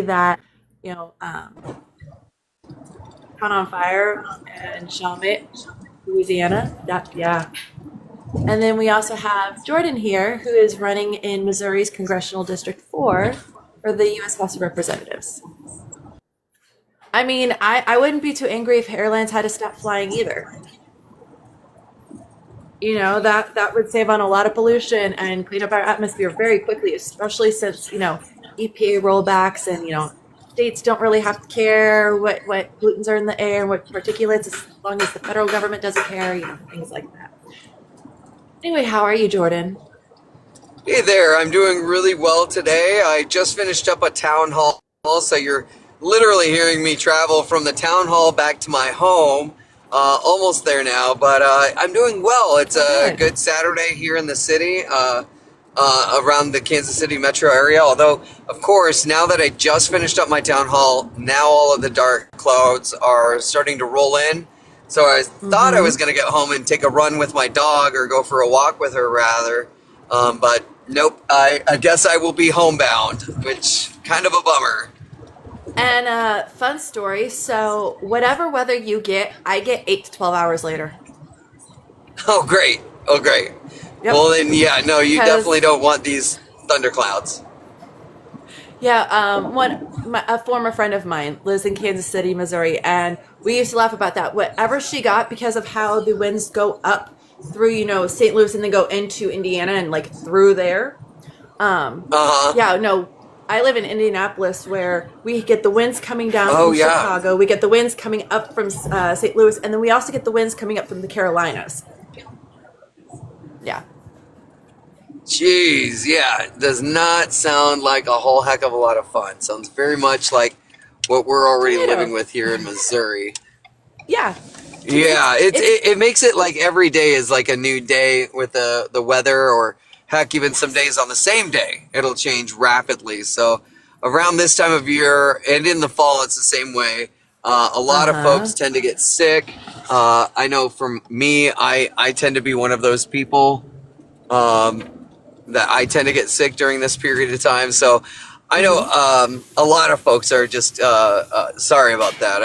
that, you know, caught on fire in Chalmette, Louisiana. Yeah. And then we also have Jordan here, who is running in Missouri's Congressional District 4 for the U.S. House of Representatives. I mean, I wouldn't be too angry if airlines had to stop flying either. You know, that would save on a lot of pollution and clean up our atmosphere very quickly, especially since, EPA rollbacks and, states don't really have to care what pollutants are in the air and what particulates as long as the federal government doesn't care, things like that. Anyway, how are you, Jordan? Hey there, I'm doing really well today. I just finished up a town hall, so you're literally hearing me travel from the town hall back to my home. Almost there now, but I'm doing well. It's a good Saturday here in the city, around the Kansas City metro area. Although, of course, now that I just finished up my town hall, now all of the dark clouds are starting to roll in. So I thought I was going to get home and take a run with my dog or go for a walk with her rather. But nope, I guess I will be homebound, which kind of a bummer. And fun story. So whatever weather you get, I get 8 to 12 hours later. Oh, great. Oh, great. Yep. Well, then, yeah, no, you definitely don't want these thunderclouds. Yeah, a former friend of mine lives in Kansas City, Missouri, and we used to laugh about that. Whatever she got, because of how the winds go up through, St. Louis and then go into Indiana and like through there. Yeah, no, I live in Indianapolis where we get the winds coming down from Chicago. We get the winds coming up from St. Louis, and then we also get the winds coming up from the Carolinas. Yeah. Jeez, yeah, does not sound like a whole heck of a lot of fun. Sounds very much like what we're already living with here in Missouri. Yeah. Yeah, it makes it like every day is like a new day with the weather, or heck, even some days on the same day, it'll change rapidly. So around this time of year and in the fall, it's the same way. A lot of folks tend to get sick. I know from me, I tend to be one of those people. That I tend to get sick during this period of time. So I know a lot of folks are just sorry about that.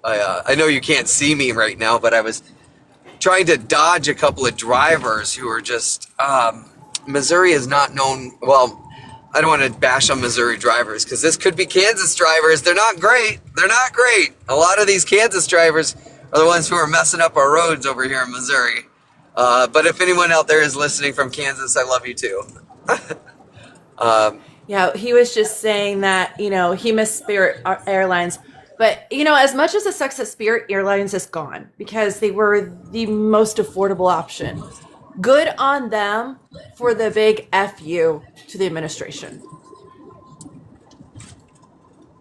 I know you can't see me right now, but I was trying to dodge a couple of drivers who are just Missouri is not known. Well, I don't want to bash on Missouri drivers because this could be Kansas drivers. They're not great. They're not great. A lot of these Kansas drivers are the ones who are messing up our roads over here in Missouri. But if anyone out there is listening from Kansas, I love you too. Yeah, he was just saying that, he missed Spirit Airlines. But, as much as it sucks that Spirit Airlines is gone because they were the most affordable option, good on them for the big FU to the administration.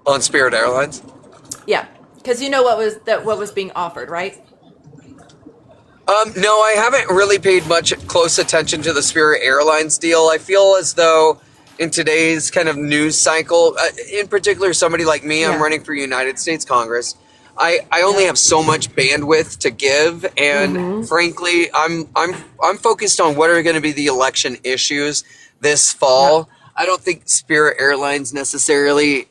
On Spirit Airlines? Yeah, because what was being offered, right? No, I haven't really paid much close attention to the Spirit Airlines deal. I feel as though in today's kind of news cycle, in particular, somebody like me, I'm running for United States Congress. I only have so much bandwidth to give, and frankly, I'm focused on what are going to be the election issues this fall. I don't think Spirit Airlines necessarily,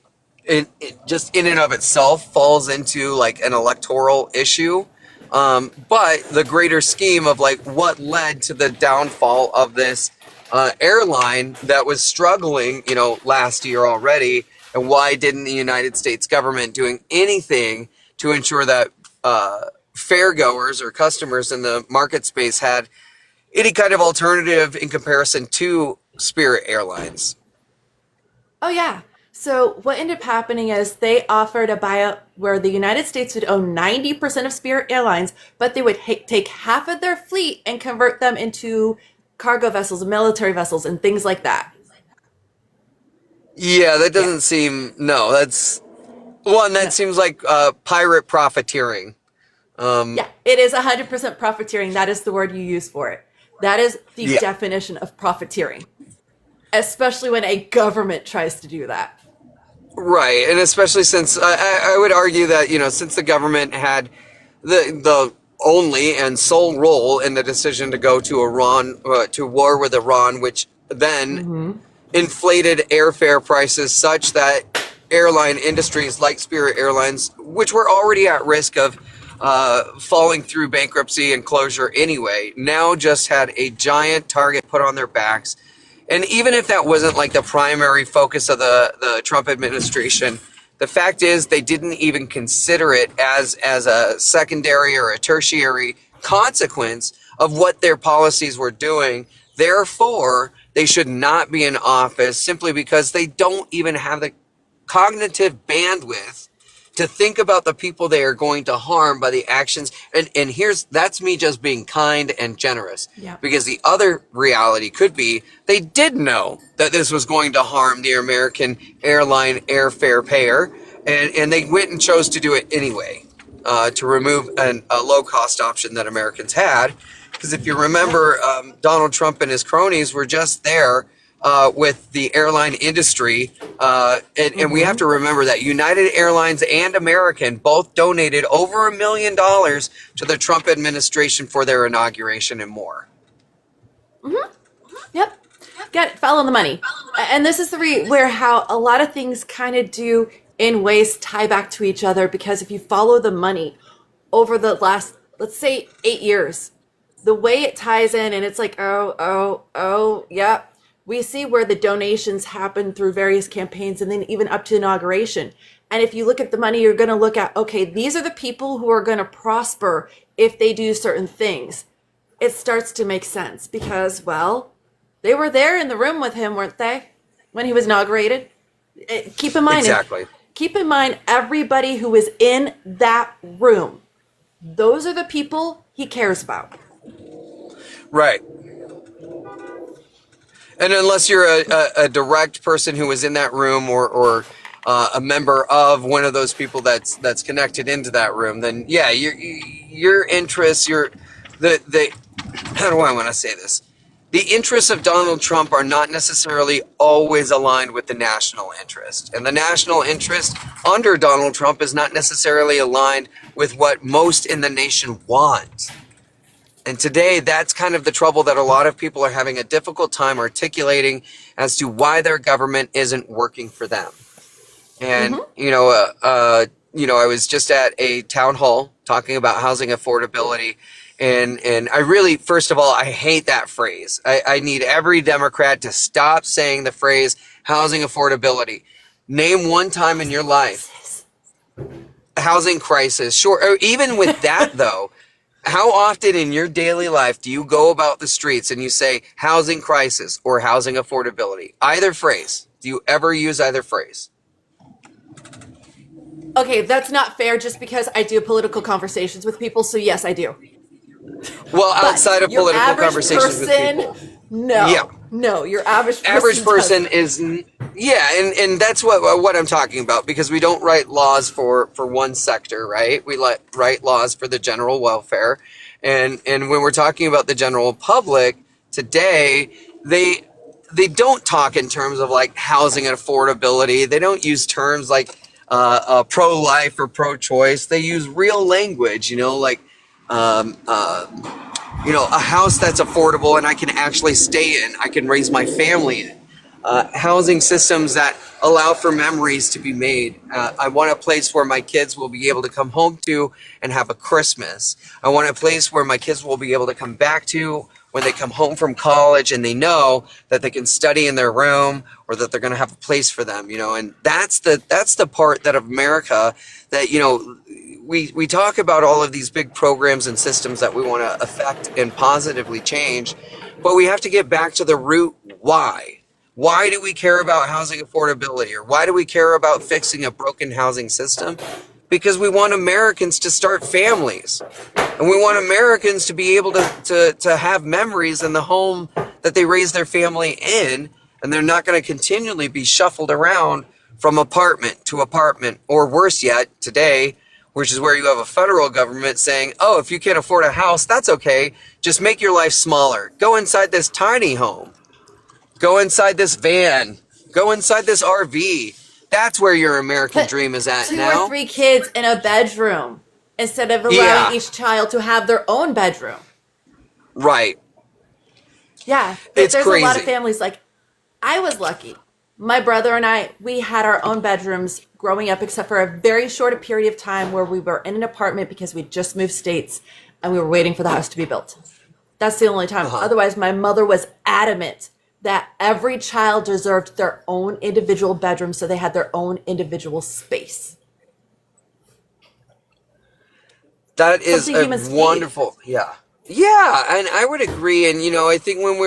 just in and of itself, falls into like an electoral issue. But the greater scheme of like what led to the downfall of this airline that was struggling, last year already, and why didn't the United States government doing anything to ensure that fairgoers or customers in the market space had any kind of alternative in comparison to Spirit Airlines? Oh, yeah. So what ended up happening is they offered a buyout where the United States would own 90% of Spirit Airlines, but they would take half of their fleet and convert them into cargo vessels, military vessels, and things like that. Yeah, that doesn't seem... No, that's... One, that seems like pirate profiteering. Yeah, it is 100% profiteering. That is the word you use for it. That is the definition of profiteering. Especially when a government tries to do that. Right, and especially since I would argue that, since the government had the only and sole role in the decision to go to Iran, to war with Iran, which then inflated airfare prices such that airline industries like Spirit Airlines, which were already at risk of falling through bankruptcy and closure anyway, now just had a giant target put on their backs. And even if that wasn't like the primary focus of the Trump administration, the fact is they didn't even consider it as a secondary or a tertiary consequence of what their policies were doing. Therefore, they should not be in office simply because they don't even have the cognitive bandwidth to think about the people they are going to harm by the actions. And that's me just being kind and generous. Yeah. Because the other reality could be they did know that this was going to harm the American airline airfare payer, and they went and chose to do it anyway, to remove a low-cost option that Americans had. Because if you remember, Donald Trump and his cronies were just there with the airline industry. And we have to remember that United Airlines and American both donated over $1 million to the Trump administration for their inauguration and more. Yep. Got it. Follow the money. And this is where how a lot of things kind of do in ways tie back to each other, because if you follow the money over the last, let's say 8 years, the way it ties in, and it's like, yep. We see where the donations happen through various campaigns and then even up to inauguration. And if you look at the money, you're going to look at, okay, these are the people who are going to prosper if they do certain things. It starts to make sense because, well, they were there in the room with him, weren't they, when he was inaugurated? Keep in mind, exactly. Keep in mind everybody who was in that room. Those are the people he cares about. Right. And unless you're a direct person who was in that room or a member of one of those people that's connected into that room, then yeah, your interests, the how do I want to say this? The interests of Donald Trump are not necessarily always aligned with the national interest. And the national interest under Donald Trump is not necessarily aligned with what most in the nation want. And today, that's kind of the trouble that a lot of people are having a difficult time articulating as to why their government isn't working for them. And, I was just at a town hall talking about housing affordability. And I really, first of all, I hate that phrase. I need every Democrat to stop saying the phrase housing affordability. Name one time in your life, housing crisis. Sure. Or even with that, though, how often in your daily life do you go about the streets and you say housing crisis or housing affordability? Either phrase. Do you ever use either phrase? Okay, that's not fair just because I do political conversations with people. So yes, I do. Well, outside of your political average conversations person, with people. No. Yeah. No, your average person is, yeah, and that's what I'm talking about, because we don't write laws for one sector, right? We write laws for the general welfare. And when we're talking about the general public today, they don't talk in terms of like housing and affordability. They don't use terms like pro-life or pro-choice. They use real language, like a house that's affordable and I can actually stay in, I can raise my family in. Housing systems that allow for memories to be made. I want a place where my kids will be able to come home to and have a Christmas. I want a place where my kids will be able to come back to when they come home from college and they know that they can study in their room or that they're going to have a place for them, and that's the part that of America that, we talk about all of these big programs and systems that we want to affect and positively change, but we have to get back to the root why. Why do we care about housing affordability, or why do we care about fixing a broken housing system? Because we want Americans to start families, and we want Americans to be able to have memories in the home that they raise their family in, and they're not going to continually be shuffled around from apartment to apartment, or worse yet, today, which is where you have a federal government saying, oh, if you can't afford a house, that's okay. Just make your life smaller. Go inside this tiny home. Go inside this van. Go inside this RV. That's where your American dream is at now. 2 or 3 kids in a bedroom instead of allowing each child to have their own bedroom. Right. Yeah. It's there's crazy. A lot of families like, I was lucky. My brother and I, we had our own bedrooms growing up, except for a very short period of time where we were in an apartment because we just moved states and we were waiting for the house to be built. That's the only time. Uh-huh. Otherwise, my mother was adamant that every child deserved their own individual bedroom so they had their own individual space. That is Something a humans need. wonderful, yeah. Yeah, and I would agree. And, I think when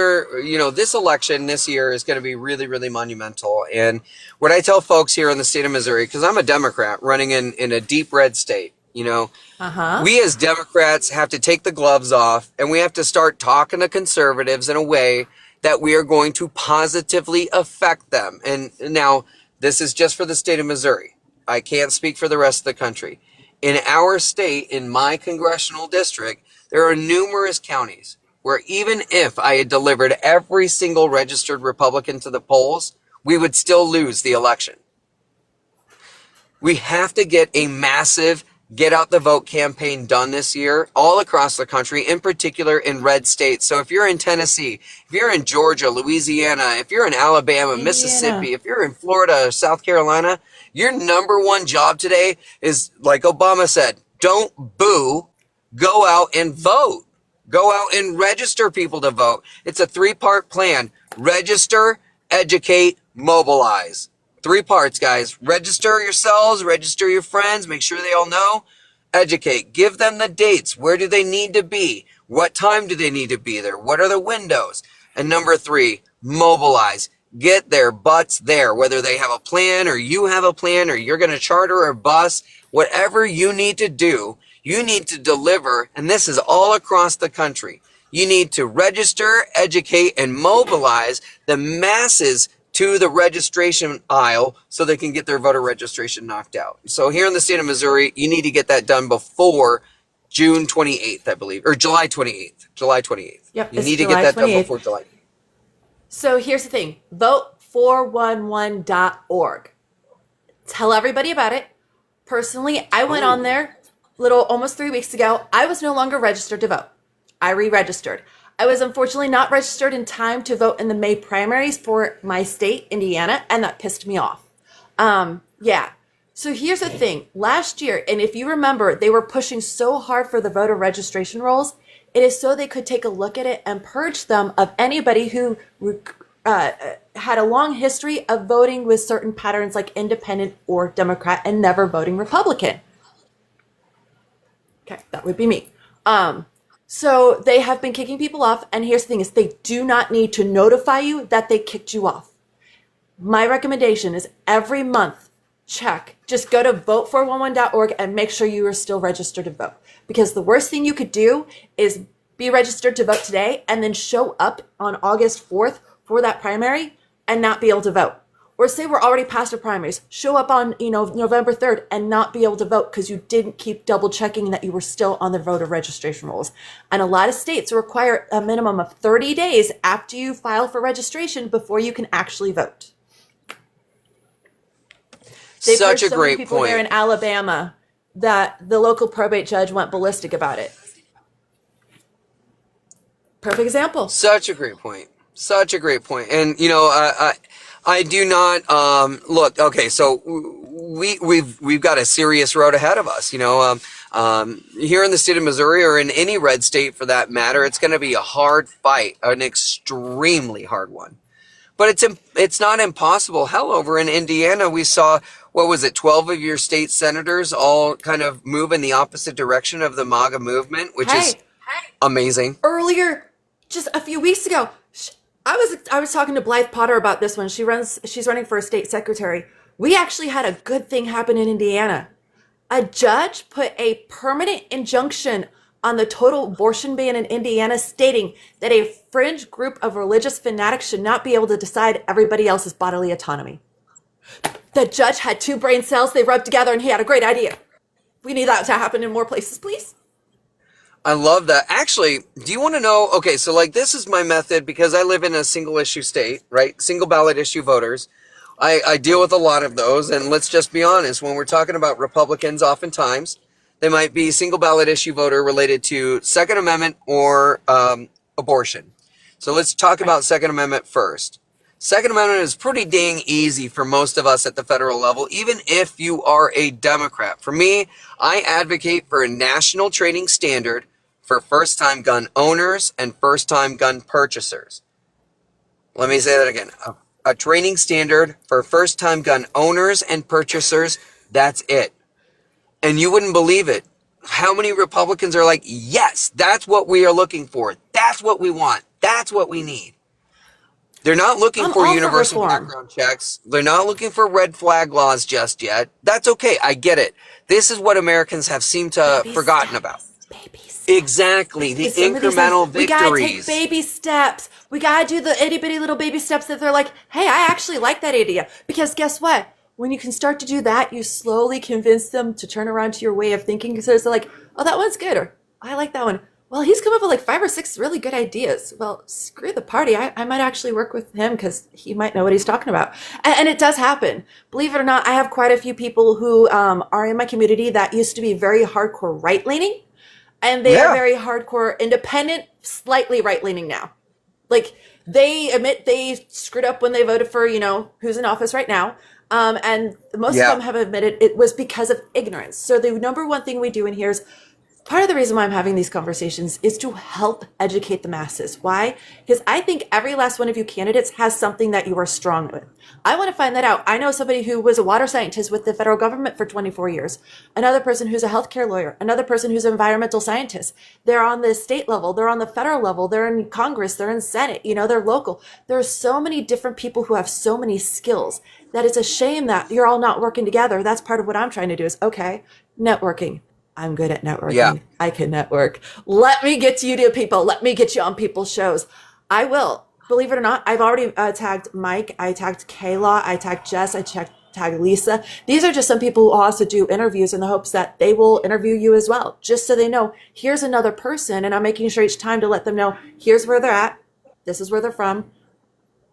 this election this year is going to be really, really monumental. And what I tell folks here in the state of Missouri, because I'm a Democrat running in a deep red state, Uh-huh. we as Democrats have to take the gloves off and we have to start talking to conservatives in a way that we are going to positively affect them. And now, this is just for the state of Missouri. I can't speak for the rest of the country. In our state, in my congressional district, there are numerous counties where even if I had delivered every single registered Republican to the polls, we would still lose the election. We have to get a massive get out the vote campaign done this year all across the country, in particular in red states. So if you're in Tennessee, if you're in Georgia, Louisiana, if you're in Alabama, Indiana. Mississippi, if you're in Florida, South Carolina, your number one job today is, like Obama said, don't boo, go out and vote. Go out and register people to vote. It's a 3-part plan. Register, educate, mobilize. 3 parts, guys. Register yourselves, register your friends, make sure they all know. Educate. Give them the dates. Where do they need to be? What time do they need to be there? What are the windows? And number 3, mobilize. Get their butts there, whether they have a plan or you have a plan or you're going to charter a bus, whatever you need to do, you need to deliver. And this is all across the country. You need to register, educate, and mobilize the masses to the registration aisle so they can get their voter registration knocked out. So here in the state of Missouri, you need to get that done before June 28th, I believe, or July 28th. July 28th. Yep, You it's need to get July that done 28th. before July. So here's the thing. Vote411.org. Tell everybody about it. Personally, I went on there almost 3 weeks ago. I was no longer registered to vote. I re-registered. I was unfortunately not registered in time to vote in the May primaries for my state, Indiana, and that pissed me off. Yeah. So here's the thing. Last year, and if you remember, they were pushing so hard for the voter registration rolls. It is so they could take a look at it and purge them of anybody who had a long history of voting with certain patterns like independent or Democrat and never voting Republican. Okay, that would be me. So they have been kicking people off, and here's the thing is they do not need to notify you that they kicked you off. My recommendation is every month, just go to vote411.org and make sure you are still registered to vote. Because the worst thing you could do is be registered to vote today and then show up on August 4th for that primary and not be able to vote. Or say we're already past the primaries, show up on November 3rd and not be able to vote because you didn't keep double checking that you were still on the voter registration rolls. And a lot of states require a minimum of 30 days after you file for registration before you can actually vote. They've Such heard a so many great people there in point. Alabama that the local probate judge went ballistic about it. Perfect example. Such a great point. Such a great point. And I do not look. Okay, so we've got a serious road ahead of us. Here in the state of Missouri or in any red state for that matter, it's going to be a hard fight, an extremely hard one. But it's not impossible. Hell, over in Indiana, we saw, what was it, 12 of your state senators all kind of move in the opposite direction of the MAGA movement, which is Hey, amazing. earlier, just a few weeks ago, I was talking to Blythe Potter about this one. She's running for a state secretary. We actually had a good thing happen in Indiana. A judge put a permanent injunction on the total abortion ban in Indiana, stating that a fringe group of religious fanatics should not be able to decide everybody else's bodily autonomy. The judge had 2 brain cells, they rubbed together, and he had a great idea. We need that to happen in more places, please. I love that. Actually, do you want to know? Okay, so like this is my method because I live in a single issue state, right? Single ballot issue voters. I deal with a lot of those. And let's just be honest, when we're talking about Republicans, oftentimes they might be single ballot issue voter related to Second Amendment or abortion. So let's talk about Second Amendment first. Second Amendment is pretty dang easy for most of us at the federal level, even if you are a Democrat. For me, I advocate for a national trading standard for first-time gun owners and first-time gun purchasers. Let me say that again. A trading standard for first-time gun owners and purchasers, that's it. And you wouldn't believe it. How many Republicans are like, yes, that's what we are looking for. That's what we want. That's what we need. They're not looking for universal background checks. They're not looking for red flag laws just yet. That's okay. I get it. This is what Americans have seemed to have forgotten about. Baby steps. Exactly. The incremental victories. We gotta take baby steps. We gotta do the itty bitty little baby steps that they're like, hey, I actually like that idea. Because guess what? When you can start to do that, you slowly convince them to turn around to your way of thinking. So they're like, oh, that one's good. Or I like that one. Well, he's come up with like 5 or 6 really good ideas. Well, screw the party. I might actually work with him because he might know what he's talking about. And it does happen. Believe it or not, I have quite a few people who are in my community that used to be very hardcore right-leaning. And they are very hardcore independent, slightly right-leaning now. Like, they admit they screwed up when they voted for, who's in office right now. And most of them have admitted it was because of ignorance. So the number one thing we do in here is, part of the reason why I'm having these conversations is to help educate the masses. Why? Because I think every last one of you candidates has something that you are strong with. I want to find that out. I know somebody who was a water scientist with the federal government for 24 years. Another person who's a healthcare lawyer. Another person who's an environmental scientist. They're on the state level. They're on the federal level. They're in Congress. They're in Senate. They're local. There are so many different people who have so many skills that it's a shame that you're all not working together. That's part of what I'm trying to do is, okay, networking. I'm good at networking. Yeah. I can network. Let me get you to people. Let me get you on people's shows. I will. Believe it or not, I've already tagged Mike. I tagged Kayla. I tagged Jess. I tagged Lisa. These are just some people who also do interviews in the hopes that they will interview you as well, just so they know, here's another person. And I'm making sure each time to let them know, here's where they're at. This is where they're from.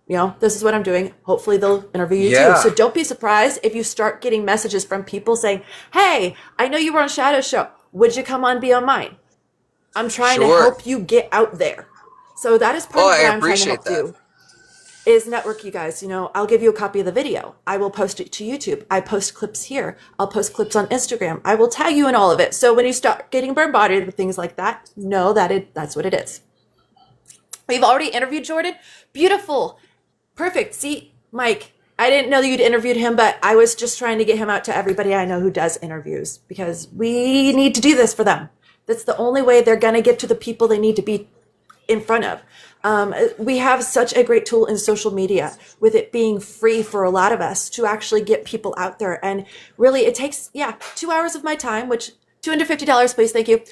This is what I'm doing. Hopefully they'll interview you too. So don't be surprised if you start getting messages from people saying, hey, I know you were on Shadow's show. Would you come on, be on mine? I'm trying to help you get out there. So that is part of what I'm trying to help do. Is network, you guys. I'll give you a copy of the video. I will post it to YouTube. I post clips here. I'll post clips on Instagram. I will tag you in all of it. So when you start getting bombarded with things like that, know that that's what it is. We've already interviewed Jordan. Beautiful. Perfect. See, Mike, I didn't know that you'd interviewed him, but I was just trying to get him out to everybody I know who does interviews because we need to do this for them. That's the only way they're going to get to the people they need to be in front of. We have such a great tool in social media with it being free for a lot of us to actually get people out there. And really, it takes, 2 hours of my time, which $250, please. Thank you.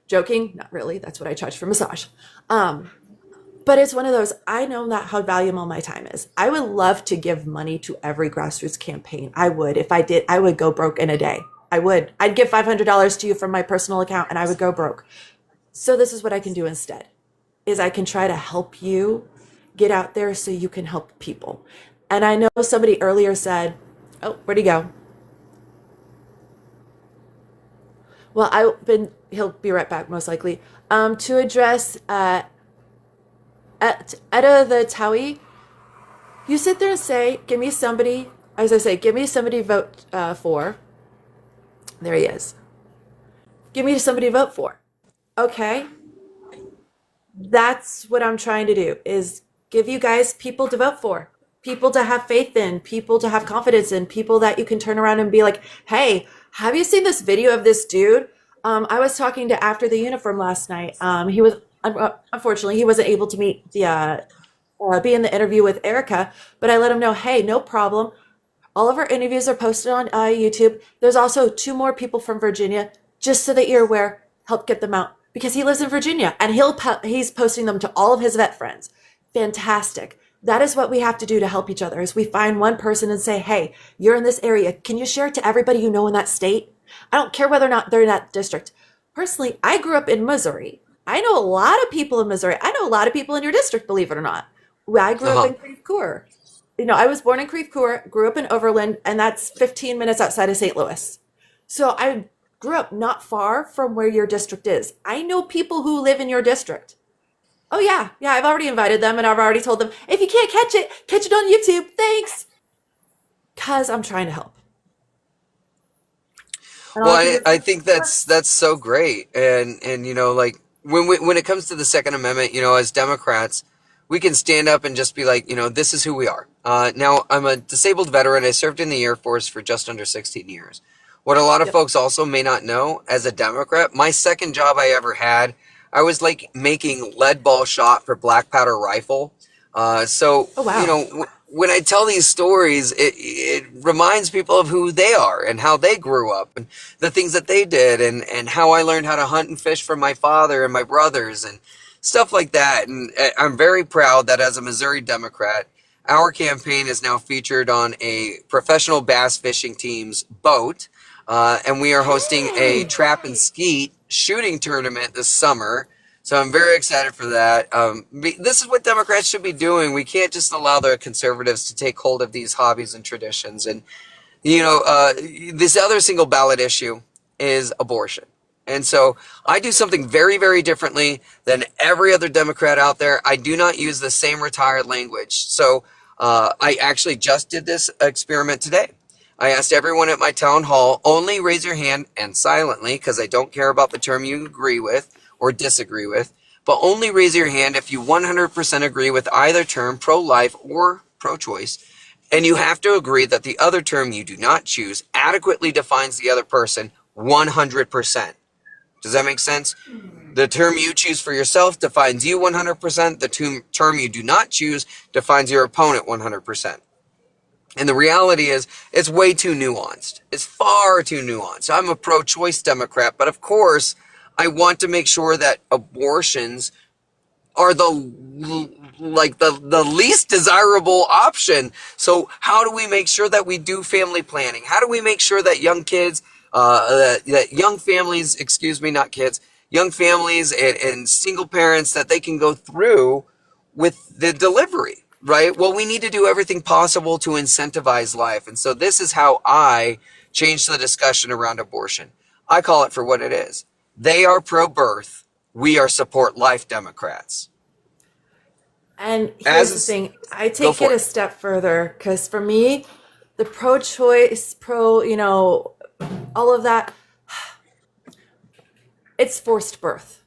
Joking. Not really. That's what I charge for massage. But it's one of those, I know not how valuable my time is. I would love to give money to every grassroots campaign. I would. If I did, I would go broke in a day. I would. I'd give $500 to you from my personal account and I would go broke. So this is what I can do instead, is I can try to help you get out there so you can help people. And I know somebody earlier said, oh, where'd he go? Well, he'll be right back most likely. To address Etta the Towie, you sit there and say, give me somebody to vote for. There he is. Give me somebody to vote for. Okay. That's what I'm trying to do, is give you guys people to vote for, people to have faith in, people to have confidence in, people that you can turn around and be like, hey, have you seen this video of this dude? I was talking to After the Uniform last night. He was, unfortunately, he wasn't able to be in the interview with Erica, but I let him know, hey, no problem. All of our interviews are posted on YouTube. There's also 2 more people from Virginia, just so that you're aware, help get them out, because he lives in Virginia and he's posting them to all of his vet friends. Fantastic. That is what we have to do to help each other, is we find one person and say, hey, you're in this area. Can you share it to everybody you know in that state? I don't care whether or not they're in that district. Personally, I grew up in Missouri. I know a lot of people in Missouri. I know a lot of people in your district, believe it or not. I grew up in Creve Coeur. I was born in Creve Coeur, grew up in Overland, and that's 15 minutes outside of St. Louis. So I grew up not far from where your district is. I know people who live in your district. Oh yeah, yeah. I've already invited them, and I've already told them if you can't catch it on YouTube. Thanks, cause I'm trying to help. And all Well, I can do I is think that's so great, and like when it comes to the Second Amendment, as Democrats, we can stand up and just be like, this is who we are. Now, I'm a disabled veteran. I served in the Air Force for just under 16 years. What a lot of yep. folks also may not know, as a Democrat, my second job I ever had, I was like making lead ball shot for black powder rifle. So, Oh wow. when I tell these stories, it reminds people of who they are and how they grew up and the things that they did, and how I learned how to hunt and fish from my father and my brothers and stuff like that. And I'm very proud that as a Missouri Democrat, our campaign is now featured on a professional bass fishing team's boat. And we are hosting a Hey. trap and skeet shooting tournament this summer. So I'm very excited for that. This is what Democrats should be doing. We can't just allow the conservatives to take hold of these hobbies and traditions. And this other single ballot issue is abortion. And so I do something very, very differently than every other Democrat out there. I do not use the same retired language. So I actually just did this experiment today. I asked everyone at my town hall, only raise your hand and silently, because I don't care about the term you agree with or disagree with, but only raise your hand if you 100% agree with either term, pro-life or pro-choice. And you have to agree that the other term you do not choose adequately defines the other person 100%. Does that make sense? The term you choose for yourself defines you 100%. The term you do not choose defines your opponent 100%. And the reality is, it's way too nuanced. It's far too nuanced. I'm a pro-choice Democrat, but of course, I want to make sure that abortions are the least desirable option. So how do we make sure that we do family planning? How do we make sure that young kids, that young families, excuse me, not kids, young families and single parents, that they can go through with the delivery, right? Well, we need to do everything possible to incentivize life. And so this is how I change the discussion around abortion. I call it for what it is. They are pro-birth. We are support life Democrats. And here's As the is, thing: I go take it for a it. step further because for me, the pro-choice, all of that, it's forced birth.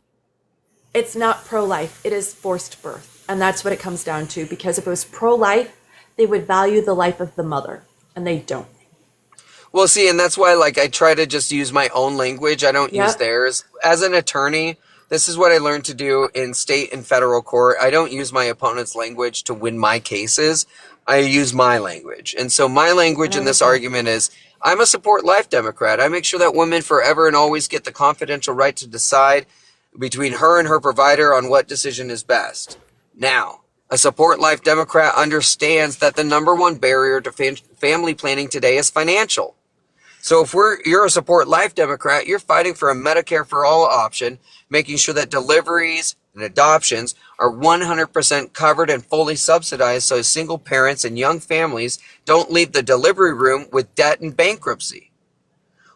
It's not pro-life. It is forced birth, and that's what it comes down to. Because if it was pro-life, they would value the life of the mother, and they don't. Well, see, and that's why, like, I try to just use my own language. I don't use Yep. theirs. As an attorney, this is what I learned to do in state and federal court. I don't use my opponent's language to win my cases. I use my language. And so my language And I in like this that. argument is, I'm a support life Democrat. I make sure that women forever and always get the confidential right to decide between her and her provider on what decision is best. Now, a support life Democrat understands that the number one barrier to family planning today is financial. So if you're a support life Democrat, you're fighting for a Medicare for all option, making sure that deliveries and adoptions are 100% covered and fully subsidized so single parents and young families don't leave the delivery room with debt and bankruptcy.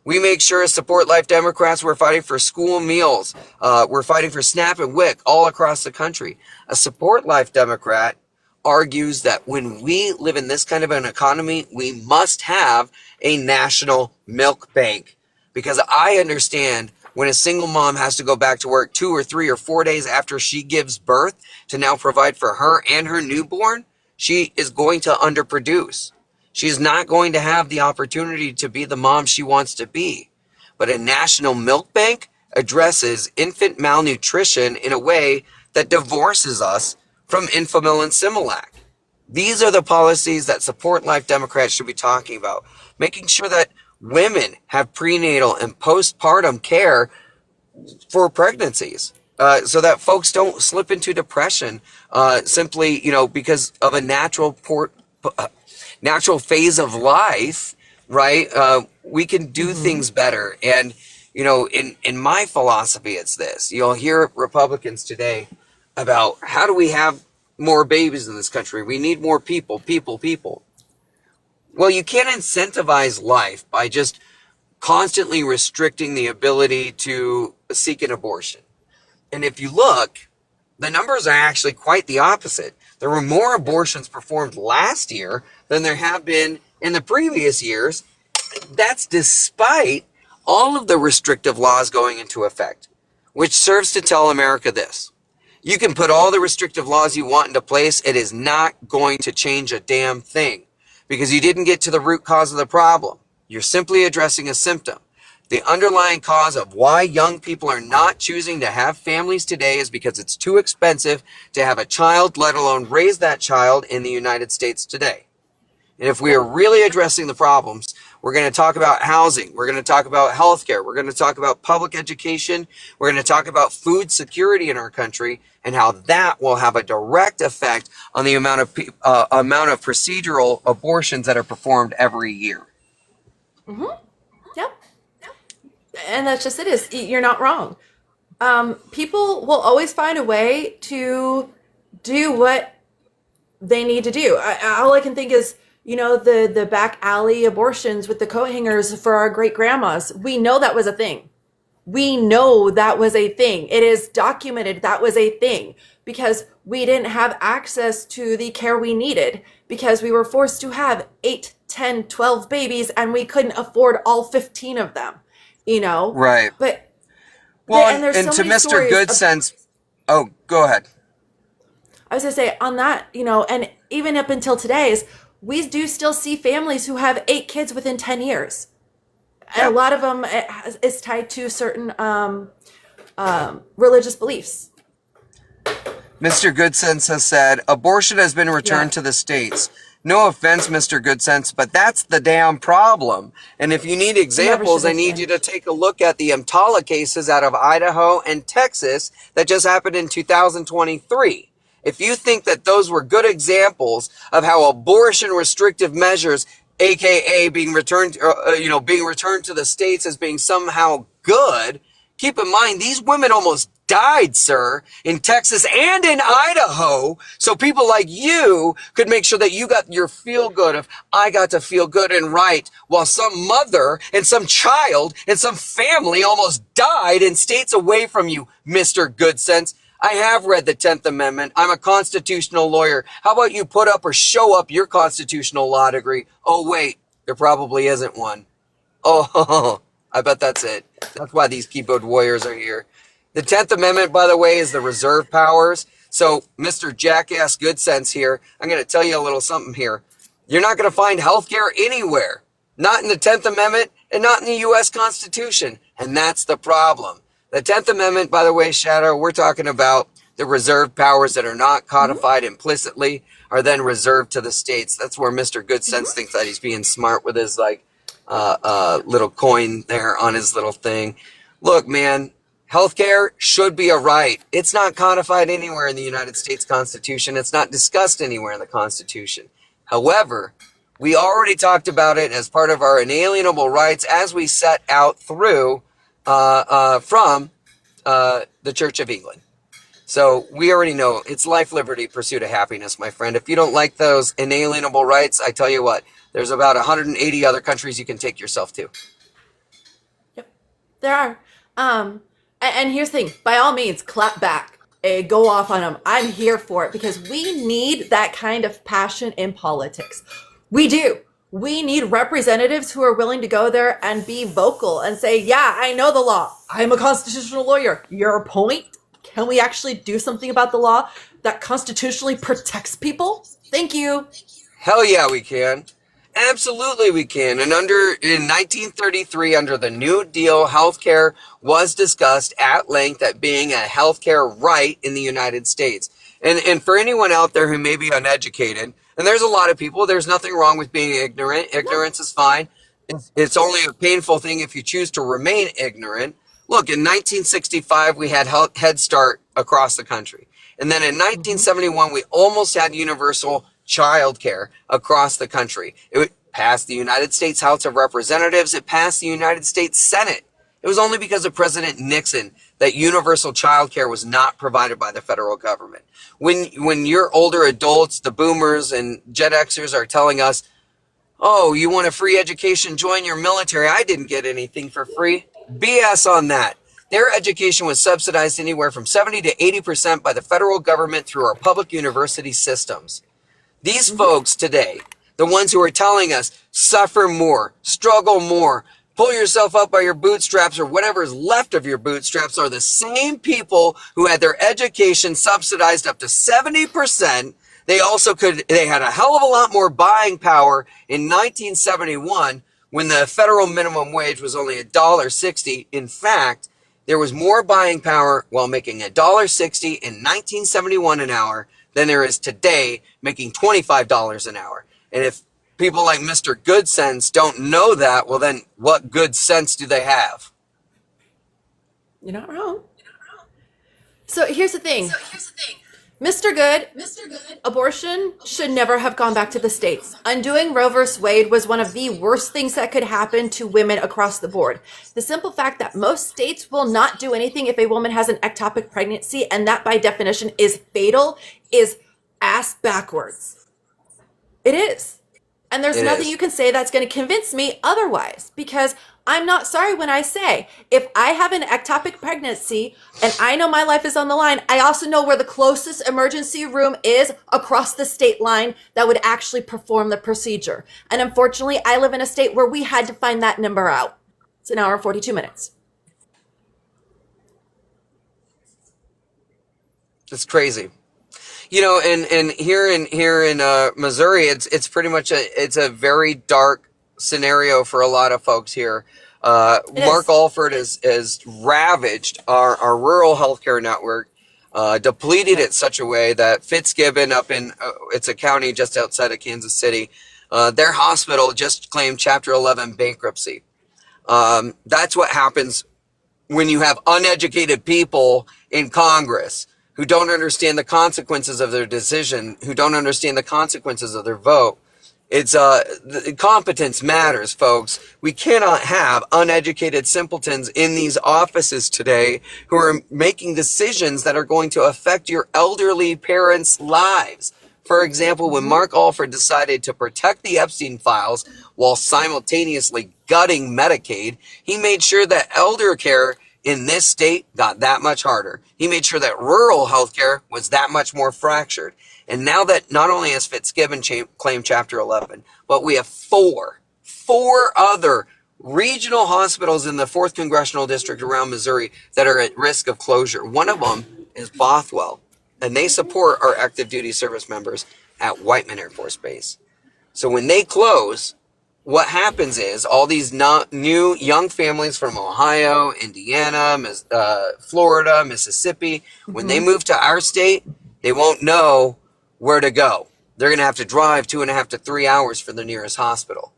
We make sure as support life Democrats, we're fighting for school meals. We're fighting for SNAP and WIC all across the country. A support life Democrat argues that when we live in this kind of an economy, we must have a national milk bank. Because I understand when a single mom has to go back to work 2 or 3 or 4 days after she gives birth to now provide for her and her newborn, she is going to underproduce. She's not going to have the opportunity to be the mom she wants to be. But a national milk bank addresses infant malnutrition in a way that divorces us from Infamil and Similac. These are the policies that support life Democrats should be talking about. Making sure that women have prenatal and postpartum care for pregnancies. So that folks don't slip into depression simply, because of a natural phase of life, right? We can do Mm-hmm. things better. And, in my philosophy, it's this. You'll hear Republicans today about how do we have more babies in this country? We need more people, people, people. Well, you can't incentivize life by just constantly restricting the ability to seek an abortion. And if you look, the numbers are actually quite the opposite. There were more abortions performed last year than there have been in the previous years. That's despite all of the restrictive laws going into effect, which serves to tell America this. You can put all the restrictive laws you want into place. It is not going to change a damn thing because you didn't get to the root cause of the problem. You're simply addressing a symptom. The underlying cause of why young people are not choosing to have families today is because it's too expensive to have a child, let alone raise that child in the United States today. And if we are really addressing the problems, we're going to talk about housing. We're going to talk about healthcare. We're going to talk about public education. We're going to talk about food security in our country and how that will have a direct effect on the amount of procedural abortions that are performed every year. Mm-hmm. Yep. And that's just it. Is you're not wrong. People will always find a way to do what they need to do. All I can think is, the back alley abortions with the coat hangers for our great grandmas. We know that was a thing. We know that was a thing. It is documented that was a thing because we didn't have access to the care we needed because we were forced to have 8, 10, 12 babies and we couldn't afford all 15 of them, Right. But, well, and there's and so to many Mr. Good Sense, oh, go ahead. I was going to say on that, and even up until today we do still see families who have 8 kids within 10 years. And a lot of them is tied to certain religious beliefs. Mr. Goodsense has said, abortion has been returned to the states. No offense, Mr. Goodsense, but that's the damn problem. And if you need examples, I need you to take a look at the EMTALA cases out of Idaho and Texas that just happened in 2023. If you think that those were good examples of how abortion restrictive measures, aka being returned to the states as being somehow good, keep in mind these women almost died, sir, in Texas and in Idaho. So people like you could make sure that you got your feel good of I got to feel good and right, while some mother and some child and some family almost died in states away from you, Mr. Good Sense. I have read the 10th Amendment. I'm a constitutional lawyer. How about you put up or show up your constitutional law degree? Oh, wait, there probably isn't one. Oh, I bet that's it. That's why these keyboard warriors are here. The 10th Amendment, by the way, is the reserve powers. So, Mr. Jackass Good Sense here, I'm going to tell you a little something here. You're not going to find healthcare anywhere. Not in the 10th Amendment and not in the U.S. Constitution. And that's the problem. The 10th Amendment, by the way, Shadow, we're talking about the reserve powers that are not codified implicitly are then reserved to the states. That's where Mr. Good Sense thinks that he's being smart with his little coin there on his little thing. Look, man, healthcare should be a right. It's not codified anywhere in the United States Constitution. It's not discussed anywhere in the Constitution. However, we already talked about it as part of our inalienable rights as we set out through from the Church of England. So we already know it's life, liberty, pursuit of happiness, my friend. If you don't like those inalienable rights, I tell you what, there's about 180 other countries you can take yourself to. Yep, there are. And here's the thing, by all means, clap back, go off on them. I'm here for it because we need that kind of passion in politics. We do. We need representatives who are willing to go there and be vocal and say, yeah, I know the law. I'm a constitutional lawyer. Your point? Can we actually do something about the law that constitutionally protects people? Thank you. Hell yeah, we can. Absolutely we can. And in 1933, under the New Deal, healthcare was discussed at length at being a healthcare right in the United States. And for anyone out there who may be uneducated, and there's a lot of people, there's nothing wrong with being ignorant. Ignorance is fine. It's only a painful thing if you choose to remain ignorant. Look, in 1965, we had Head Start across the country. And then in 1971, we almost had universal child care across the country. It passed the United States House of Representatives. It passed the United States Senate. It was only because of President Nixon that universal child care was not provided by the federal government. When your older adults, the boomers and Gen Xers are telling us, oh, you want a free education, join your military. I didn't get anything for free. BS on that. Their education was subsidized anywhere from 70 to 80% by the federal government through our public university systems. These folks today, the ones who are telling us, suffer more, struggle more, pull yourself up by your bootstraps or whatever is left of your bootstraps, are the same people who had their education subsidized up to 70%. They had a hell of a lot more buying power in 1971 when the federal minimum wage was only $1.60. In fact, there was more buying power while making $1.60 in 1971 an hour than there is today making $25 an hour. And if people like Mr. Good Sense don't know that, well then what good sense do they have? You're not wrong. So here's the thing. Mr. Good, abortion should never have gone back to the states. Undoing Roe v. Wade was one of the worst things that could happen to women across the board. The simple fact that most states will not do anything if a woman has an ectopic pregnancy, and that by definition is fatal, is ass backwards. It is. And there's nothing you can say that's going to convince me otherwise, because I'm not sorry when I say, if I have an ectopic pregnancy and I know my life is on the line, I also know where the closest emergency room is across the state line that would actually perform the procedure. And unfortunately, I live in a state where we had to find that number out. It's an hour and 42 minutes. It's crazy. You know, and here in Missouri, it's pretty much a very dark scenario for a lot of folks here. Mark Alford has ravaged our rural healthcare network, depleted it such a way that Fitzgibbon up in it's a county just outside of Kansas City, their hospital just claimed Chapter 11 bankruptcy. That's what happens when you have uneducated people in Congress who don't understand the consequences of their decision, who don't understand the consequences of their vote. It's competence matters, folks. We cannot have uneducated simpletons in these offices today who are making decisions that are going to affect your elderly parents' lives. For example, when Mark Alford decided to protect the Epstein files while simultaneously gutting Medicaid, he made sure that elder care in this state got that much harder. He made sure that rural healthcare was that much more fractured. And now that not only has Fitzgibbon claimed Chapter 11, but we have four other regional hospitals in the 4th Congressional District around Missouri that are at risk of closure. One of them is Bothwell, and they support our active duty service members at Whiteman Air Force Base. So when they close, what happens is all these new young families from Ohio, Indiana, Florida, Mississippi, when they move to our state, they won't know where to go. They're going to have to drive 2.5 to 3 hours for the nearest hospital.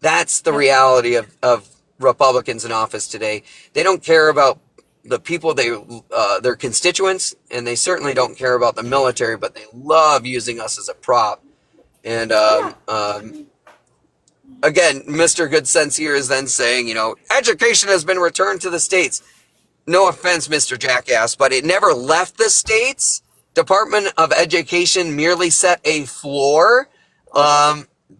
That's the reality of Republicans in office today. They don't care about the people, their constituents, and they certainly don't care about the military, but they love using us as a prop. And again, Mr. Good Sense here is then saying, you know, education has been returned to the states. No offense, Mr. Jackass, but it never left the states. Department of Education merely set a floor.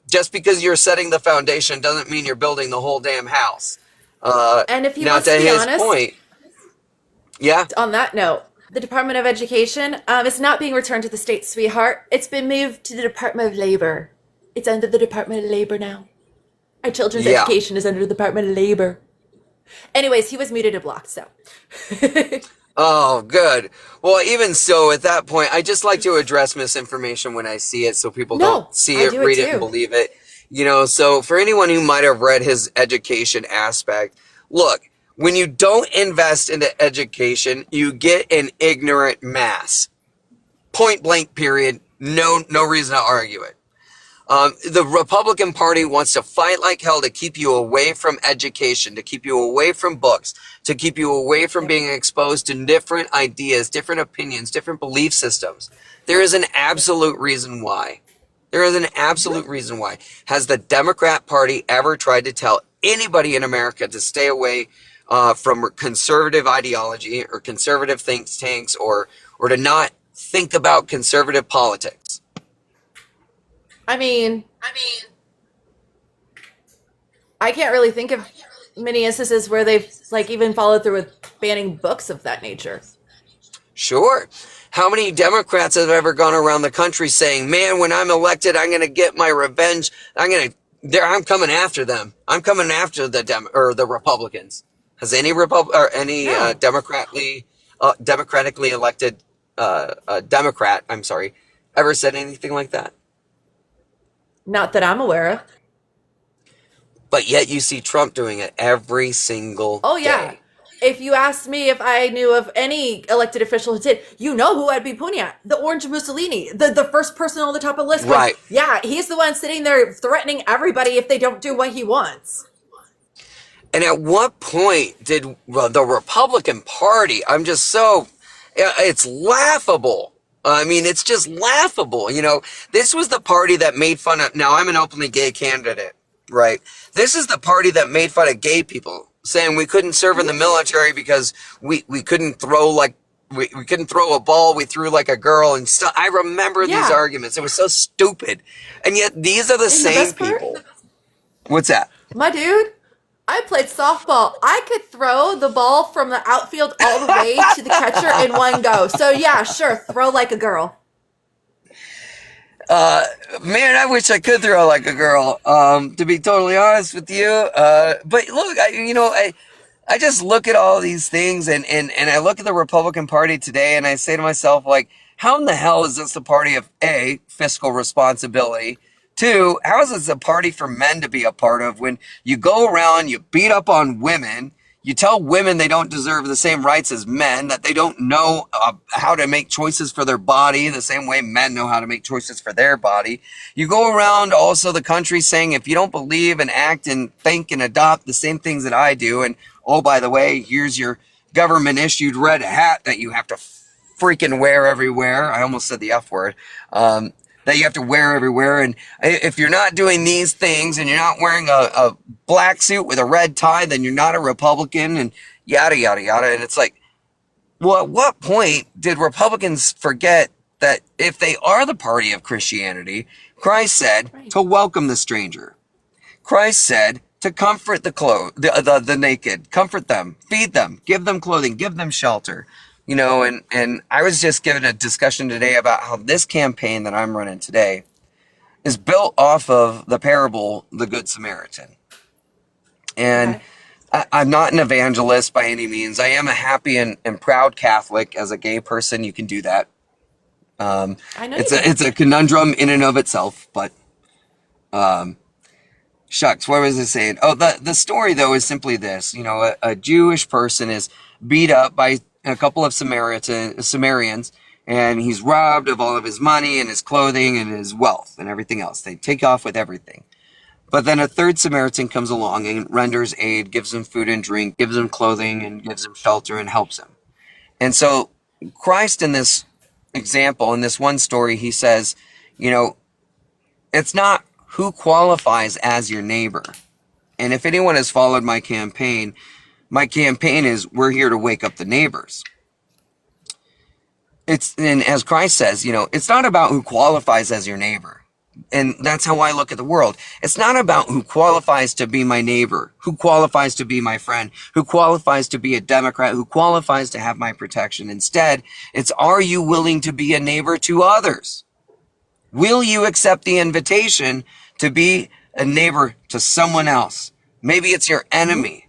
Just because you're setting the foundation doesn't mean you're building the whole damn house. And if you want to be honest, yeah. On that note, the Department of Education is not being returned to the state, sweetheart. It's been moved to the Department of Labor. It's under the Department of Labor now. Our children's education is under the Department of Labor. Anyways, he was muted and blocked, so. Oh, good. Well, even so, at that point, I just like to address misinformation when I see it so people don't see it, read it, and believe it. You know, so for anyone who might have read his education aspect, look, when you don't invest into education, you get an ignorant mass. Point blank, period. No reason to argue it. The Republican Party wants to fight like hell to keep you away from education, to keep you away from books, to keep you away from being exposed to different ideas, different opinions, different belief systems. There is an absolute reason why. There is an absolute reason why. Has the Democrat Party ever tried to tell anybody in America to stay away from conservative ideology or conservative think tanks or to not think about conservative politics? I mean, I can't really think of many instances where they've like even followed through with banning books of that nature. Sure. How many Democrats have ever gone around the country saying, "Man, when I'm elected, I'm going to get my revenge. I'm coming after them. I'm coming after the Republicans." Has any No, democratically elected Democrat, ever said anything like that? not that I'm aware of. But yet you see Trump doing it every single Oh yeah. day. If you asked me if I knew of any elected official who did, you know who I'd be pointing at. The Orange Mussolini, the first person on the top of the list. Going, Right. yeah, he's the one sitting there threatening everybody if they don't do what he wants. And at what point did the Republican Party, it's laughable. I mean, it's just laughable. This was the party that made fun of, now I'm an openly gay candidate, right? This is the party that made fun of gay people, saying we couldn't serve in the military because we couldn't throw we couldn't throw a ball, we threw like a girl and stuff. I remember these Yeah. arguments. It was so stupid. And yet these are the And the same best part, people. What's that? my dude, I played softball. I could throw the ball from the outfield all the way to the catcher in one go. So yeah, sure, throw like a girl. Man, I wish I could throw like a girl, to be totally honest with you. But look, I just look at all these things and I look at the Republican Party today and I say to myself, like, how in the hell is this the party of A, fiscal responsibility? Two, how is this a party for men to be a part of when you go around, you beat up on women, you tell women they don't deserve the same rights as men, that they don't know how to make choices for their body the same way men know how to make choices for their body. You go around also the country saying, if you don't believe and act and think and adopt the same things that I do, and oh, by the way, here's your government issued red hat that you have to freaking wear everywhere. I almost said the F word. That you have to wear everywhere. And if you're not doing these things and you're not wearing a black suit with a red tie, then you're not a Republican, and yada, yada, yada. And it's like, well, at what point did Republicans forget that if they are the party of Christianity, Christ said to welcome the stranger. Christ said to comfort the naked, comfort them, feed them, give them clothing, give them shelter. And I was just given a discussion today about how this campaign that I'm running today is built off of the parable, the Good Samaritan. And Okay. I'm not an evangelist by any means. I am a happy and proud Catholic. As a gay person, you can do that. I know It's a conundrum in and of itself, but shucks, what was I saying? Oh, the story though is simply this. A Jewish person is beat up by a couple of Samaritans, and he's robbed of all of his money and his clothing and his wealth and everything else. They take off with everything. But then a third Samaritan comes along and renders aid, gives him food and drink, gives him clothing and gives him shelter and helps him. And so Christ, in this example, in this one story, he says, it's not who qualifies as your neighbor. And if anyone has followed my campaign is we're here to wake up the neighbors. And as Christ says, it's not about who qualifies as your neighbor. And that's how I look at the world. It's not about who qualifies to be my neighbor, who qualifies to be my friend, who qualifies to be a Democrat, who qualifies to have my protection. Instead, it's, are you willing to be a neighbor to others? Will you accept the invitation to be a neighbor to someone else? Maybe it's your enemy.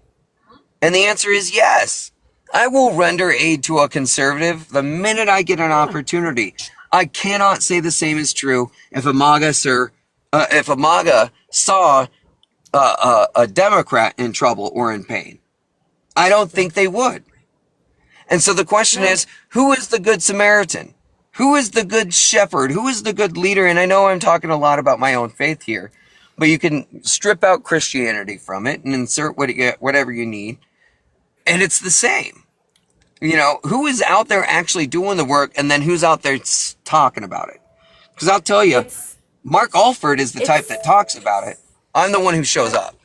And the answer is yes. I will render aid to a conservative the minute I get an opportunity. I cannot say the same is true if a MAGA saw a Democrat in trouble or in pain. I don't think they would. And so the question is, who is the good Samaritan? Who is the good shepherd? Who is the good leader? And I know I'm talking a lot about my own faith here, but you can strip out Christianity from it and insert whatever you need. And it's the same. Who is out there actually doing the work, and then who's out there talking about it? Because I'll tell you, Mark Alford is the type that talks about it. I'm the one who shows up.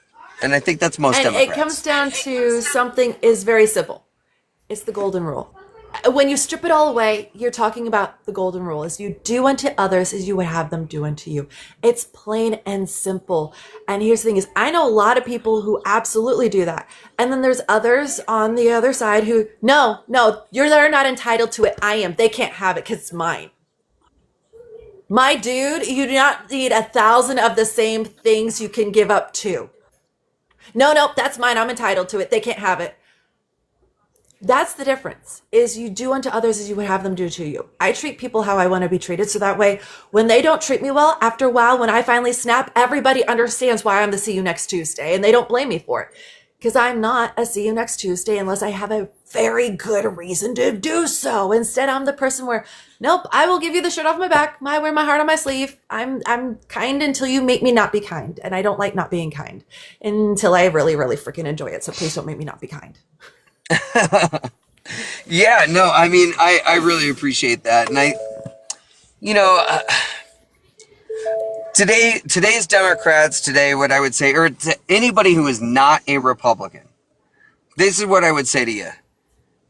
And I think that's most and Democrats. it comes down to something is very simple. It's the golden rule. When you strip it all away, you're talking about the golden rule is you do unto others as you would have them do unto you. It's plain and simple. And here's the thing is I know a lot of people who absolutely do that. And then there's others on the other side who, no, they're not entitled to it. I am. They can't have it because it's mine. My dude, you do not need 1,000 of the same things you can give up to. No, that's mine. I'm entitled to it. They can't have it. That's the difference is you do unto others as you would have them do to you. I treat people how I want to be treated. So that way, when they don't treat me well, after a while, when I finally snap, everybody understands why I'm the see you next Tuesday and they don't blame me for it. Because I'm not a see you next Tuesday unless I have a very good reason to do so. Instead, I'm the person where, nope, I will give you the shirt off my back. I wear my heart on my sleeve. I'm kind until you make me not be kind. And I don't like not being kind until I really, really freaking enjoy it. So please don't make me not be kind. Yeah, no, I mean, I really appreciate that. And you know, today's Democrats today, what I would say, or to anybody who is not a Republican, this is what I would say to you.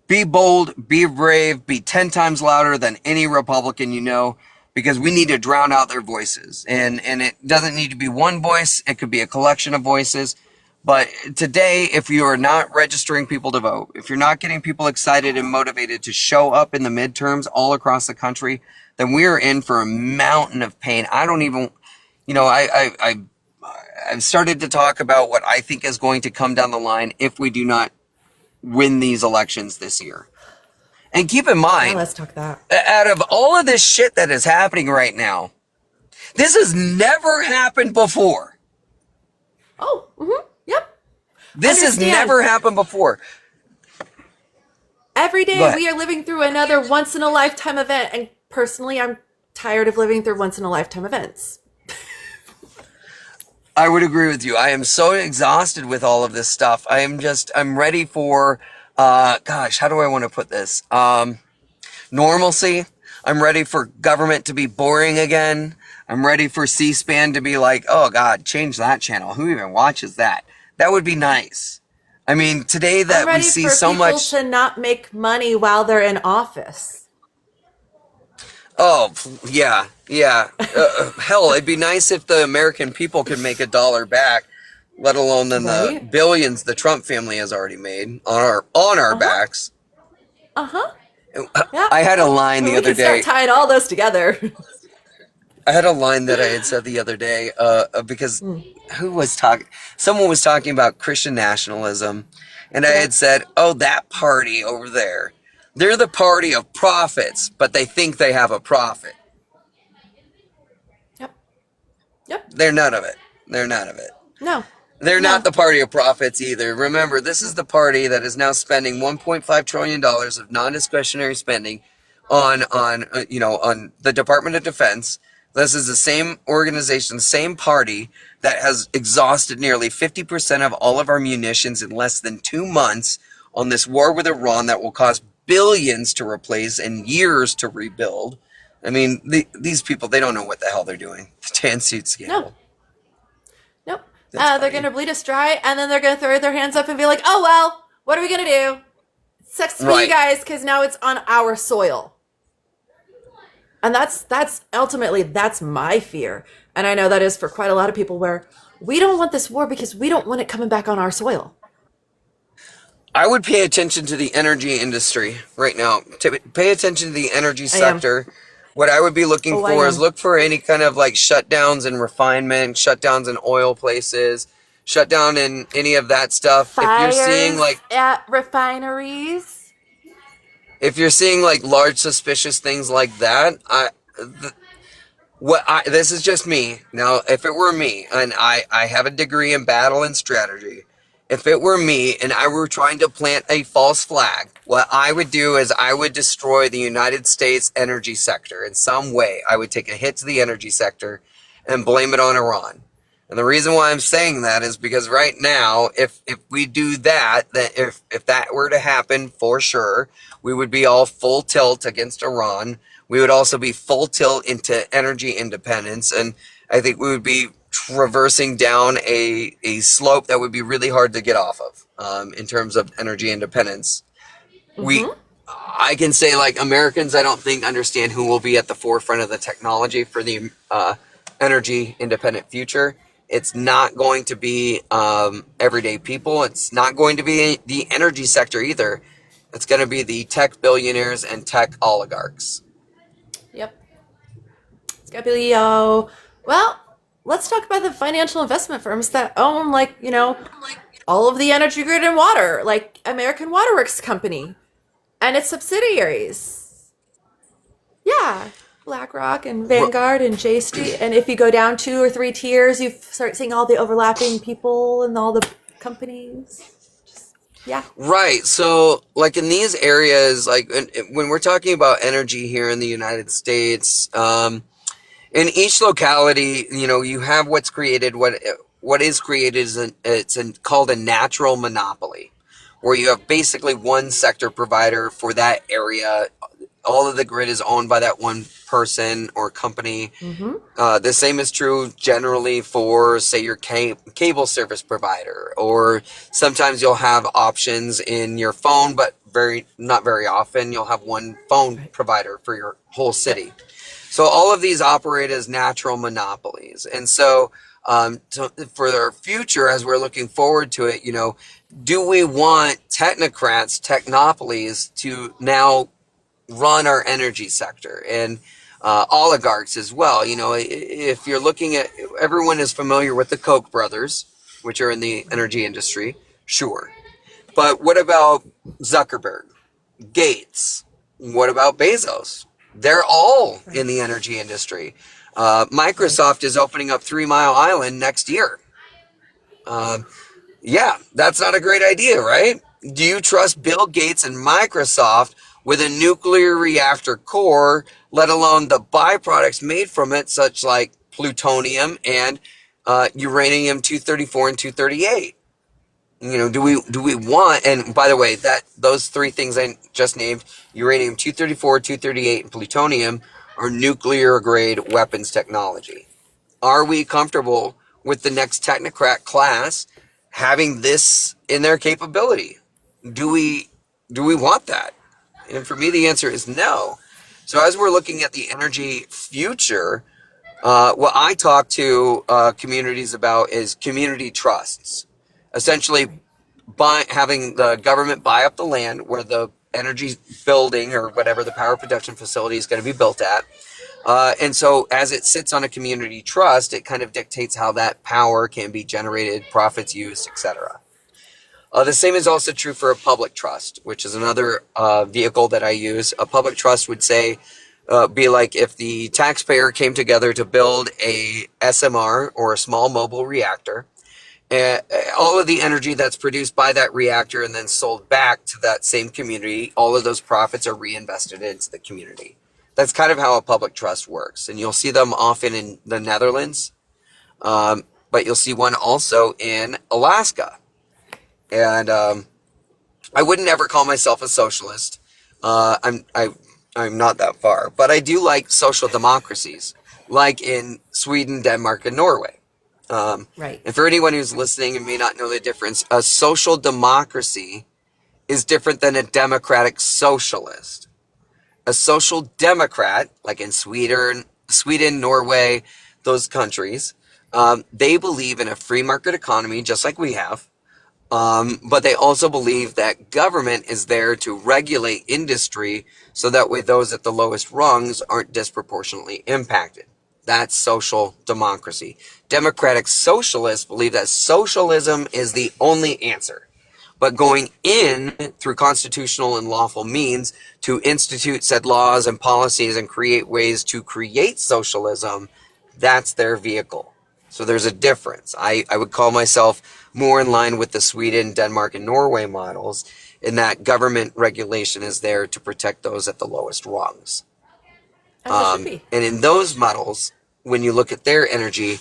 Be bold, be brave, be 10 times louder than any Republican you know, because we need to drown out their voices. And it doesn't need to be one voice. It could be a collection of voices. But today, if you are not registering people to vote, if you're not getting people excited and motivated to show up in the midterms all across the country, then we are in for a mountain of pain. I don't even, I've started to talk about what I think is going to come down the line if we do not win these elections this year. And keep in Yeah, mind, let's talk that. out of all of this shit that is happening right now, this has never happened before. Oh, yep. This has Understand. never happened before. Every Go day ahead. we are living through another once in a lifetime event. And personally, I'm tired of living through once in a lifetime events. I would agree with you. I am so exhausted with all of this stuff. I'm ready for, gosh, how do I want to put this? Normalcy. I'm ready for government to be boring again. I'm ready for C-SPAN to be like, oh God, change that channel. Who even watches that? That would be nice. I mean, today I'm that we ready see for so people much. to not make money while they're in office. Oh, yeah. Hell, it'd be nice if the American people could make $1 back, let alone than the Right? billions the Trump family has already made on our Uh huh. backs. Uh huh. Yeah. I had a line the We other can start day. tying all those together. I had a line that I had said the other day because Mm, who was talking? Someone was talking about Christian nationalism, and I yep. had said, "Oh, that party over there, they're the party of prophets, but they think they have a prophet. Yep. Yep. They're none of it. They're none of it. No. They're not No. the party of prophets either. Remember, this is the party that is now spending $1.5 trillion of non-discretionary spending on the Department of Defense. This is the same organization, same party that has exhausted nearly 50% of all of our munitions in less than 2 months on this war with Iran that will cost billions to replace and years to rebuild. I mean, these people, they don't know what the hell they're doing. The tan suit No. scandal. Nope. That's They're going funny. to bleed us dry, and then they're going to throw their hands up and be like, oh, well, what are we going to do? Sucks for you Right. guys because now it's on our soil. And that's ultimately that's my fear. And I know that is for quite a lot of people where we don't want this war because we don't want it coming back on our soil. I would pay attention to the energy industry right now. Pay attention to the energy I am. sector. What I would be looking Oh, I for is am. look for any kind of like shutdowns in refinement, shutdowns in oil places, shutdown in any of that stuff. Fires at refineries. If you're seeing like large suspicious things like that, this is just me. Now, if it were me, and I have a degree in battle and strategy, if it were me and I were trying to plant a false flag, what I would do is I would destroy the United States energy sector in some way. I would take a hit to the energy sector and blame it on Iran. And the reason why I'm saying that is because right now, if we do that, then if that were to happen, for sure, we would be all full tilt against Iran. We would also be full tilt into energy independence, and I think we would be traversing down a slope that would be really hard to get off of in terms of energy independence. We Mm-hmm. I can say, like, Americans, I don't think understand who will be at the forefront of the technology for the energy independent future. It's not going to be everyday people. It's not going to be the energy sector either. It's going to be the tech billionaires and tech oligarchs. Yep. It's got to be, well, let's talk about the financial investment firms that own, like, all of the energy grid and water, like American Waterworks Company and its subsidiaries. Yeah. BlackRock and Vanguard and J Street. And if you go down 2 or 3 tiers, you start seeing all the overlapping people and all the companies. Yeah. Right. So, like, in these areas, like when we're talking about energy here in the United States, in each locality, you have what's created. What is created is called a natural monopoly, where you have basically one sector provider for that area. All of the grid is owned by that one person or company. Mm-hmm. The same is true generally for, say, your cable service provider, or sometimes you'll have options in your phone, but not very often you'll have one phone provider for your whole city. Yep. So all of these operate as natural monopolies. And so for our future, as we're looking forward to it, do we want technocrats, technopolies to now run our energy sector, and oligarchs as well? If you're looking at, everyone is familiar with the Koch brothers, which are in the energy industry, sure. But what about Zuckerberg, Gates? What about Bezos? They're all in the energy industry. Microsoft is opening up 3 Mile Island next year. Yeah, that's not a great idea, right? Do you trust Bill Gates and Microsoft with a nuclear reactor core, let alone the byproducts made from it, such like plutonium and uranium 234 and 238? Do we want? And by the way, that those 3 things I just named, uranium 234, 238, and plutonium, are nuclear grade weapons technology. Are we comfortable with the next technocrat class having this in their capability? Do we want that? And for me, the answer is no. So as we're looking at the energy future, what I talk to communities about is community trusts. Essentially, having the government buy up the land where the energy building or whatever the power production facility is going to be built at. And so as it sits on a community trust, it kind of dictates how that power can be generated, profits used, etc. The same is also true for a public trust, which is another vehicle that I use. A public trust would be like if the taxpayer came together to build a SMR, or a small mobile reactor. All of the energy that's produced by that reactor and then sold back to that same community, all of those profits are reinvested into the community. That's kind of how a public trust works. And you'll see them often in the Netherlands, but you'll see one also in Alaska. And I wouldn't ever call myself a socialist. I'm not that far, but I do like social democracies, like in Sweden, Denmark, and Norway. Right. And for anyone who's listening and may not know the difference, a social democracy is different than a democratic socialist. A social democrat, like in Sweden, Norway, those countries, they believe in a free market economy, just like we have. But they also believe that government is there to regulate industry so that way those at the lowest rungs aren't disproportionately impacted. That's social democracy. Democratic socialists believe that socialism is the only answer. But going in through constitutional and lawful means to institute said laws and policies and create ways to create socialism, that's their vehicle. So there's a difference. I would call myself more in line with the Sweden, Denmark, and Norway models, in that government regulation is there to protect those at the lowest rungs. As it should be. And in those models, when you look at their energy,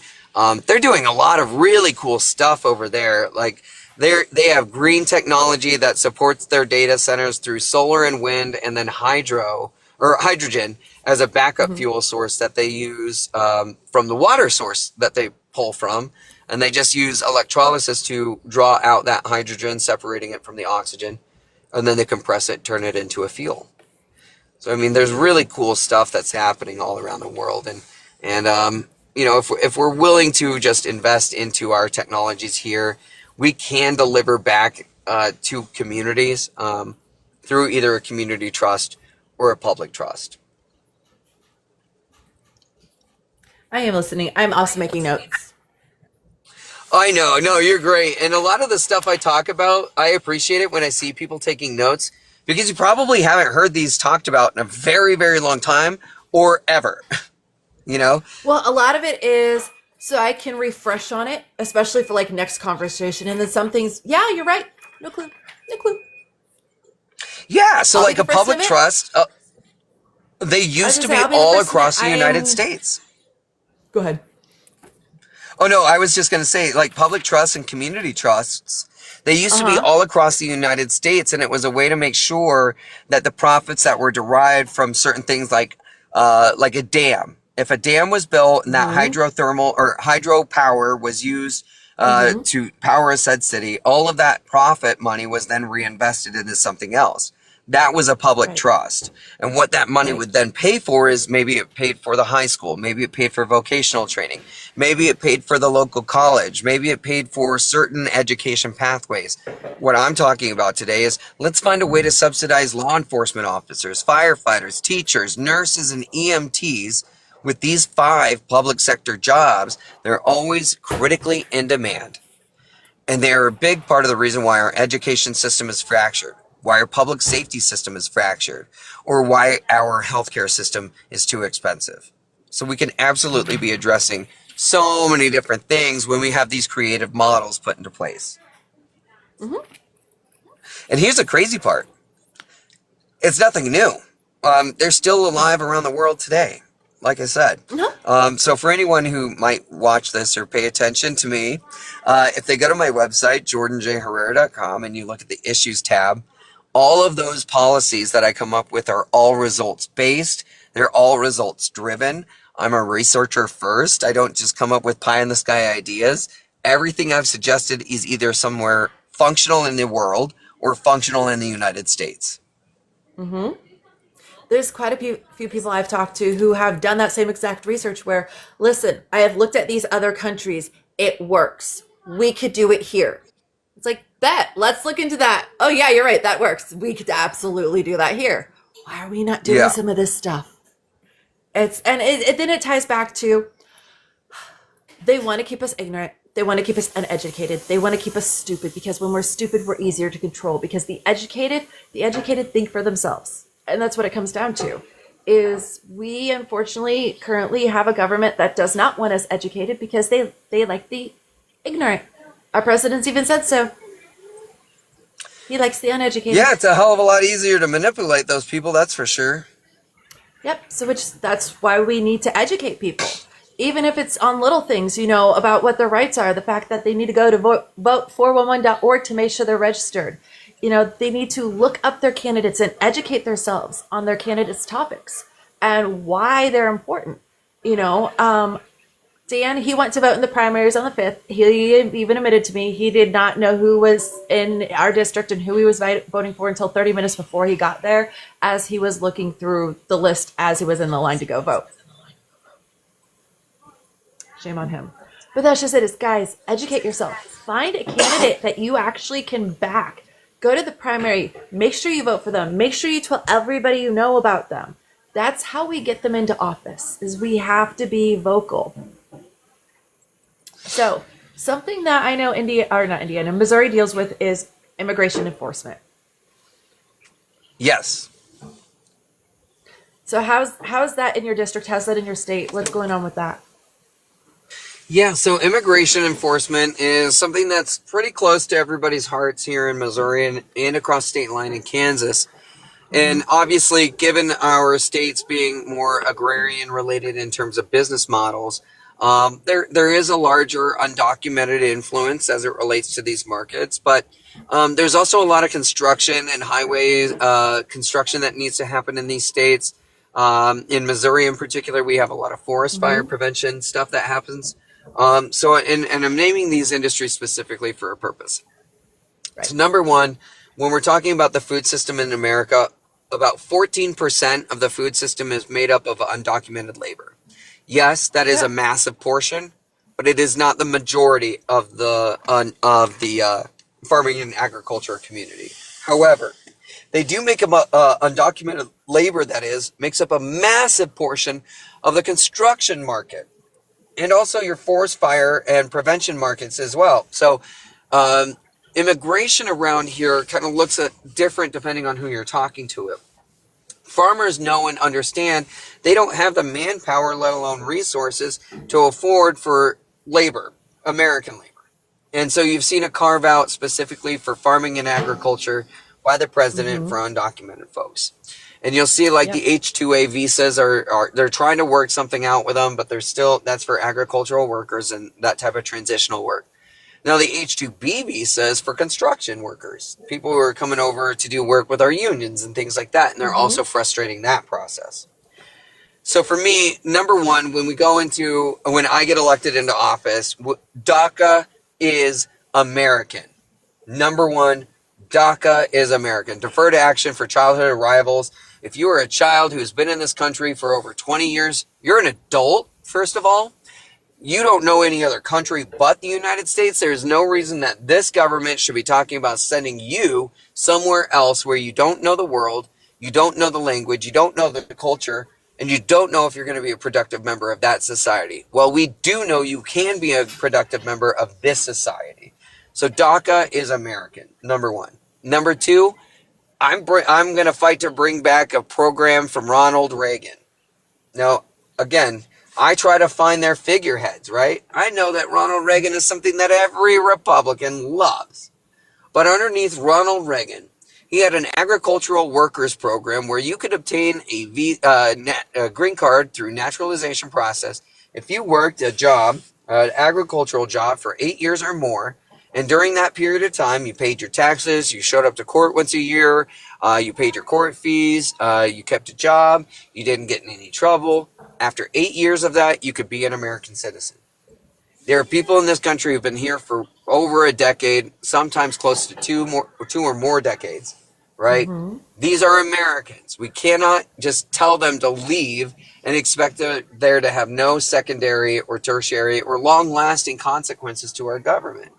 they're doing a lot of really cool stuff over there. Like they have green technology that supports their data centers through solar and wind, and then hydrogen as a backup fuel source that they use from the water source that they pull from. And they just use electrolysis to draw out that hydrogen, separating it from the oxygen. and then they compress it, turn it into a fuel. So I mean, there's really cool stuff that's happening all around the world, and you know, if we're willing to just invest into our technologies here, we can deliver back to communities through either a community trust or a public trust. I am listening. I'm also making notes. I know, no, you're great. And a lot of the stuff I talk about, I appreciate it when I see people taking notes because you probably haven't heard these talked about in a very, very long time or ever, you know? Well, a lot of it is so I can refresh on it, especially for like next conversation. And then some things, yeah, you're right. No clue. No clue. Yeah, so I'll like be a the first to public admit. trust, they used to be I'll be the all first to across the admit, United States. Go ahead. Oh no, I was just going to say, like public trusts and community trusts, they used to be all across the United States, and it was a way to make sure that the profits that were derived from certain things like a dam. If a dam was built and that hydrothermal or hydropower was used to power a said city, all of that profit money was then reinvested into something else. That was a public Right. trust. And what that money Right. would then pay for is maybe it paid for the high school, maybe it paid for vocational training, maybe it paid for the local college, maybe it paid for certain education pathways. What I'm talking about today is let's find a way to subsidize law enforcement officers, firefighters, teachers, nurses, and EMTs with these 5 public sector jobs. They're always critically in demand. And they're a big part of the reason why our education system is fractured, why our public safety system is fractured, or why our healthcare system is too expensive. So we can absolutely be addressing so many different things when we have these creative models put into place. And here's the crazy part. It's nothing new. They're still alive around the world today, like I said. So for anyone who might watch this or pay attention to me, if they go to my website, jordanjherrera.com, and you look at the issues tab, all of those policies that I come up with are all results based. They're all results driven. I'm a researcher first. I don't just come up with pie in the sky ideas. Everything I've suggested is either somewhere functional in the world or functional in the United States. There's quite a few people I've talked to who have done that same exact research where, listen, I have looked at these other countries. It works. We could do it here. It's like, bet, let's look into that. Oh, yeah, you're right. That works. We could absolutely do that here. Why are we not doing Yeah. some of this stuff? Then it ties back to they want to keep us ignorant. They want to keep us uneducated. They want to keep us stupid because when we're stupid, we're easier to control because the educated think for themselves. And that's what it comes down to is we unfortunately currently have a government that does not want us educated because they like the ignorant. Our president's even said so. He likes the uneducated. Yeah, it's a hell of a lot easier to manipulate those people, that's for sure. Yep. So that's why we need to educate people. Even if it's on little things, about what their rights are, the fact that they need to go to vote411.org to make sure they're registered. They need to look up their candidates and educate themselves on their candidates' topics and why they're important. Dan, he went to vote in the primaries on the 5th. He even admitted to me he did not know who was in our district and who he was voting for until 30 minutes before he got there, as he was looking through the list as he was in the line to go vote. Shame on him. But that's just it. Is guys, educate yourself. Find a candidate that you actually can back. Go to the primary. Make sure you vote for them. Make sure you tell everybody you know about them. That's how we get them into office, is we have to be vocal. So something that I know Missouri deals with is immigration enforcement. Yes. So how's that in your district? How's that in your state? What's going on with that? Yeah, so immigration enforcement is something that's pretty close to everybody's hearts here in Missouri and across state line in Kansas. And obviously, given our states being more agrarian related in terms of business models, there is a larger undocumented influence as it relates to these markets. But there's also a lot of construction and highway construction that needs to happen in these states. In Missouri in particular, we have a lot of forest fire prevention stuff that happens. And I'm naming these industries specifically for a purpose. Right. So number one, when we're talking about the food system in America, about 14% of the food system is made up of undocumented labor. Yes, that is a massive portion, but it is not the majority of the farming and agriculture community. However, they do make up undocumented labor, that is, makes up a massive portion of the construction market, and also your forest fire and prevention markets as well. So immigration around here kind of looks at different depending on who you're talking to. It. Farmers know and understand they don't have the manpower, let alone resources, to afford for labor, American labor. And so you've seen a carve out specifically for farming and agriculture by the president for undocumented folks. And you'll see like the H-2A visas are they're trying to work something out with them, but they're still, that's for agricultural workers and that type of transitional work. Now the H-2B visa is for construction workers, people who are coming over to do work with our unions and things like that. And they're also frustrating that process. So for me, number one, when I get elected into office, DACA is American. Number one, DACA is American. Deferred action for childhood arrivals. If you are a child who's been in this country for over 20 years, you're an adult, first of all. You don't know any other country but the United States. There's no reason that this government should be talking about sending you somewhere else where you don't know the world, you don't know the language, you don't know the culture, and you don't know if you're going to be a productive member of that society. Well, we do know you can be a productive member of this society. So DACA is American, number one. Number two, I'm going to fight to bring back a program from Ronald Reagan. Now, again, I try to find their figureheads, right? I know that Ronald Reagan is something that every Republican loves. But underneath Ronald Reagan, he had an agricultural workers program where you could obtain a green card through naturalization process if you worked a job, an agricultural job for 8 years or more. And during that period of time, you paid your taxes, you showed up to court once a year, you paid your court fees, you kept a job, you didn't get in any trouble. After 8 years of that, you could be an American citizen. There are people in this country who've been here for over a decade, sometimes close to two or more decades, right? These are Americans. We cannot just tell them to leave and expect there to have no secondary or tertiary or long-lasting consequences to our government.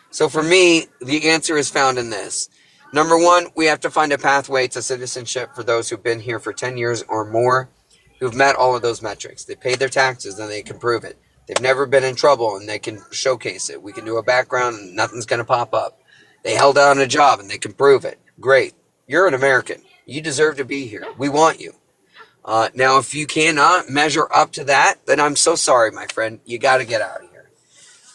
So for me, the answer is found in this. Number one, we have to find a pathway to citizenship for those who've been here for 10 years or more, who've met all of those metrics. They paid their taxes and they can prove it. They've never been in trouble and they can showcase it. We can do a background and nothing's going to pop up. They held down a job and they can prove it. Great. You're an American. You deserve to be here. We want you. Now, if you cannot measure up to that, then I'm so sorry, my friend. You got to get out of here.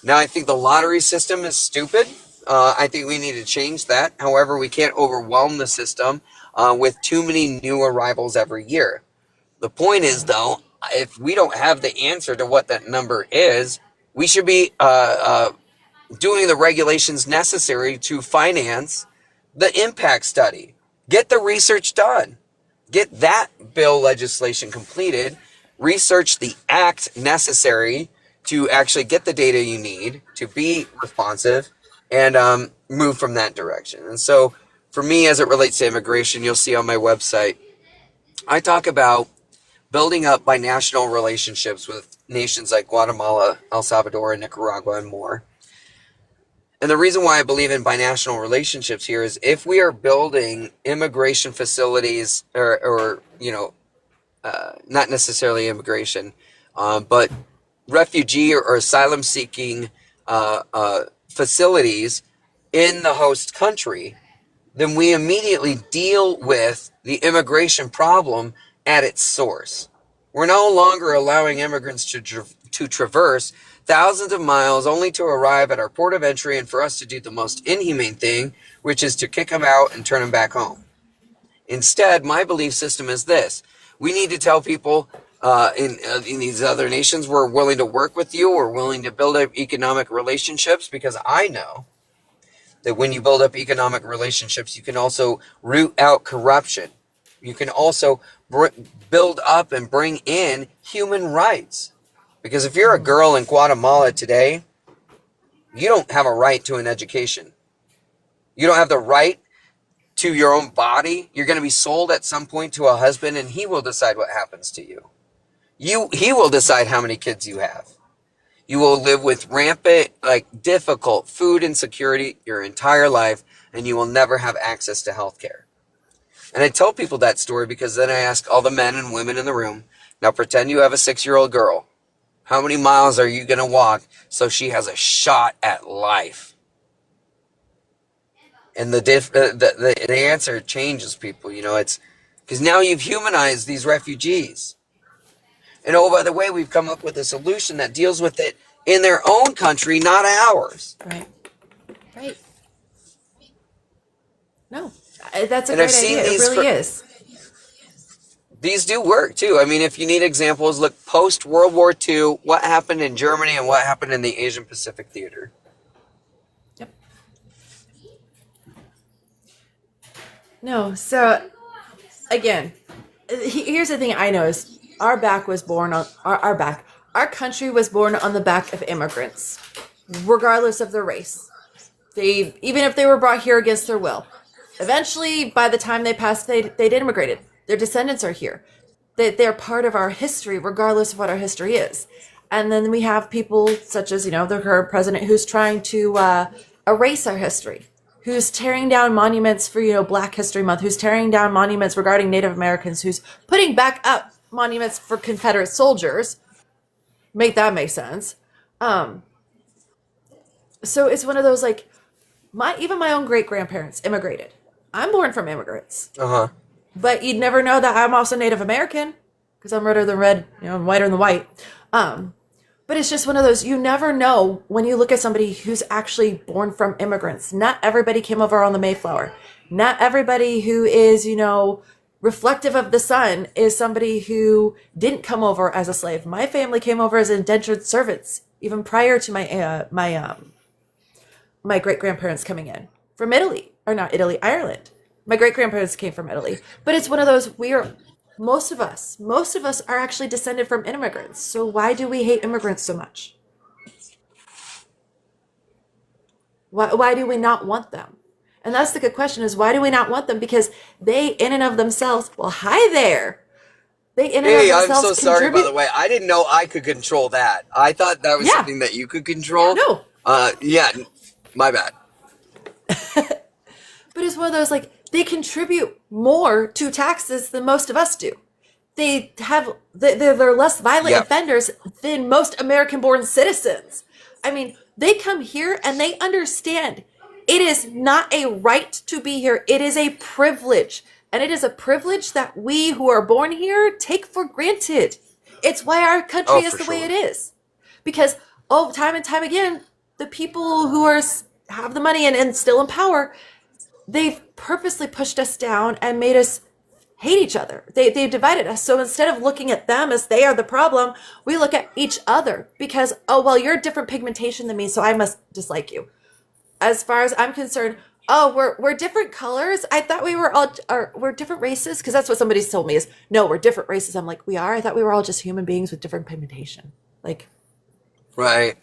Now, I think the lottery system is stupid. I think we need to change that. However, we can't overwhelm the system with too many new arrivals every year. The point is, though, if we don't have the answer to what that number is, we should be doing the regulations necessary to finance the impact study. Get the research done. Get that bill legislation completed. Research the act necessary to actually get the data you need to be responsive and move from that direction. And so for me, as it relates to immigration, you'll see on my website, I talk about building up binational relationships with nations like Guatemala, El Salvador, and Nicaragua, and more. And the reason why I believe in binational relationships here is if we are building immigration facilities or not necessarily immigration, but refugee or asylum seeking facilities in the host country, then we immediately deal with the immigration problem at its source. We're no longer allowing immigrants to traverse thousands of miles only to arrive at our port of entry and for us to do the most inhumane thing, which is to kick them out and turn them back home. Instead, my belief system is this. We need to tell people in these other nations, we're willing to work with you, we're willing to build up economic relationships, because I know that when you build up economic relationships, you can also root out corruption. You can also build up and bring in human rights. Because if you're a girl in Guatemala today, you don't have a right to an education. You don't have the right to your own body. You're going to be sold at some point to a husband, and he will decide what happens to you. He will decide how many kids you have. You will live with rampant, like difficult food insecurity your entire life, and you will never have access to health care. And I tell people that story because then I ask all the men and women in the room, now pretend you have a 6-year-old girl. How many miles are you going to walk so she has a shot at life? And the answer changes people. You know, it's because now you've humanized these refugees. And oh, by the way, we've come up with a solution that deals with it in their own country, not ours. Right. Right. No, that's a great idea. It really is. These do work too. I mean, if you need examples, look post World War II, what happened in Germany and what happened in the Asian Pacific Theater. Yep. No, so again, here's the thing I know is our country was born on the back of immigrants, regardless of their race. Even if they were brought here against their will. Eventually, by the time they passed, they'd immigrated. Their descendants are here. They're part of our history, regardless of what our history is. And then we have people such as, the current president who's trying to erase our history, who's tearing down monuments for, Black History Month, who's tearing down monuments regarding Native Americans, who's putting back up monuments for Confederate soldiers. Make that make sense. So it's one of those, like, even my own great-grandparents immigrated. I'm born from immigrants. Uh-huh. But you'd never know that I'm also Native American because I'm redder than red, I'm whiter than white. But it's just one of those, you never know when you look at somebody who's actually born from immigrants. Not everybody came over on the Mayflower. Not everybody who is, reflective of the sun is somebody who didn't come over as a slave. My family came over as indentured servants even prior to my great-grandparents coming in from Italy. Or not Italy, Ireland. My great-grandparents came from Italy. But it's one of those, most of us are actually descended from immigrants. So why do we hate immigrants so much? Why do we not want them? And that's the good question is, why do we not want them? Because they, in and of themselves, well, hi there. They in and of themselves I'm so sorry, by the way. I didn't know I could control that. I thought that was something that you could control. No. Yeah, my bad. But it's one of those, like, they contribute more to taxes than most of us do. They're less violent offenders than most American-born citizens. I mean, they come here and they understand it is not a right to be here. It is a privilege. And it is a privilege that we who are born here take for granted. It's why our country is the way it is. Because, time and time again, the people who have the money and still in power, they've purposely pushed us down and made us hate each other. They've divided us. So instead of looking at them as they are the problem, we look at each other because, you're a different pigmentation than me, so I must dislike you. As far as I'm concerned, we're different colors. I thought we're different races, because that's what somebody's told me is, no, we're different races. I'm like, we are? I thought we were all just human beings with different pigmentation. Like, right.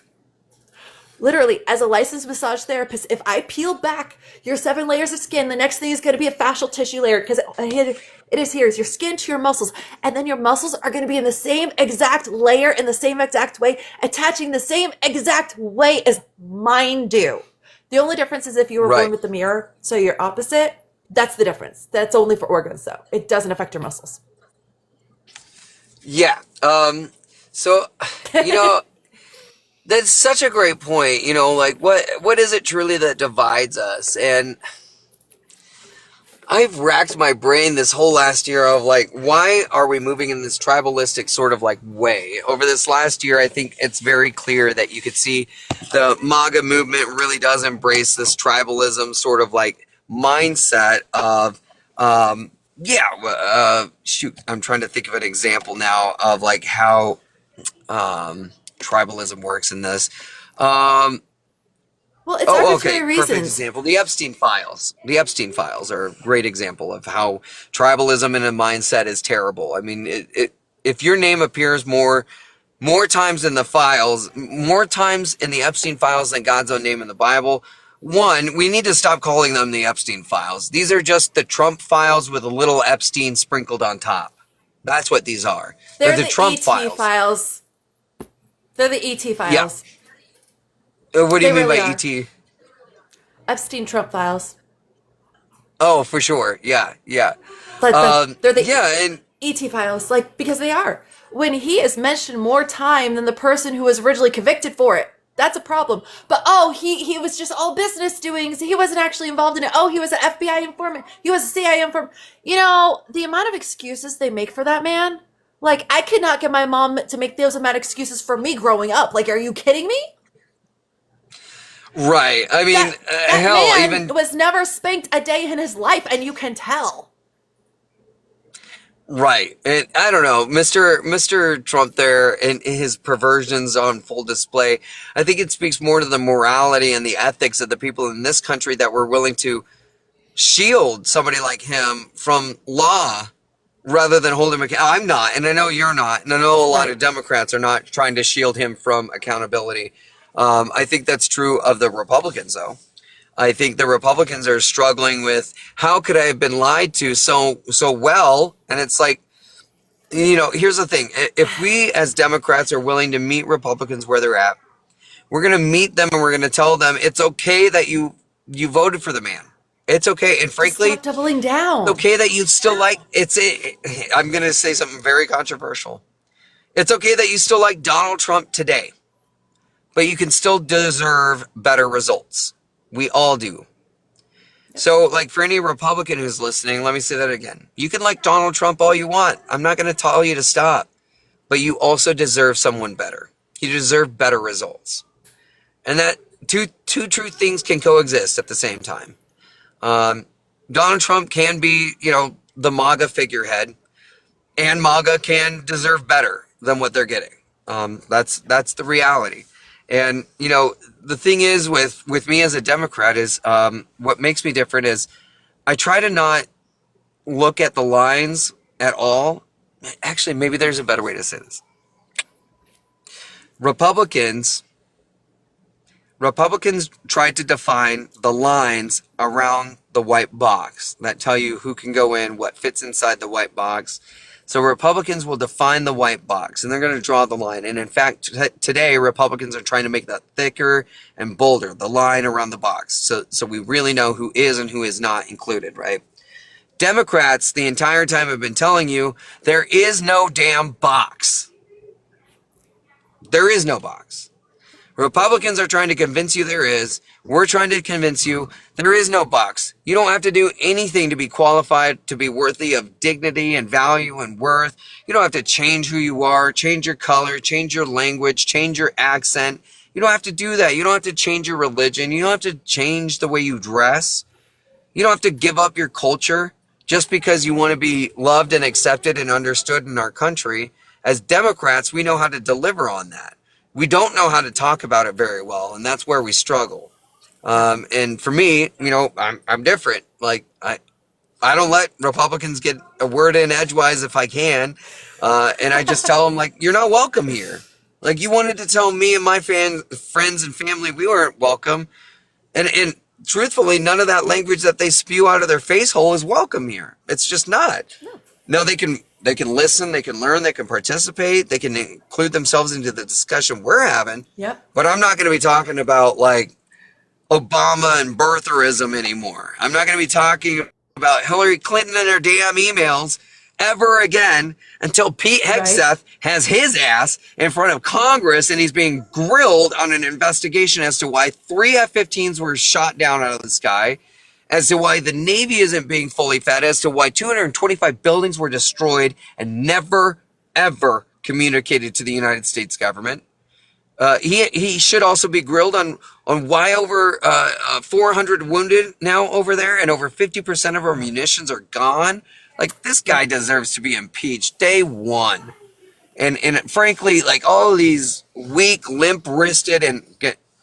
Literally, as a licensed massage therapist, if I peel back your 7 layers of skin, the next thing is going to be a fascial tissue layer, because it is here, is your skin to your muscles. And then your muscles are going to be in the same exact layer, in the same exact way, attaching the same exact way as mine do. The only difference is if you were born with the mirror, so you're opposite, that's the difference. That's only for organs, though. It doesn't affect your muscles. Yeah. So, that's such a great point. Like what is it truly that divides us? And I've racked my brain this whole last year of like, why are we moving in this tribalistic sort of like way? Over this last year, I think it's very clear that you could see the MAGA movement really does embrace this tribalism sort of like mindset of, shoot, I'm trying to think of an example now of like how, tribalism works in this. Well, it's arbitrary reasons. Perfect example. The Epstein Files. The Epstein Files are a great example of how tribalism in a mindset is terrible. I mean, if your name appears more times in the files, more times in the Epstein Files than God's own name in the Bible, one, we need to stop calling them the Epstein files. These are just the Trump files with a little Epstein sprinkled on top. That's what these are. They're the the Trump ET files. They're the ET Yeah. files. What do They you mean really by are. ET? Epstein Trump files. Oh, for sure. Yeah, yeah. They're the Yeah, and ET files, like, because they are. When he is mentioned more time than the person who was originally convicted for it, that's a problem. But oh, he was just all business doings. He wasn't actually involved in it. Oh, he was an FBI informant. He was a CIA informant. You know, the amount of excuses they make for that man. Like, I could not get my mom to make those amount of excuses for me growing up. Like, are you kidding me? right. I mean, That hell, man even was never spanked a day in his life, and you can tell. right. And I don't know, Mr. Trump there and his perversions on full display. I think it speaks more to the morality and the ethics of the people in this country that were willing to shield somebody like him from law rather than hold him accountable. I'm not, and I know you're not, and I know a lot of Democrats are not trying to shield him from accountability. I think that's true of the Republicans, though. I think the Republicans are struggling with how could I have been lied to so well, and it's like, you know, here's the thing: if we as Democrats are willing to meet Republicans where they're at, we're going to meet them and we're going to tell them it's okay that you voted for the man. It's okay, and frankly, Stop doubling down. it's okay that you still like I'm going to say something very controversial. It's okay that you still like Donald Trump today, but you can still deserve better results. We all do. So, like, for any Republican who's listening, let me say that again. You can like Donald Trump all you want. I'm not going to tell you to stop, but you also deserve someone better. You deserve better results, and that two true things can coexist at the same time. Donald Trump can be, you know, the MAGA figurehead, and MAGA can deserve better than what they're getting. That's the reality. And, you know, the thing is with me as a Democrat is what makes me different is I try to not look at the lines at all. Actually, maybe there's a better way to say this. Republicans tried to define the lines around the white box that tell you who can go in, what fits inside the white box. So Republicans will define the white box, and they're going to draw the line. And in fact, today, Republicans are trying to make that thicker and bolder, the line around the box. So we really know who is and who is not included, right? Democrats, the entire time, have been telling you there is no damn box. There is no box. Republicans are trying to convince you there is. We're trying to convince you there is no box. You don't have to do anything to be qualified to be worthy of dignity and value and worth. You don't have to change who you are, change your color, change your language, change your accent. You don't have to do that. You don't have to change your religion. You don't have to change the way you dress. You don't have to give up your culture just because you want to be loved and accepted and understood in our country. As Democrats, we know how to deliver on that. We don't know how to talk about it very well, and that's where we struggle. And for me, you know, I'm different. Like, I don't let Republicans get a word in edgewise if I can, and I just tell them, like, you're not welcome here. Like, you wanted to tell me and my friends and family we weren't welcome, and truthfully, none of that language that they spew out of their face hole is welcome here. It's just not. No, they can listen, they can learn, they can participate, they can include themselves into the discussion we're having. Yep. But I'm not going to be talking about, like, Obama and birtherism anymore. I'm not going to be talking about Hillary Clinton and her damn emails ever again until Pete Hegseth has his ass in front of Congress and he's being grilled on an investigation as to why 3 F-15s were shot down out of the sky, as to why the Navy isn't being fully fed, as to why 225 buildings were destroyed and never, ever communicated to the United States government. He should also be grilled on why over 400 wounded now over there and over 50% of our munitions are gone. Like, this guy deserves to be impeached day one. And frankly, like, all these weak, limp-wristed, and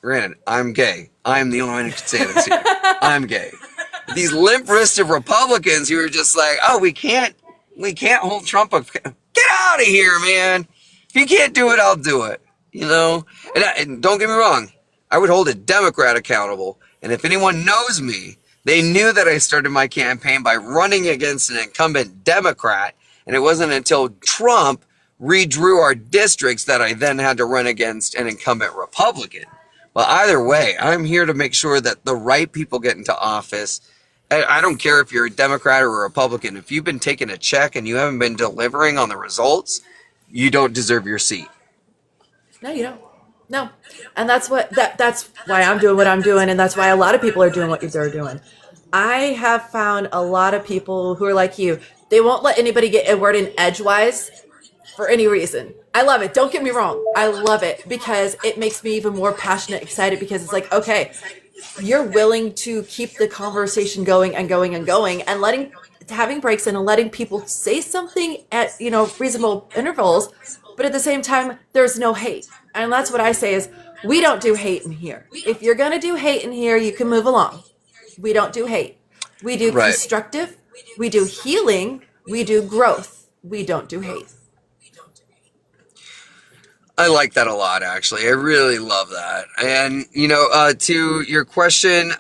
granted, I'm gay. I'm the only one who can say this here. I'm gay. These limp-wristed Republicans who are just like, oh, we can't hold Trump up. Get out of here, man. If you can't do it, I'll do it. You know? And don't get me wrong. I would hold a Democrat accountable. And if anyone knows me, they knew that I started my campaign by running against an incumbent Democrat. And it wasn't until Trump redrew our districts that I then had to run against an incumbent Republican. Well, either way, I'm here to make sure that the right people get into office. I don't care if you're a Democrat or a Republican. If you've been taking a check and you haven't been delivering on the results, you don't deserve your seat. No, you don't. No. And that's why I'm doing what I'm doing, and that's why a lot of people are doing what they're doing. I have found a lot of people who are like you. They won't let anybody get a word in edgewise for any reason. I love it. Don't get me wrong. I love it because it makes me even more passionate, excited, because it's like, okay, you're willing to keep the conversation going and going and going, and having breaks in and letting people say something at, reasonable intervals, but at the same time, there's no hate. And that's what I say is, we don't do hate in here. If you're going to do hate in here, you can move along. We don't do hate. We do Right. constructive. We do healing. We do growth. We don't do hate. I like that a lot, actually. I really love that. And, to your question,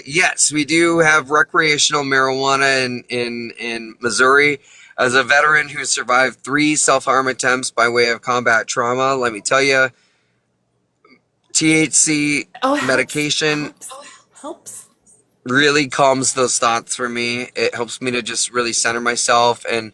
yes, we do have recreational marijuana in Missouri. As a veteran who survived 3 self-harm attempts by way of combat trauma, let me tell you, THC medication Helps. really calms those thoughts for me. It helps me to just really center myself and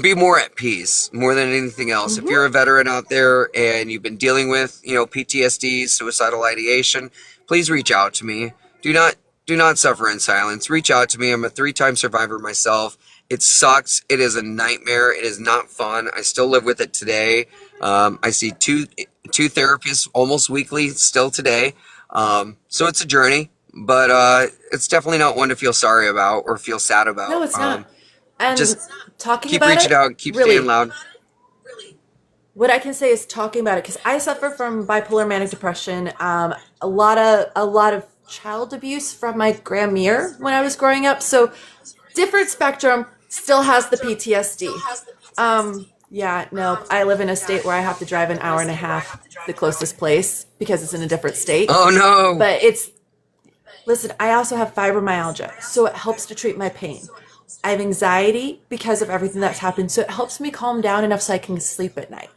be more at peace, more than anything else. If you're a veteran out there and you've been dealing with, PTSD, suicidal ideation, please reach out to me. Do not suffer in silence. Reach out to me. I'm a 3-time survivor myself. It sucks. It is a nightmare. It is not fun. I still live with it today. I see two therapists almost weekly still today. So it's a journey, but it's definitely not one to feel sorry about or feel sad about. No, it's not. And just talking keep about reaching it, out, keep really, staying loud. what I can say is talking about it, because I suffer from bipolar manic depression, a lot of child abuse from my grandmere when I was growing up. So different spectrum, still has the PTSD. Yeah, no, I live in a state where I have to drive an hour and a half to the closest place because it's in a different state. Oh no. But listen, I also have fibromyalgia, so it helps to treat my pain. I have anxiety because of everything that's happened, so it helps me calm down enough so I can sleep at night.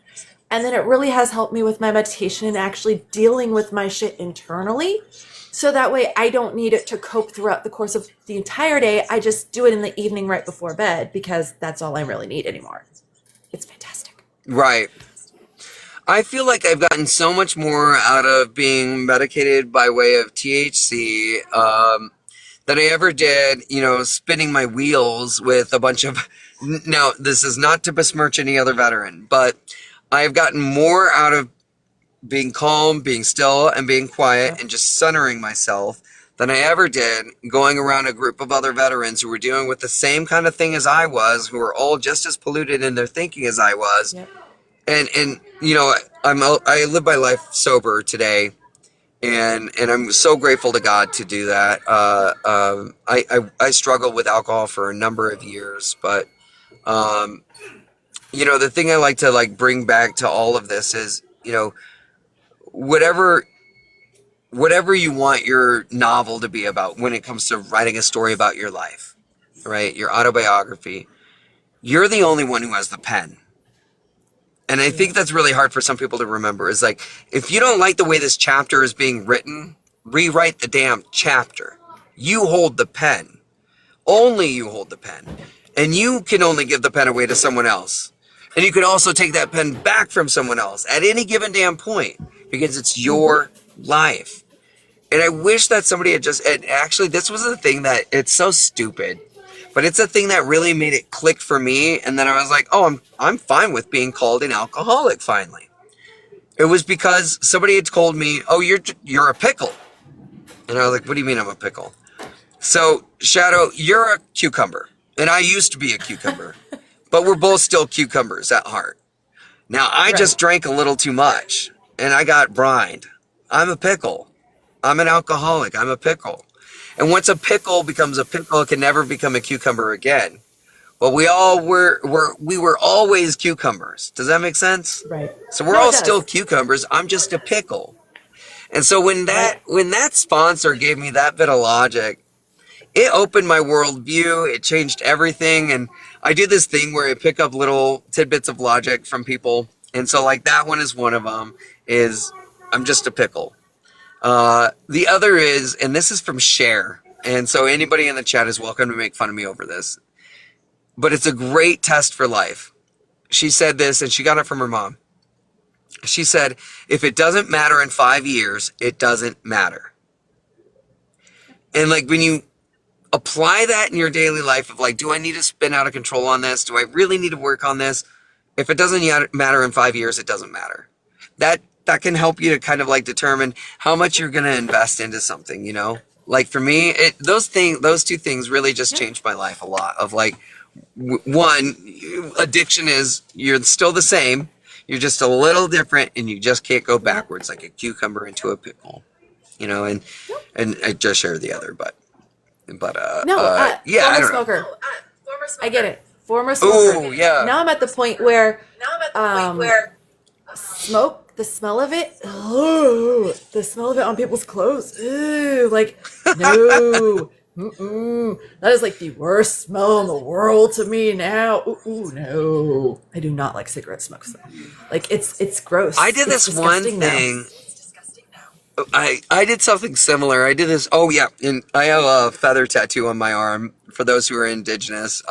And then it really has helped me with my meditation and actually dealing with my shit internally. So that way I don't need it to cope throughout the course of the entire day. I just do it in the evening right before bed because that's all I really need anymore. It's fantastic. Right. I feel like I've gotten so much more out of being medicated by way of THC than I ever did, spinning my wheels with a bunch of... Now, this is not to besmirch any other veteran, but I've gotten more out of being calm, being still, and being quiet, and just centering myself than I ever did going around a group of other veterans who were dealing with the same kind of thing as I was, who were all just as polluted in their thinking as I was. Yep. And I live my life sober today, and I'm so grateful to God to do that. I struggled with alcohol for a number of years, but the thing I like to bring back to all of this is, whatever you want your novel to be about when it comes to writing a story about your life, right? Your autobiography, you're the only one who has the pen. And I think that's really hard for some people to remember, is like, if you don't like the way this chapter is being written, rewrite the damn chapter. You hold the pen. Only you hold the pen. And you can only give the pen away to someone else. And you can also take that pen back from someone else at any given damn point, because it's your life. And I wish that somebody had and actually, this was the thing that, it's so stupid, but it's a thing that really made it click for me. And then I was like, oh, I'm fine with being called an alcoholic finally. It was because somebody had told me, oh, you're a pickle. And I was like, what do you mean I'm a pickle? So, Shadow, you're a cucumber. And I used to be a cucumber. But we're both still cucumbers at heart. Now, I just drank a little too much, and I got brined. I'm a pickle. I'm an alcoholic. I'm a pickle. And once a pickle becomes a pickle, it can never become a cucumber again. Well, we were always cucumbers. Does that make sense? Right. So we're all still cucumbers. I'm just a pickle. And so when that sponsor gave me that bit of logic, it opened my worldview. It changed everything. And I do this thing where I pick up little tidbits of logic from people. And so like that one is one of them, is I'm just a pickle. The other is, and this is from Cher. And so anybody in the chat is welcome to make fun of me over this. But it's a great test for life. She said this, and she got it from her mom. She said, if it doesn't matter in 5 years, it doesn't matter. And like when you apply that in your daily life of like, do I need to spin out of control on this? Do I really need to work on this? If it doesn't matter in 5 years, it doesn't matter. That can help you to kind of like determine how much you're going to invest into something, you know? Like for me, those two things really just changed my life a lot. Of like, one, addiction is you're still the same. You're just a little different, and you just can't go backwards like a cucumber into a pickle, you know. And I just shared the other, but yeah, I don't know. I get it. Former smoker. Oh yeah. Now I'm at the point where smoke, the smell of it. Oh, the smell of it on people's clothes. Ooh, like no. That is like the worst smell in the world to me now. Ooh, no. I do not like cigarette smoke. So. Like it's gross. I did this one thing. I did something similar. I did this. Oh yeah, and I have a feather tattoo on my arm. For those who are indigenous,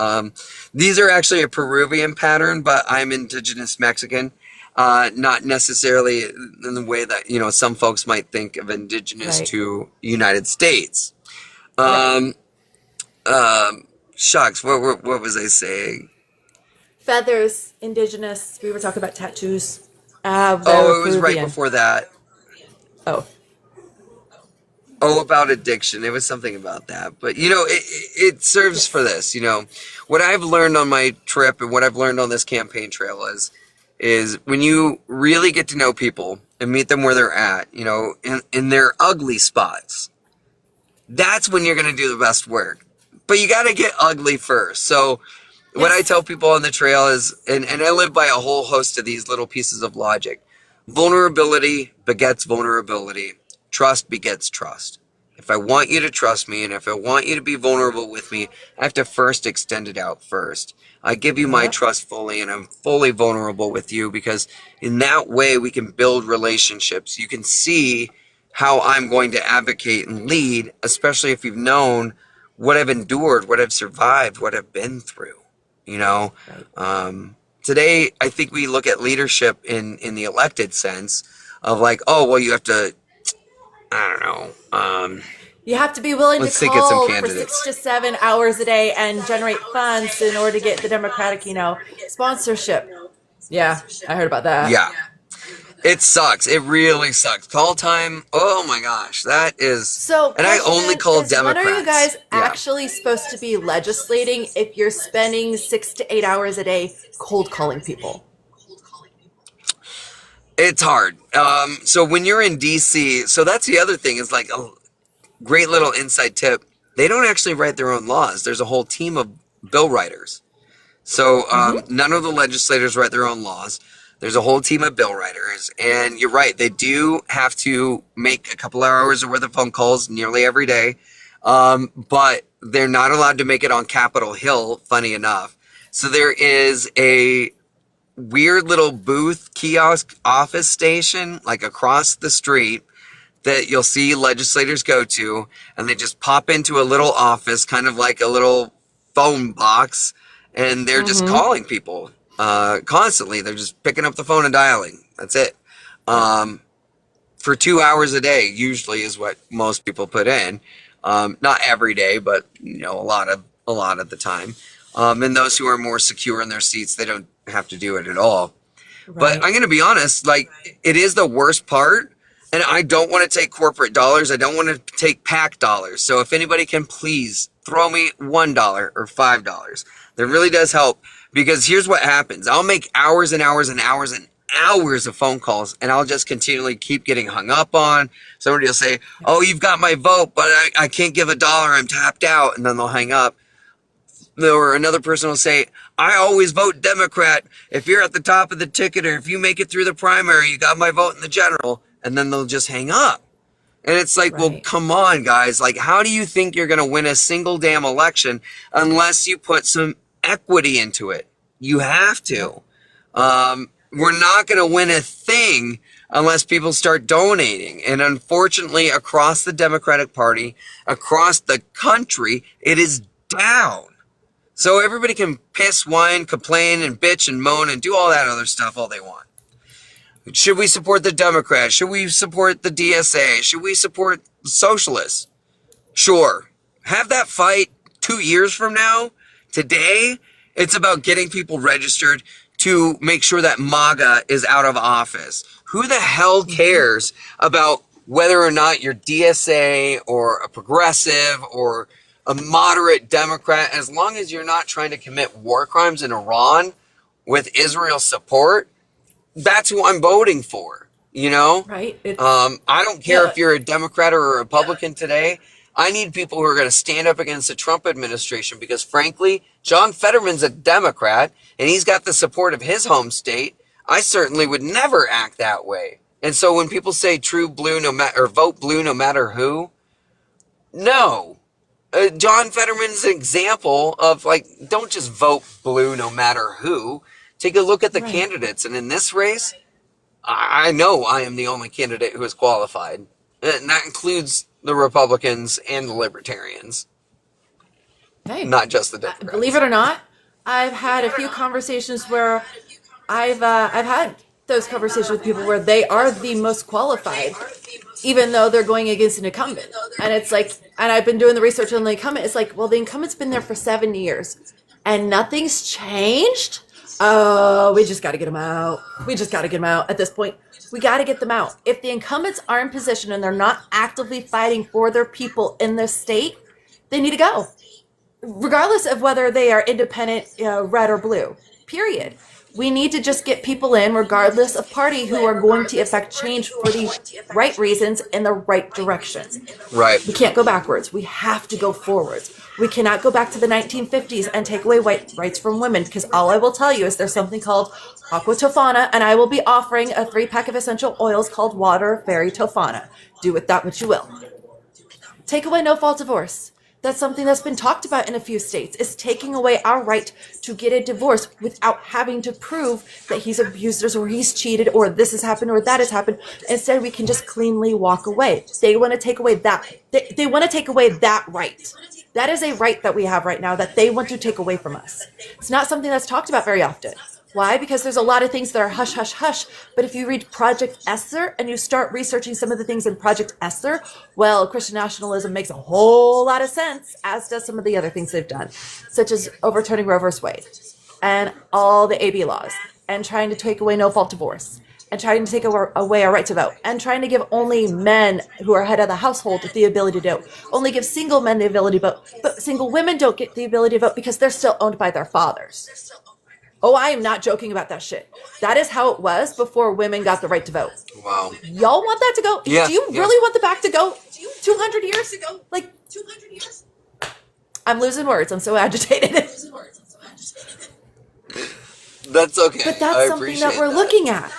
these are actually a Peruvian pattern, but I'm indigenous Mexican. Not necessarily in the way that, you know, some folks might think of indigenous to United States. Shucks, what was I saying? Feathers, indigenous. We were talking about tattoos. It was right before that. Oh, about addiction. It was something about that. But, you know, it serves for this. You know, what I've learned on my trip and what I've learned on this campaign trail is when you really get to know people and meet them where they're at, you know, in their ugly spots, that's when you're going to do the best work. But you got to get ugly first. So what I tell people on the trail is, and I live by a whole host of these little pieces of logic. Vulnerability begets vulnerability. Trust begets trust. If I want you to trust me and if I want you to be vulnerable with me, I have to first extend it out first. I give you my trust fully, and I'm fully vulnerable with you, because in that way we can build relationships. You can see how I'm going to advocate and lead, especially if you've known what I've endured, what I've survived, what I've been through, you know. Today, I think we look at leadership in the elected sense of like, oh, well, you have to, I don't know. You have to be willing to call for 6 to 7 hours a day and generate funds in order to get the Democratic, you know, sponsorship. Yeah, I heard about that. Yeah. It sucks. It really sucks. Call time. Oh my gosh, that is. So, and I only call Democrats. When are you guys actually supposed to be legislating if you're spending 6 to 8 hours a day cold calling people? It's hard. So when you're in DC, so that's the other thing, is like a great little inside tip. They don't actually write their own laws. There's a whole team of bill writers. So none of the legislators write their own laws. There's a whole team of bill writers. And you're right, they do have to make a couple hours worth of phone calls nearly every day. But they're not allowed to make it on Capitol Hill, funny enough. So there is a weird little booth kiosk office station like across the street that you'll see legislators go to, and they just pop into a little office, kind of like a little phone box, and they're just calling people constantly. They're just picking up the phone and dialing. That's it. For 2 hours a day usually is what most people put in. Not every day, but you know, a lot of the time. And those who are more secure in their seats, they don't have to do it at all. Right. But I'm going to be honest, like, it is the worst part. And I don't want to take corporate dollars. I don't want to take PAC dollars. So if anybody can please throw me $1 or $5, that really does help. Because here's what happens. I'll make hours and hours and hours and hours of phone calls, and I'll just continually keep getting hung up on. Somebody will say, oh, you've got my vote, but I can't give $1. I'm tapped out. And then they'll hang up. Or another person will say, I always vote Democrat. If you're at the top of the ticket, or if you make it through the primary, you got my vote in the general. And then they'll just hang up. And it's like, well, Right. come on, guys. Like, how do you think you're going to win a single damn election unless you put some equity into it? You have to. We're not going to win a thing unless people start donating. And unfortunately, across the Democratic Party, across the country, it is down. So everybody can piss, whine, complain, and bitch and moan and do all that other stuff all they want. Should we support the Democrats? Should we support the DSA? Should we support socialists? Sure. Have that fight 2 years from now. Today, it's about getting people registered to make sure that MAGA is out of office. Who the hell cares about whether or not you're DSA or a progressive or a moderate Democrat, as long as you're not trying to commit war crimes in Iran with Israel's support? That's who I'm voting for, you know? Right. I don't care if you're a Democrat or a Republican today. I need people who are going to stand up against the Trump administration because, frankly, John Fetterman's a Democrat and he's got the support of his home state. I certainly would never act that way. And so when people say true blue or vote blue no matter who, no. John Fetterman's an example of, like, don't just vote blue no matter who. Take a look at the candidates. And in this race, I know I am the only candidate who is qualified. And that includes the Republicans and the Libertarians. Hey, not just the Democrats. Believe it or not, I've had a few conversations where I've had those conversations with people where they are the most qualified, even though they're going against an incumbent. And it's like, and I've been doing the research on the incumbent. It's like, well, the incumbent's been there for 7 years and nothing's changed. Oh, we just got to get them out. We just got to get them out at this point. We got to get them out. If the incumbents are in position and they're not actively fighting for their people in the state, they need to go, regardless of whether they are independent, red or blue, period. We need to just get people in, regardless of party, who are going to affect change for the right reasons in the right direction. Right. We can't go backwards. We have to go forwards. We cannot go back to the 1950s and take away rights from women, because all I will tell you is there's something called Aqua Tofana, and I will be offering a 3-pack of essential oils called Water Fairy Tofana. Do with that what you will. Take away no-fault divorce. That's something that's been talked about in a few states, is taking away our right to get a divorce without having to prove that he's abused us or he's cheated or this has happened or that has happened. Instead, we can just cleanly walk away. They want to take away that. They want to take away that right. That is a right that we have right now that they want to take away from us. It's not something that's talked about very often. Why? Because there's a lot of things that are hush, hush, hush. But if you read Project Esther and you start researching some of the things in Project Esther, well, Christian nationalism makes a whole lot of sense, as does some of the other things they've done, such as overturning Roe v. Wade and all the AB laws and trying to take away no-fault divorce and trying to take away our right to vote and trying to give only men who are head of the household the ability to vote, only give single men the ability to vote, but single women don't get the ability to vote because they're still owned by their fathers. Oh, I am not joking about that shit. That is how it was before women got the right to vote. Wow. Y'all want that to go? Yeah, Do you really want the back to go 200 years ago? Like 200 years? I'm losing words. I'm so agitated. That's okay. But that's something that we're looking at.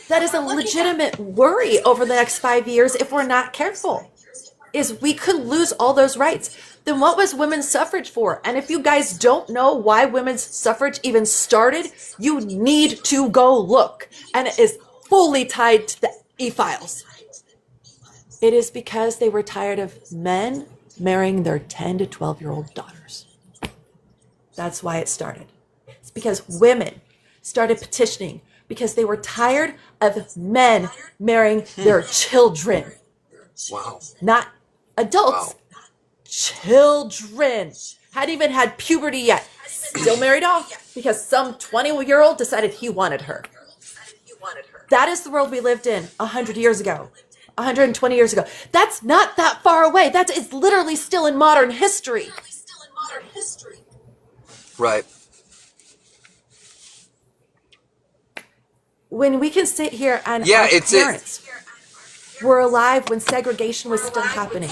That is a legitimate worry over the next 5 years if we're not careful. Is we could lose all those rights. Then what was women's suffrage for? And if you guys don't know why women's suffrage even started, you need to go look. And it is fully tied to the e-files. It is because they were tired of men marrying their 10 to 12-year-old daughters. That's why it started. It's because women started petitioning because they were tired of men marrying their children. Wow. Not adults. Wow. Children. Hadn't even had puberty yet. Still married off because some 20-year-old decided he wanted her. That is the world we lived in 100 years ago. 120 years ago. That's not that far away. That is literally still in modern history. Right. When we can sit here and our parents were alive when segregation was still happening.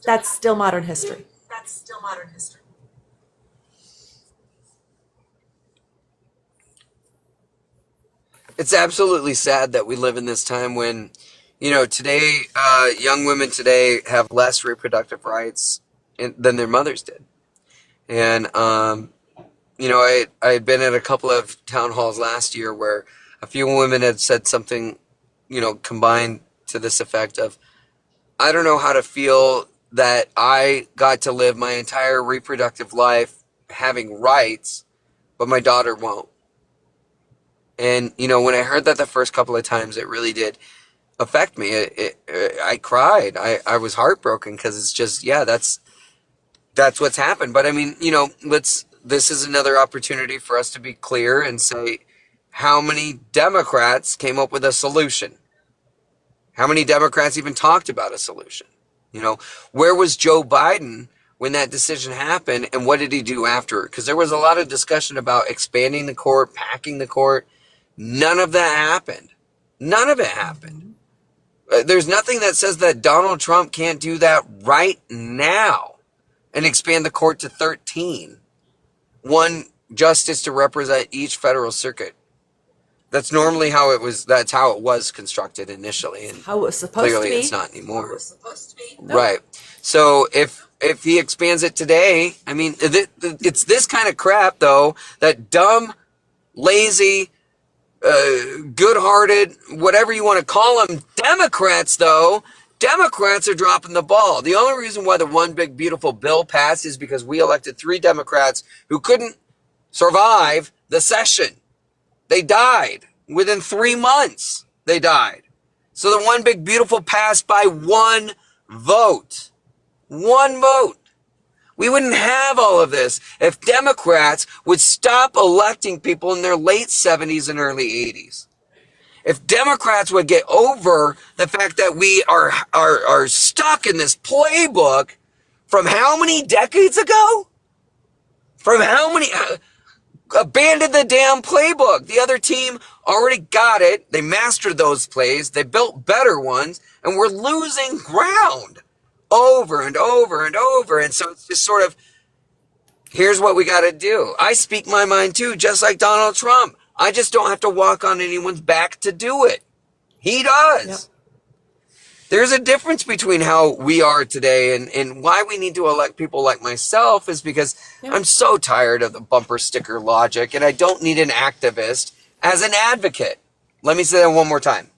That's still modern history. It's absolutely sad that we live in this time when Today, young women today have less reproductive rights than their mothers did. And, I had been at a couple of town halls last year where a few women had said something, combined to this effect of, I don't know how to feel that I got to live my entire reproductive life having rights, but my daughter won't. And, when I heard that the first couple of times, it really did affect me. I cried. I was heartbroken because it's just, yeah, that's what's happened. But I mean, this is another opportunity for us to be clear and say, how many Democrats came up with a solution? How many Democrats even talked about a solution? Where was Joe Biden when that decision happened, and what did he do after? Because there was a lot of discussion about expanding the court, packing the court. None of that happened. None of it happened. There's nothing that says that Donald Trump can't do that right now and expand the court to 13. One justice to represent each federal circuit. That's normally how it was. That's how it was constructed initially, and how it was supposed to be. Clearly, it's not anymore. Nope. Right. So if he expands it today, I mean, it's this kind of crap though that dumb, lazy, good-hearted, whatever you want to call them, Democrats though. Democrats are dropping the ball. The only reason why the one big beautiful bill passed is because we elected 3 Democrats who couldn't survive the session. They died. Within 3 months, they died. So the one big beautiful passed by 1 vote. 1 vote. We wouldn't have all of this if Democrats would stop electing people in their late 70s and early 80s. If Democrats would get over the fact that we are stuck in this playbook from how many decades ago? From how many... abandoned the damn playbook. The other team already got it. They mastered those plays. They built better ones, and we're losing ground over and over and over. And so it's just sort of, here's what we got to do. I speak my mind too, just like Donald Trump. I just don't have to walk on anyone's back to do it. He does. Yep. There's a difference between how we are today and why we need to elect people like myself is because I'm so tired of the bumper sticker logic, and I don't need an activist as an advocate. Let me say that one more time.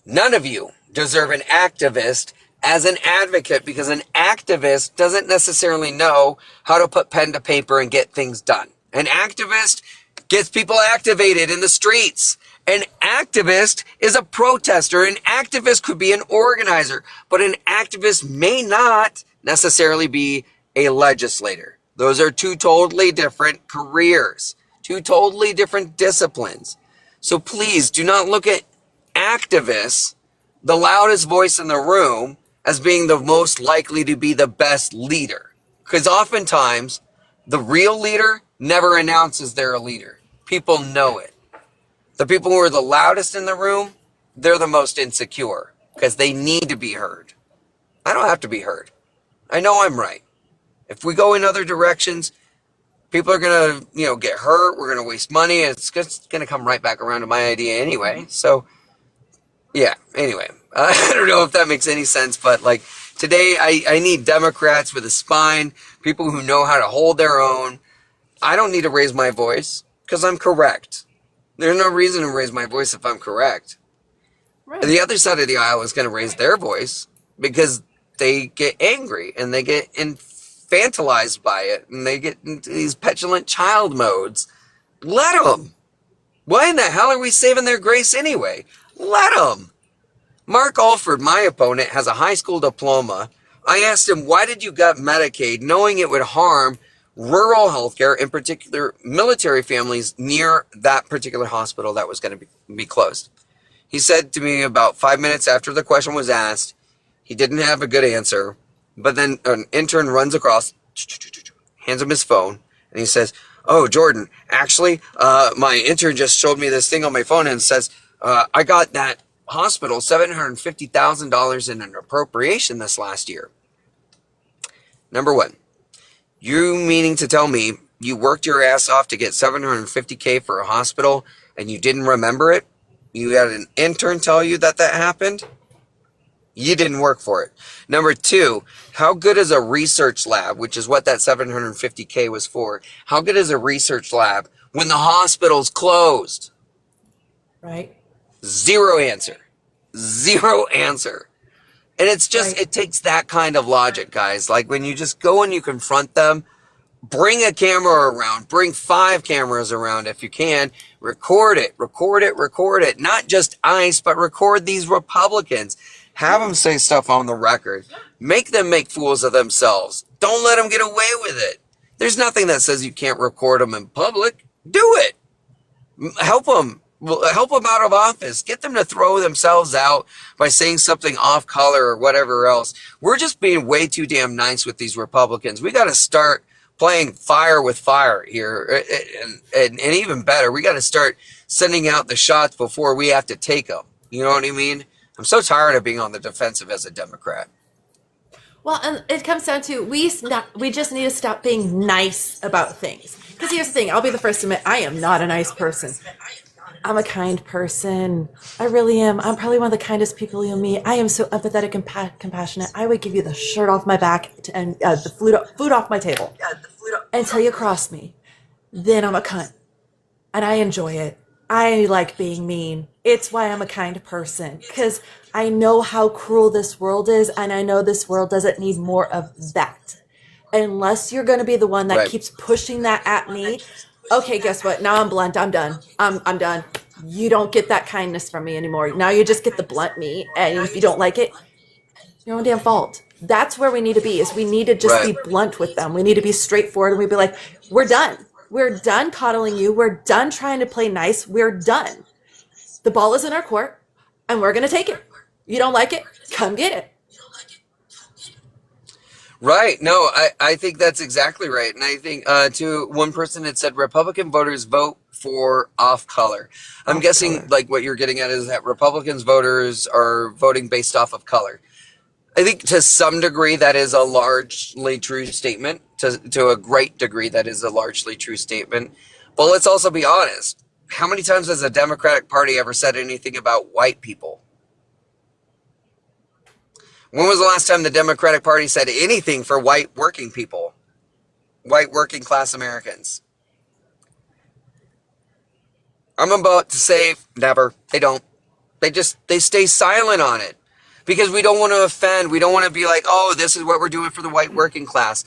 None of you deserve an activist as an advocate because an activist doesn't necessarily know how to put pen to paper and get things done. An activist gets people activated in the streets. An activist is a protester. An activist could be an organizer, but an activist may not necessarily be a legislator. Those are 2 totally different careers, 2 totally different disciplines. So please do not look at activists, the loudest voice in the room, as being the most likely to be the best leader. Because oftentimes, the real leader never announces they're a leader. People know it. The people who are the loudest in the room, they're the most insecure because they need to be heard. I don't have to be heard. I know I'm right. If we go in other directions, people are going to, get hurt. We're going to waste money. It's just going to come right back around to my idea anyway. So, yeah, anyway, I don't know if that makes any sense, but like today I need Democrats with a spine, people who know how to hold their own. I don't need to raise my voice because I'm correct. There's no reason to raise my voice if I'm correct. Right. The other side of the aisle is going to raise their voice because they get angry and they get infantilized by it and they get into these petulant child modes. Let them. Why in the hell are we saving their grace anyway? Let them. Mark Alford, my opponent, has a high school diploma. I asked him, why did you gut Medicaid knowing it would harm rural healthcare, in particular military families near that particular hospital that was going to be closed? He said to me about 5 minutes after the question was asked, he didn't have a good answer, but then an intern runs across, hands him his phone, and he says, oh, Jordan, actually, my intern just showed me this thing on my phone and says, I got that hospital $750,000 in an appropriation this last year. Number one, you meaning to tell me you worked your ass off to get $750K for a hospital and you didn't remember it? You had an intern tell you that happened? You didn't work for it. Number two, how good is a research lab, which is what that 750K was for? How good is a research lab when the hospital's closed? Right. Zero answer. Zero answer. And it's just, Right. it takes that kind of logic, guys. Like when you just go and you confront them, bring a camera around, bring 5 cameras around if you can, record it, record it, record it. Not just ICE, but record these Republicans. Have them say stuff on the record. Make them make fools of themselves. Don't let them get away with it. There's nothing that says you can't record them in public. Do it. Help them. Help them out of office. Get them to throw themselves out by saying something off color or whatever else. We're just being way too damn nice with these Republicans. We got to start playing fire with fire here. And even better, we got to start sending out the shots before we have to take them. You know what I mean? I'm so tired of being on the defensive as a Democrat. Well, and it comes down to we just need to stop being nice about things. Because here's the thing, I'll be the first to admit I am not a nice person. I'm a kind person. I really am. I'm probably one of the kindest people you'll meet. I am so empathetic and compassionate. I would give you the shirt off my back and the food off my table until you cross me. Then I'm a cunt. And I enjoy it. I like being mean. It's why I'm a kind person. Because I know how cruel this world is, and I know this world doesn't need more of that. Unless you're going to be the one that keeps pushing that at me. Okay, guess what? Now I'm blunt. I'm done. I'm done. You don't get that kindness from me anymore. Now you just get the blunt me, and if you don't like it, your own damn fault. That's where we need to be, is we need to just be blunt with them. We need to be straightforward, and we'd be like, we're done. We're done coddling you. We're done trying to play nice. We're done. The ball is in our court, and we're going to take it. You don't like it? Come get it. Right. No, I think that's exactly right. And I think to one person had said Republican voters vote for off color. I'm guessing like what you're getting at is that Republicans voters are voting based off of color. I think to some degree that is a largely true statement. To a great degree that is a largely true statement. But let's also be honest. How many times has the Democratic Party ever said anything about white people? When was the last time the Democratic Party said anything for white working people? White working class Americans? I'm about to say never. They don't. They stay silent on it. Because we don't want to offend. We don't want to be like, oh, this is what we're doing for the white working class.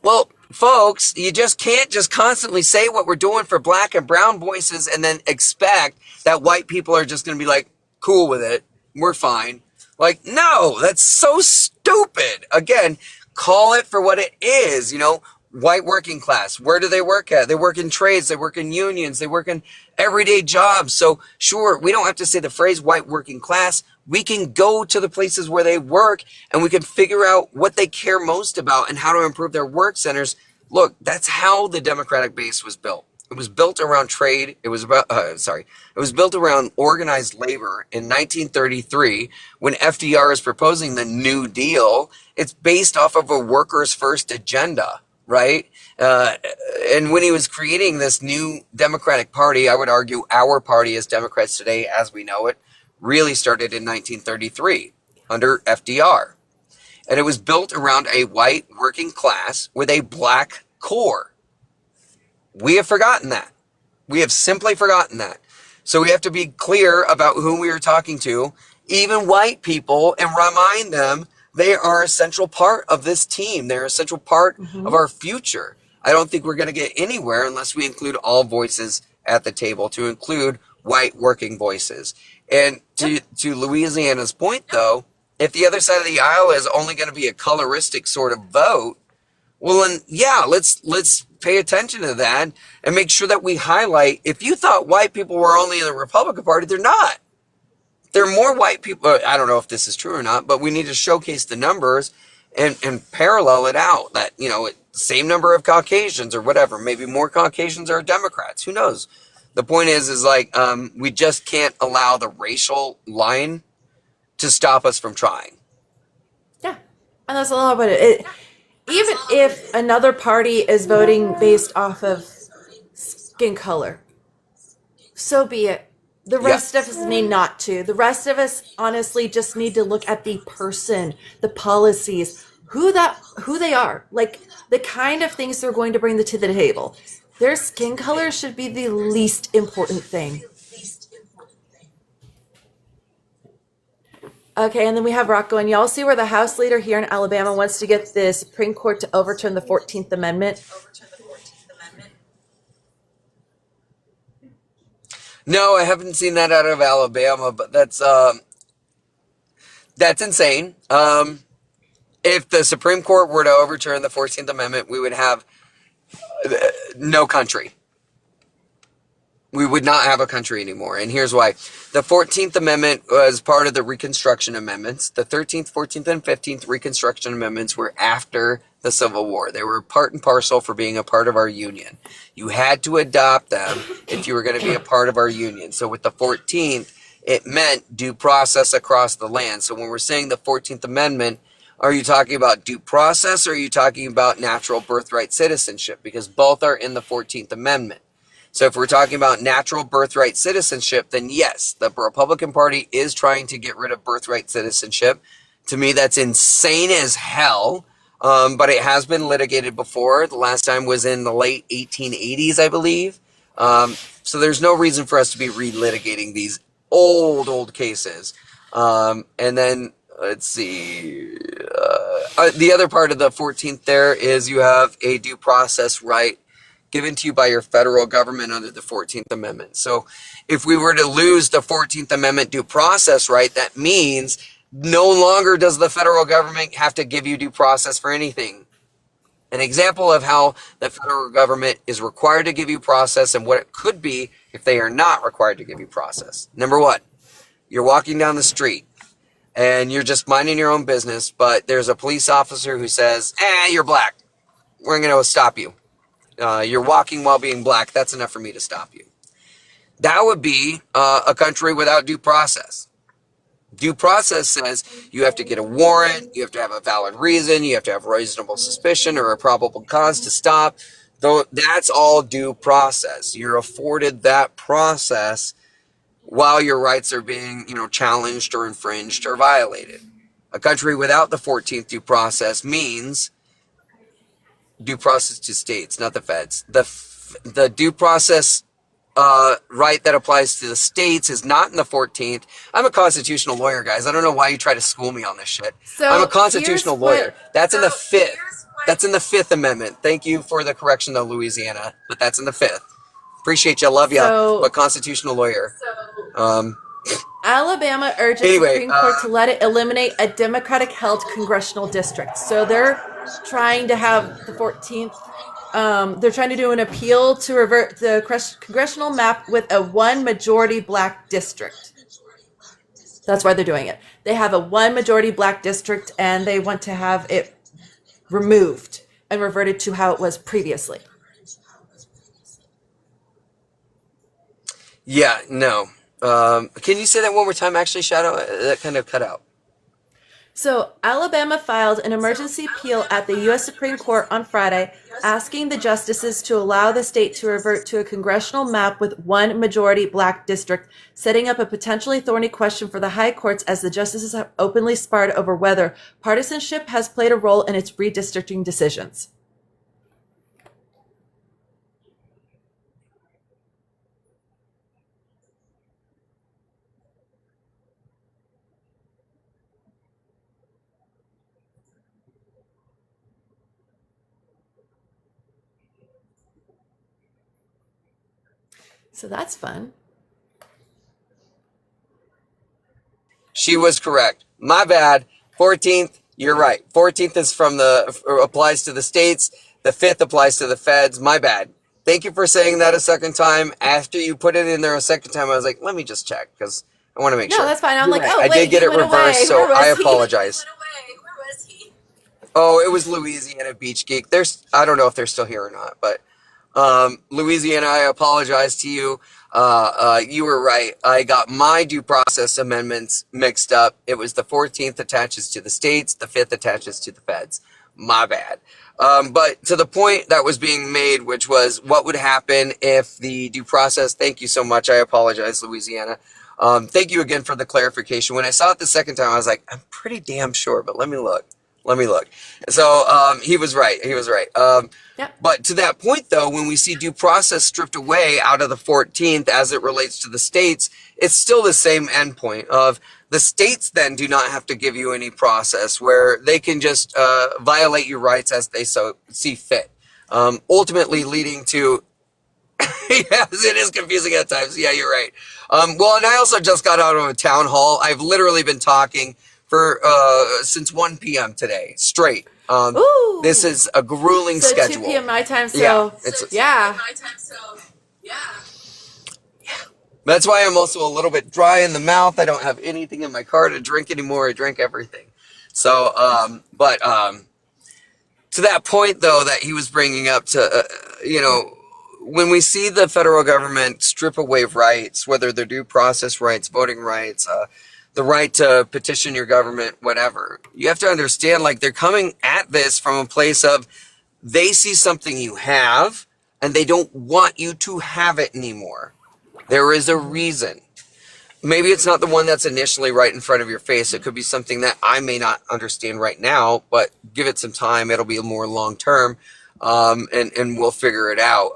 Well, folks, you just can't just constantly say what we're doing for black and brown voices and then expect that white people are just going to be like, cool with it. We're fine. Like, no, that's so stupid. Again, call it for what it is, you know, white working class. Where do they work at? They work in trades. They work in unions. They work in everyday jobs. So sure, we don't have to say the phrase white working class. We can go to the places where they work and we can figure out what they care most about and how to improve their work centers. Look, that's how the Democratic base was built. It was built around trade. It was built around organized labor in 1933 when FDR is proposing the New Deal. It's based off of a workers' first agenda, right? And when he was creating this new Democratic Party, I would argue our party as Democrats today, as we know it, really started in 1933 under FDR. And it was built around a white working class with a black core. We have forgotten that. We have simply forgotten that. So we have to be clear about whom we are talking to, even white people, and remind them they are a central part of this team. They're a central part of our future. I don't think we're going to get anywhere unless we include all voices at the table, to include white working voices. And to Louisiana's point, though, if the other side of the aisle is only going to be a coloristic sort of vote, well, then, yeah, let's pay attention to that and make sure that we highlight. If you thought white people were only in the Republican Party, they're not. There are more white people. I don't know if this is true or not, but we need to showcase the numbers and parallel it out. That, you know, same number of Caucasians or whatever. Maybe more Caucasians are Democrats. Who knows? The point is like we just can't allow the racial line to stop us from trying. Yeah, and that's a lot about it. Even if another party is voting based off of skin color, so be it. The Yeah. rest of us need not to. The rest of us honestly just need to look at the person, the policies, who they are, like the kind of things they're going to bring to the table. Their skin color should be the least important thing. Okay, and then we have Rock going. Y'all see where the House leader here in Alabama wants to get the Supreme Court to overturn the 14th Amendment? No, I haven't seen that out of Alabama, but that's insane. If the Supreme Court were to overturn the 14th Amendment, we would have no country. We would not have a country anymore. And here's why. The 14th Amendment was part of the Reconstruction Amendments. The 13th, 14th, and 15th Reconstruction Amendments were after the Civil War. They were part and parcel for being a part of our Union. You had to adopt them if you were going to be a part of our Union. So with the 14th, it meant due process across the land. So when we're saying the 14th Amendment, are you talking about due process or are you talking about natural birthright citizenship? Because both are in the 14th Amendment. So if we're talking about natural birthright citizenship, then yes, the Republican Party is trying to get rid of birthright citizenship. To me, that's insane as hell. But it has been litigated before. The last time was in the late 1880s, I believe. So there's no reason for us to be relitigating these old cases. And then, let's see. The other part of the 14th there is you have a due process right given to you by your federal government under the 14th Amendment. So if we were to lose the 14th Amendment due process right, that means no longer does the federal government have to give you due process for anything. An example of how the federal government is required to give you process and what it could be if they are not required to give you process. Number one, you're walking down the street and you're just minding your own business, but there's a police officer who says, you're black. We're going to stop you. You're walking while being black. That's enough for me to stop you. That would be a country without due process. Due process says you have to get a warrant, you have to have a valid reason, you have to have reasonable suspicion or a probable cause to stop. Though that's all due process. You're afforded that process while your rights are being, challenged or infringed or violated. A country without the 14th due process means due process to states, not the feds. The due process right that applies to the states is not in the 14th. I'm a constitutional lawyer, guys. I don't know why you try to school me on this shit. So I'm a constitutional lawyer. That's in the 5th. That's in the 5th Amendment. Thank you for the correction, though, Louisiana. But that's in the 5th. Appreciate you. Love you. But constitutional lawyer. Alabama urges the Supreme Court to let it eliminate a Democratic-held congressional district. So they're trying to have the 14th. They're trying to do an appeal to revert the congressional map with a one majority black district. That's why they're doing it. They have a one majority black district and they want to have it removed and reverted to how it was previously. Yeah, no. Can you say that one more time, actually, Shadow? That kind of cut out. So, Alabama filed an emergency appeal at the U.S. Supreme Court on Friday, asking the justices to allow the state to revert to a congressional map with one majority black district, setting up a potentially thorny question for the high courts as the justices have openly sparred over whether partisanship has played a role in its redistricting decisions. So that's fun. She was correct. My bad. 14th, you're right. 14th is applies to the states. The 5th applies to the feds. My bad. Thank you for saying that a second time. After you put it in there a second time, I was like, let me just check because I want to make sure. No, that's fine. I'm like, I did get it reversed, so I apologize. Oh, it was Louisiana Beach Geek. I don't know if they're still here or not, but Louisiana, I apologize to you. You were right. I got my due process amendments mixed up. It was the 14th attaches to the states, the 5th attaches to the feds. My bad. But to the point that was being made, which was what would happen if the due process, thank you so much. I apologize, Louisiana. Thank you again for the clarification. When I saw it the second time, I was like, I'm pretty damn sure, but let me look. Let me look. So he was right. He was right. Yep. But to that point, though, when we see due process stripped away out of the 14th as it relates to the states, it's still the same endpoint of the states then do not have to give you any process where they can just violate your rights as they so see fit. Ultimately leading to, yes, it is confusing at times. Yeah, you're right. Well, and I also just got out of a town hall. I've literally been talking for since 1 p.m. today straight. Ooh. This is a grueling So schedule. 2 p.m. my time. So yeah, that's why I'm also a little bit dry in the mouth. I don't have anything in my car to drink anymore. I drink everything. So, but to that point though that he was bringing up to, you know, when we see the federal government strip away rights, whether they're due process rights, voting rights, the right to petition your government, whatever, you have to understand, like, they're coming at this from a place of they see something you have and they don't want you to have it anymore. There is a reason. Maybe it's not the one that's initially right in front of your face. It could be something that I may not understand right now, but give it some time. It'll be more long term, and we'll figure it out.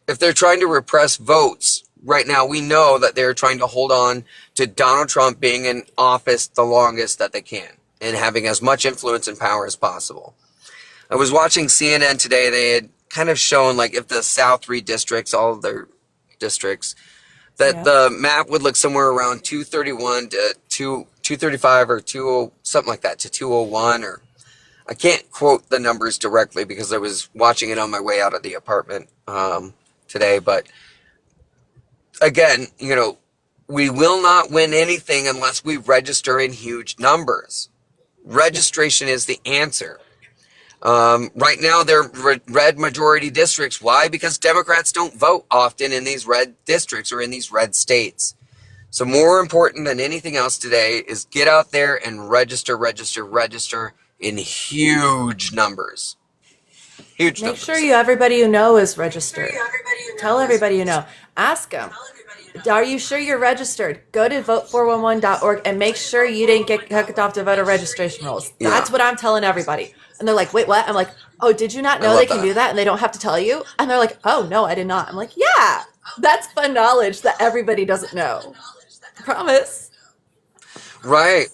If they're trying to repress votes right now, we know that they're trying to hold on to Donald Trump being in office the longest that they can and having as much influence and power as possible. I was watching CNN today. They had kind of shown, like, if the South redistricts all of their districts, that the map would look somewhere around 231 to 235 or 20, something like that, to 201, or I can't quote the numbers directly because I was watching it on my way out of the apartment today. But again, you know, we will not win anything unless we register in huge numbers. Registration is the answer. Right now, they're red majority districts. Why? Because Democrats don't vote often in these red districts or in these red states. So more important than anything else today is get out there and register in huge numbers. Huge numbers. Make sure everybody you know is registered. Tell everybody you know. Ask them. Are you sure you're registered? Go to vote411.org and make sure you didn't get kicked off the voter registration rolls. That's what I'm telling everybody. And they're like, wait, what? I'm like, oh, did you not know they can do that and they don't have to tell you? And they're like, oh, no, I did not. I'm like, yeah, that's fun knowledge that everybody doesn't know. Promise. Right.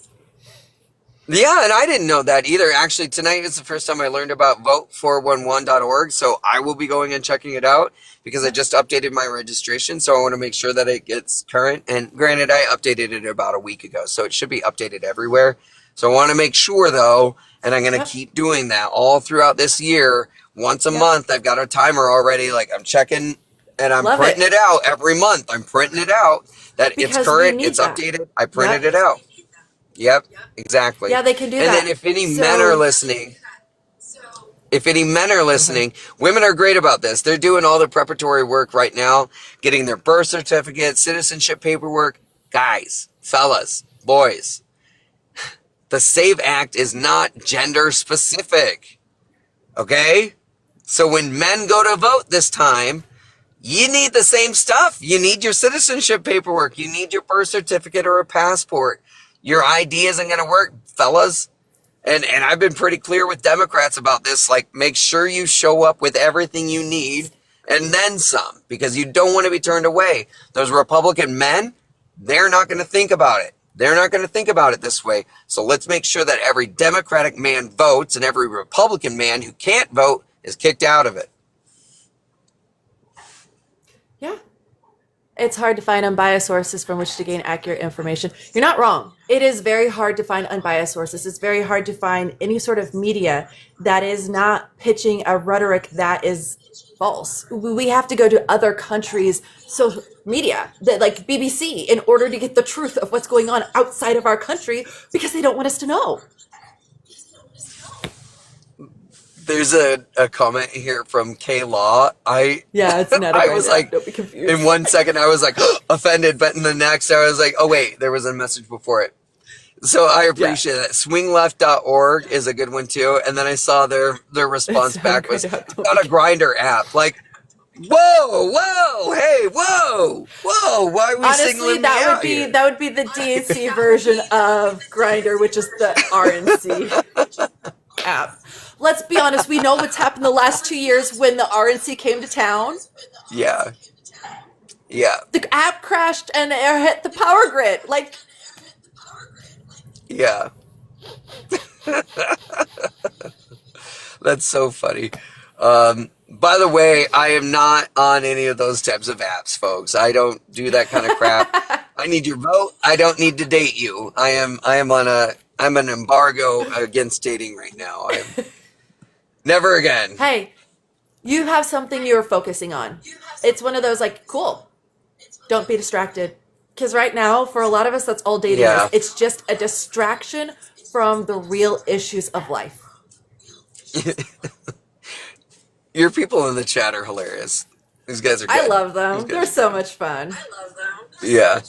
Yeah, and I didn't know that either. Actually, tonight is the first time I learned about vote411.org, so I will be going and checking it out because I just updated my registration, so I want to make sure that it gets current. And granted, I updated it about a week ago, so it should be updated everywhere. So I want to make sure, though, and I'm going to keep doing that all throughout this year. Once a month, I've got a timer already. Like, I'm checking, and I'm printing it out every month. I'm printing it out that it's current, it's updated. I printed it out. Yep, exactly. Yeah, they can do that. And then if any men are listening, women are great about this. They're doing all the preparatory work right now, getting their birth certificate, citizenship paperwork. Guys, fellas, boys, the SAVE Act is not gender specific. Okay? So when men go to vote this time, you need the same stuff. You need your citizenship paperwork. You need your birth certificate or a passport. Your ID isn't going to work, fellas. And I've been pretty clear with Democrats about this. Like, make sure you show up with everything you need and then some, because you don't want to be turned away. Those Republican men, they're not going to think about it. They're not going to think about it this way. So let's make sure that every Democratic man votes and every Republican man who can't vote is kicked out of it. Yeah. It's hard to find unbiased sources from which to gain accurate information. You're not wrong. It is very hard to find unbiased sources. It's very hard to find any sort of media that is not pitching a rhetoric that is false. We have to go to other countries' social media, like BBC, in order to get the truth of what's going on outside of our country because they don't want us to know. There's a comment here from K Law. It's not. I was like, don't be confused. In 1 second, I was like offended, but in the next, I was like, oh wait, there was a message before it. So I Yeah. appreciate that. Swingleft.org is a good one too. And then I saw their response back was, "We got a Grinder app." Like, whoa, hey, whoa, why are we Honestly, singling me out here? that would be the DNC version of Grinder, which is the RNC app. Let's be honest, we know what's happened the last 2 years when the RNC came to town. Yeah, yeah, The app crashed and it hit the power grid. Like, yeah. That's so funny. By the way, I am not on any of those types of apps, folks. I don't do that kind of crap. I need your vote. I don't need to date you. I'm an embargo against dating right now. Never again. hey, you have something you're focusing on. It's one of those, like, cool. Don't be distracted. Because right now, for a lot of us, that's all dating Yeah. is. It's just a distraction from the real issues of life. Your people in the chat are hilarious. These guys are good. I love These them. guys They're are so good. much fun. Yeah.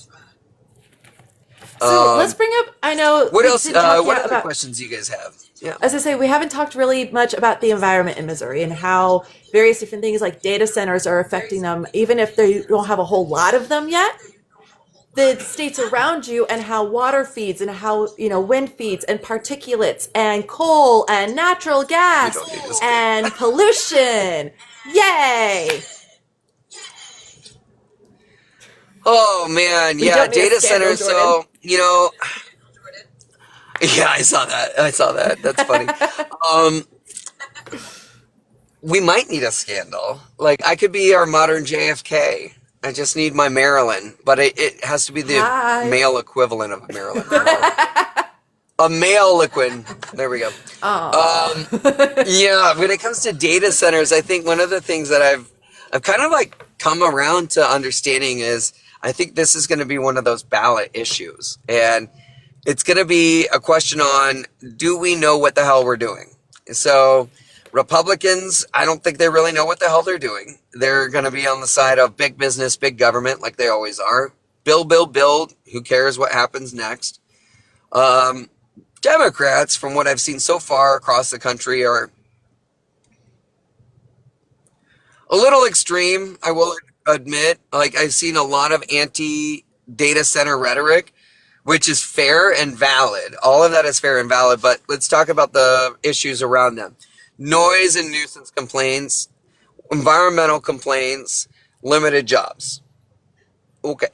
So let's bring up, I know What we else? didn't talk What yet other about, questions do you guys have? Yeah. as I say, we haven't talked really much about the environment in Missouri and how various different things like data centers are affecting them, even if they don't have a whole lot of them yet. The states around you and how water feeds and how, wind feeds and particulates and coal and natural We gas don't need this. and pollution. Yay! Oh man, We yeah, don't need a data scandal, centers. Jordan. So yeah, I saw that. I saw that. That's funny. We might need a scandal. Like I could be our modern JFK. I just need my Marilyn, but it has to be the Hi. male equivalent of a Marilyn Monroe. A male liquid. There we go. Aw. Yeah, when it comes to data centers, I think one of the things that I've kind of like come around to understanding is I think this is going to be one of those ballot issues, and it's going to be a question on, do we know what the hell we're doing? So Republicans, I don't think they really know what the hell they're doing. They're going to be on the side of big business, big government, like they always are. Build, build, build. Who cares what happens next? Democrats, from what I've seen so far across the country, are a little extreme, I will admit. Like, I've seen a lot of anti-data center rhetoric, which is fair and valid. All of that is fair and valid, but let's talk about the issues around them. Noise and nuisance complaints, environmental complaints, limited jobs. Okay.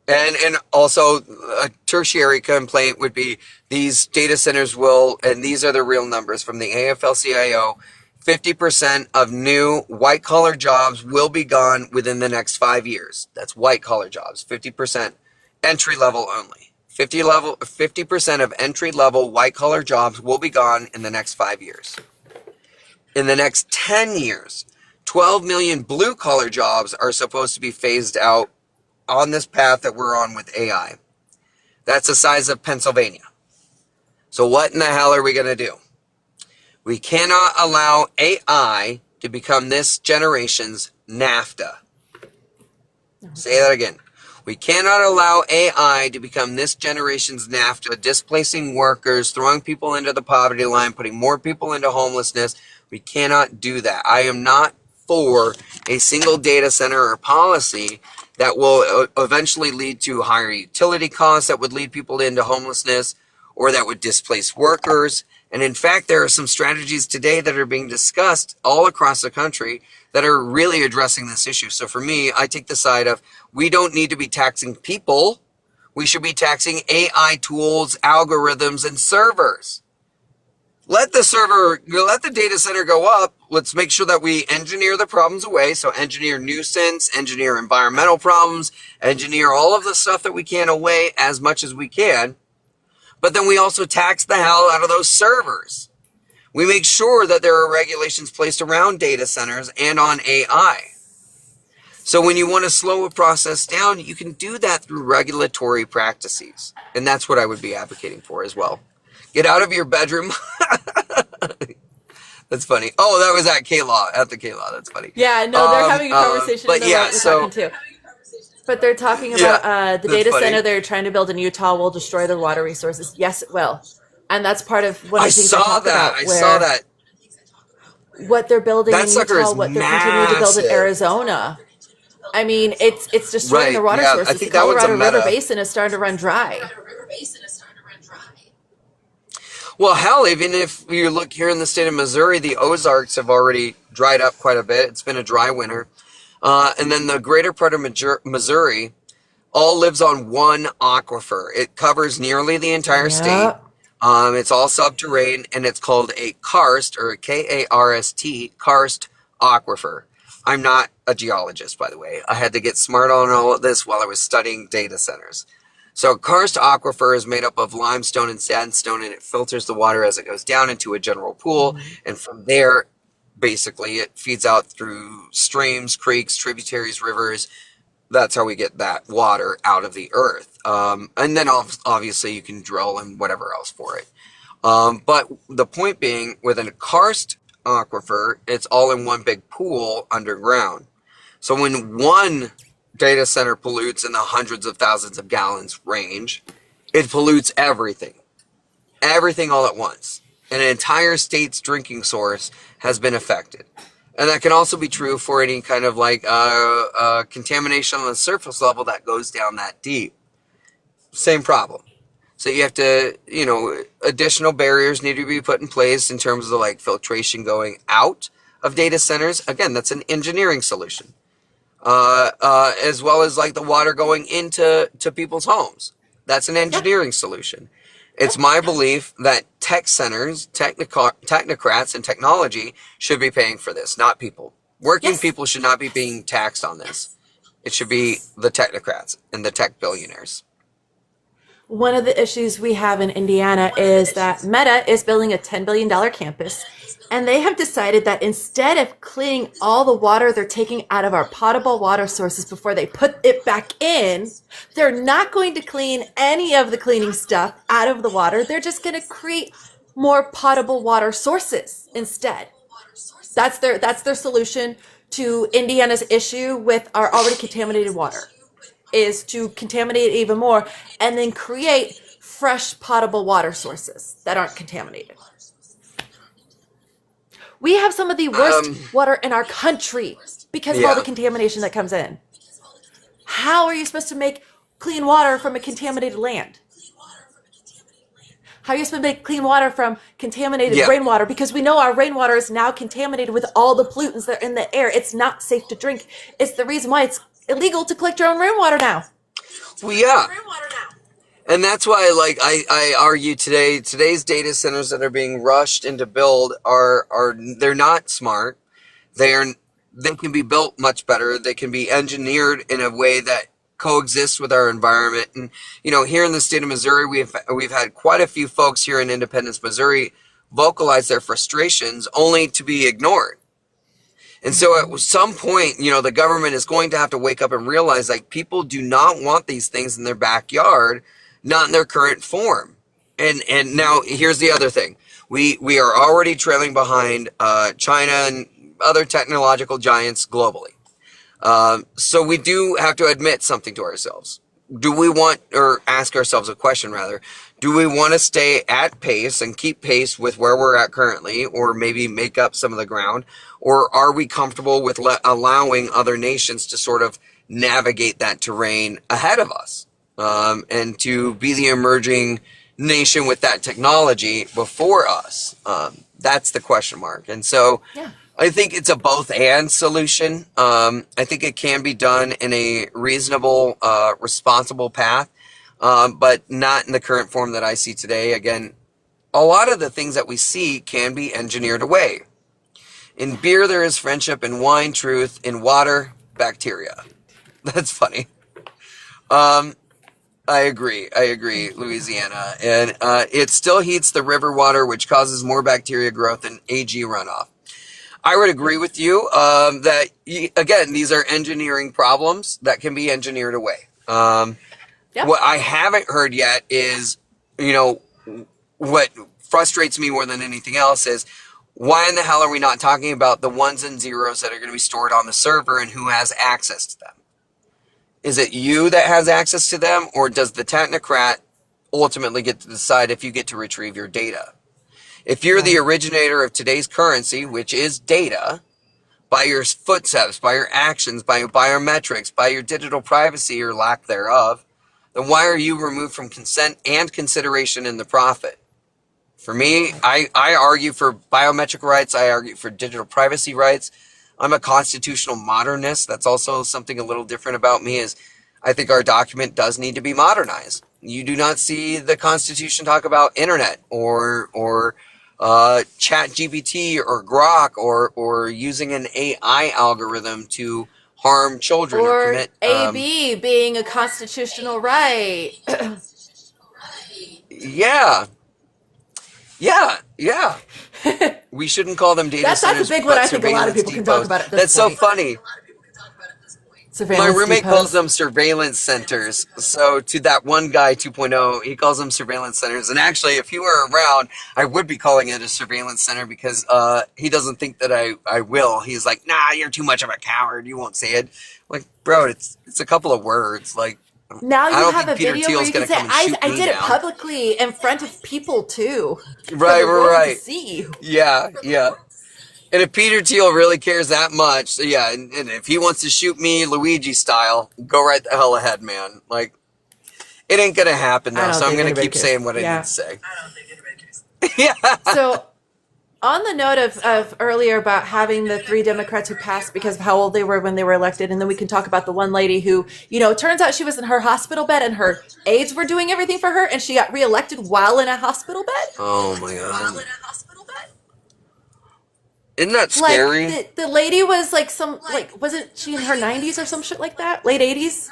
And also a tertiary complaint would be these data centers will, and these are the real numbers from the AFL-CIO, 50% of new white-collar jobs will be gone within the next 5 years. That's white-collar jobs, 50% entry-level only. 50% of entry-level white-collar jobs will be gone in the next 5 years. In the next 10 years, 12 million blue-collar jobs are supposed to be phased out on this path that we're on with AI. That's the size of Pennsylvania. So what in the hell are we going to do? We cannot allow AI to become this generation's NAFTA. Say that again. We cannot allow AI to become this generation's NAFTA, displacing workers, throwing people into the poverty line, putting more people into homelessness. We cannot do that. I am not for a single data center or policy that will eventually lead to higher utility costs, that would lead people into homelessness, or that would displace workers. And in fact, there are some strategies today that are being discussed all across the country that are really addressing this issue. So for me, I take the side of, we don't need to be taxing people. We should be taxing AI tools, algorithms, and servers. Let the data center go up. Let's make sure that we engineer the problems away. So engineer nuisance, engineer environmental problems, engineer all of the stuff that we can away as much as we can. But then we also tax the hell out of those servers. We make sure that there are regulations placed around data centers and on AI. So when you want to slow a process down, you can do that through regulatory practices. And that's what I would be advocating for as well. Get out of your bedroom. That's funny. Oh, that was at the K-Law. That's funny. Yeah, no, they're having a conversation but in the yeah, room we're so talking to. But they're talking Yeah, about the that's data funny. center they're trying to build in Utah will destroy the water resources. Yes, it will. And that's part of one of I the things I saw talk that. about, I saw where that. what they're building That in sucker Utah, is what they're continuing to build in massive. Arizona. I mean, it's destroying the Right. water Yeah. I sources. The think that one's a Colorado River meta. Basin is starting to run dry. Well, hell, even if you look here in the state of Missouri, the Ozarks have already dried up quite a bit. It's been a dry winter. And then the greater part of Missouri all lives on one aquifer. It covers nearly the entire state. Yep. It's all subterranean, and it's called a karst, or Karst, karst aquifer. I'm not a geologist, by the way. I had to get smart on all of this while I was studying data centers. So karst aquifer is made up of limestone and sandstone, and it filters the water as it goes down into a general pool. And from there, basically, it feeds out through streams, creeks, tributaries, rivers. That's how we get that water out of the earth. And then obviously you can drill and whatever else for it. But the point being, with a karst aquifer, it's all in one big pool underground. So when one data center pollutes in the hundreds of thousands of gallons range, it pollutes everything all at once. An entire state's drinking source has been affected. And that can also be true for any kind of like contamination on the surface level that goes down that deep. Same problem. So you have to, additional barriers need to be put in place in terms of like filtration going out of data centers. Again, that's an engineering solution. As well as like the water going into people's homes. That's an Yeah. engineering solution. Yeah. It's my belief that tech centers, technocrats, and technology should be paying for this, not people. Working Yes. people should not be being taxed on this. It should be the technocrats and the tech billionaires. One of the issues we have in Indiana is that Meta is building a $10 billion campus, and they have decided that instead of cleaning all the water they're taking out of our potable water sources before they put it back in, they're not going to clean any of the cleaning stuff out of the water. They're just going to create more potable water sources instead. That's their solution to Indiana's issue with our already contaminated water, is to contaminate it even more and then create fresh potable water sources that aren't contaminated. We have some of the worst Um, water in our country because of all the yeah. contamination that comes in. How are you supposed to make clean water from a contaminated land? How are you supposed to make clean water from contaminated Yeah. rainwater? Because we know our rainwater is now contaminated with all the pollutants that are in the air. It's not safe to drink. It's the reason why it's illegal to collect your own rainwater now. Well, yeah. And that's why, like, I argue today's data centers that are being rushed into build are they're not smart. They can be built much better. They can be engineered in a way that coexists with our environment. And here in the state of Missouri, we've had quite a few folks here in Independence, Missouri, vocalize their frustrations only to be ignored. And so at some point, the government is going to have to wake up and realize like people do not want these things in their backyard, not in their current form. And now here's the other thing. We are already trailing behind China and other technological giants globally. So we do have to admit something to ourselves. Do we want, or ask ourselves a question rather, do we want to stay at pace and keep pace with where we're at currently, or maybe make up some of the ground? Or are we comfortable with allowing other nations to sort of navigate that terrain ahead of us? And to be the emerging nation with that technology before us? That's the question mark. And so Yeah. I think it's a both and solution. I think it can be done in a reasonable, responsible path, but not in the current form that I see today. Again, a lot of the things that we see can be engineered away. In beer, there is friendship. In wine, truth. In water, bacteria. That's funny. I agree, Louisiana. And it still heats the river water, which causes more bacteria growth and AG runoff. I would agree with you that, again, these are engineering problems that can be engineered away. Yep. What I haven't heard yet is, what frustrates me more than anything else is, why in the hell are we not talking about the ones and zeros that are going to be stored on the server and who has access to them? Is it you that has access to them, or does the technocrat ultimately get to decide if you get to retrieve your data? If you're the Right. originator of today's currency, which is data, by your footsteps, by your actions, by your biometrics, by your digital privacy or lack thereof, then why are you removed from consent and consideration in the profit? For me, I argue for biometric rights. I argue for digital privacy rights. I'm a constitutional modernist. That's also something a little different about me is I think our document does need to be modernized. You do not see the Constitution talk about internet or chat GPT or Grok or using an AI algorithm to harm children or Or commit AB being a constitutional right. yeah. Yeah. We shouldn't call them data That's a centers, big one. but I think a lot of surveillance people can talk depots. about at this That's so point. funny. My Surveillance roommate calls depots. them surveillance centers. So to that one guy 2.0, he calls them surveillance centers. And actually, if he were around, I would be calling it a surveillance center because he doesn't think that I will. He's like, nah, you're too much of a coward. You won't say it. Like, bro, it's a couple of words. Like, Now I you don't have think a Peter video where Thiel's you can going to say, come and shoot I me did it down. publicly in front of people too, for Right, the world to right. see. Yeah. And if Peter Thiel really cares that much, so yeah, and if he wants to shoot me Luigi style, go right the hell ahead, man. Like, it ain't gonna happen I though, don't so I'm think gonna anybody keep cares. saying what I need Yeah. to say. Yeah. So, on the note of earlier about having the three Democrats who passed because of how old they were when they were elected, and then we can talk about the one lady who, it turns out she was in her hospital bed and her aides were doing everything for her, and she got reelected while in a hospital bed. Oh my god. Isn't that Like scary? the lady was like wasn't she in her 90s or some shit like that? Late 80s?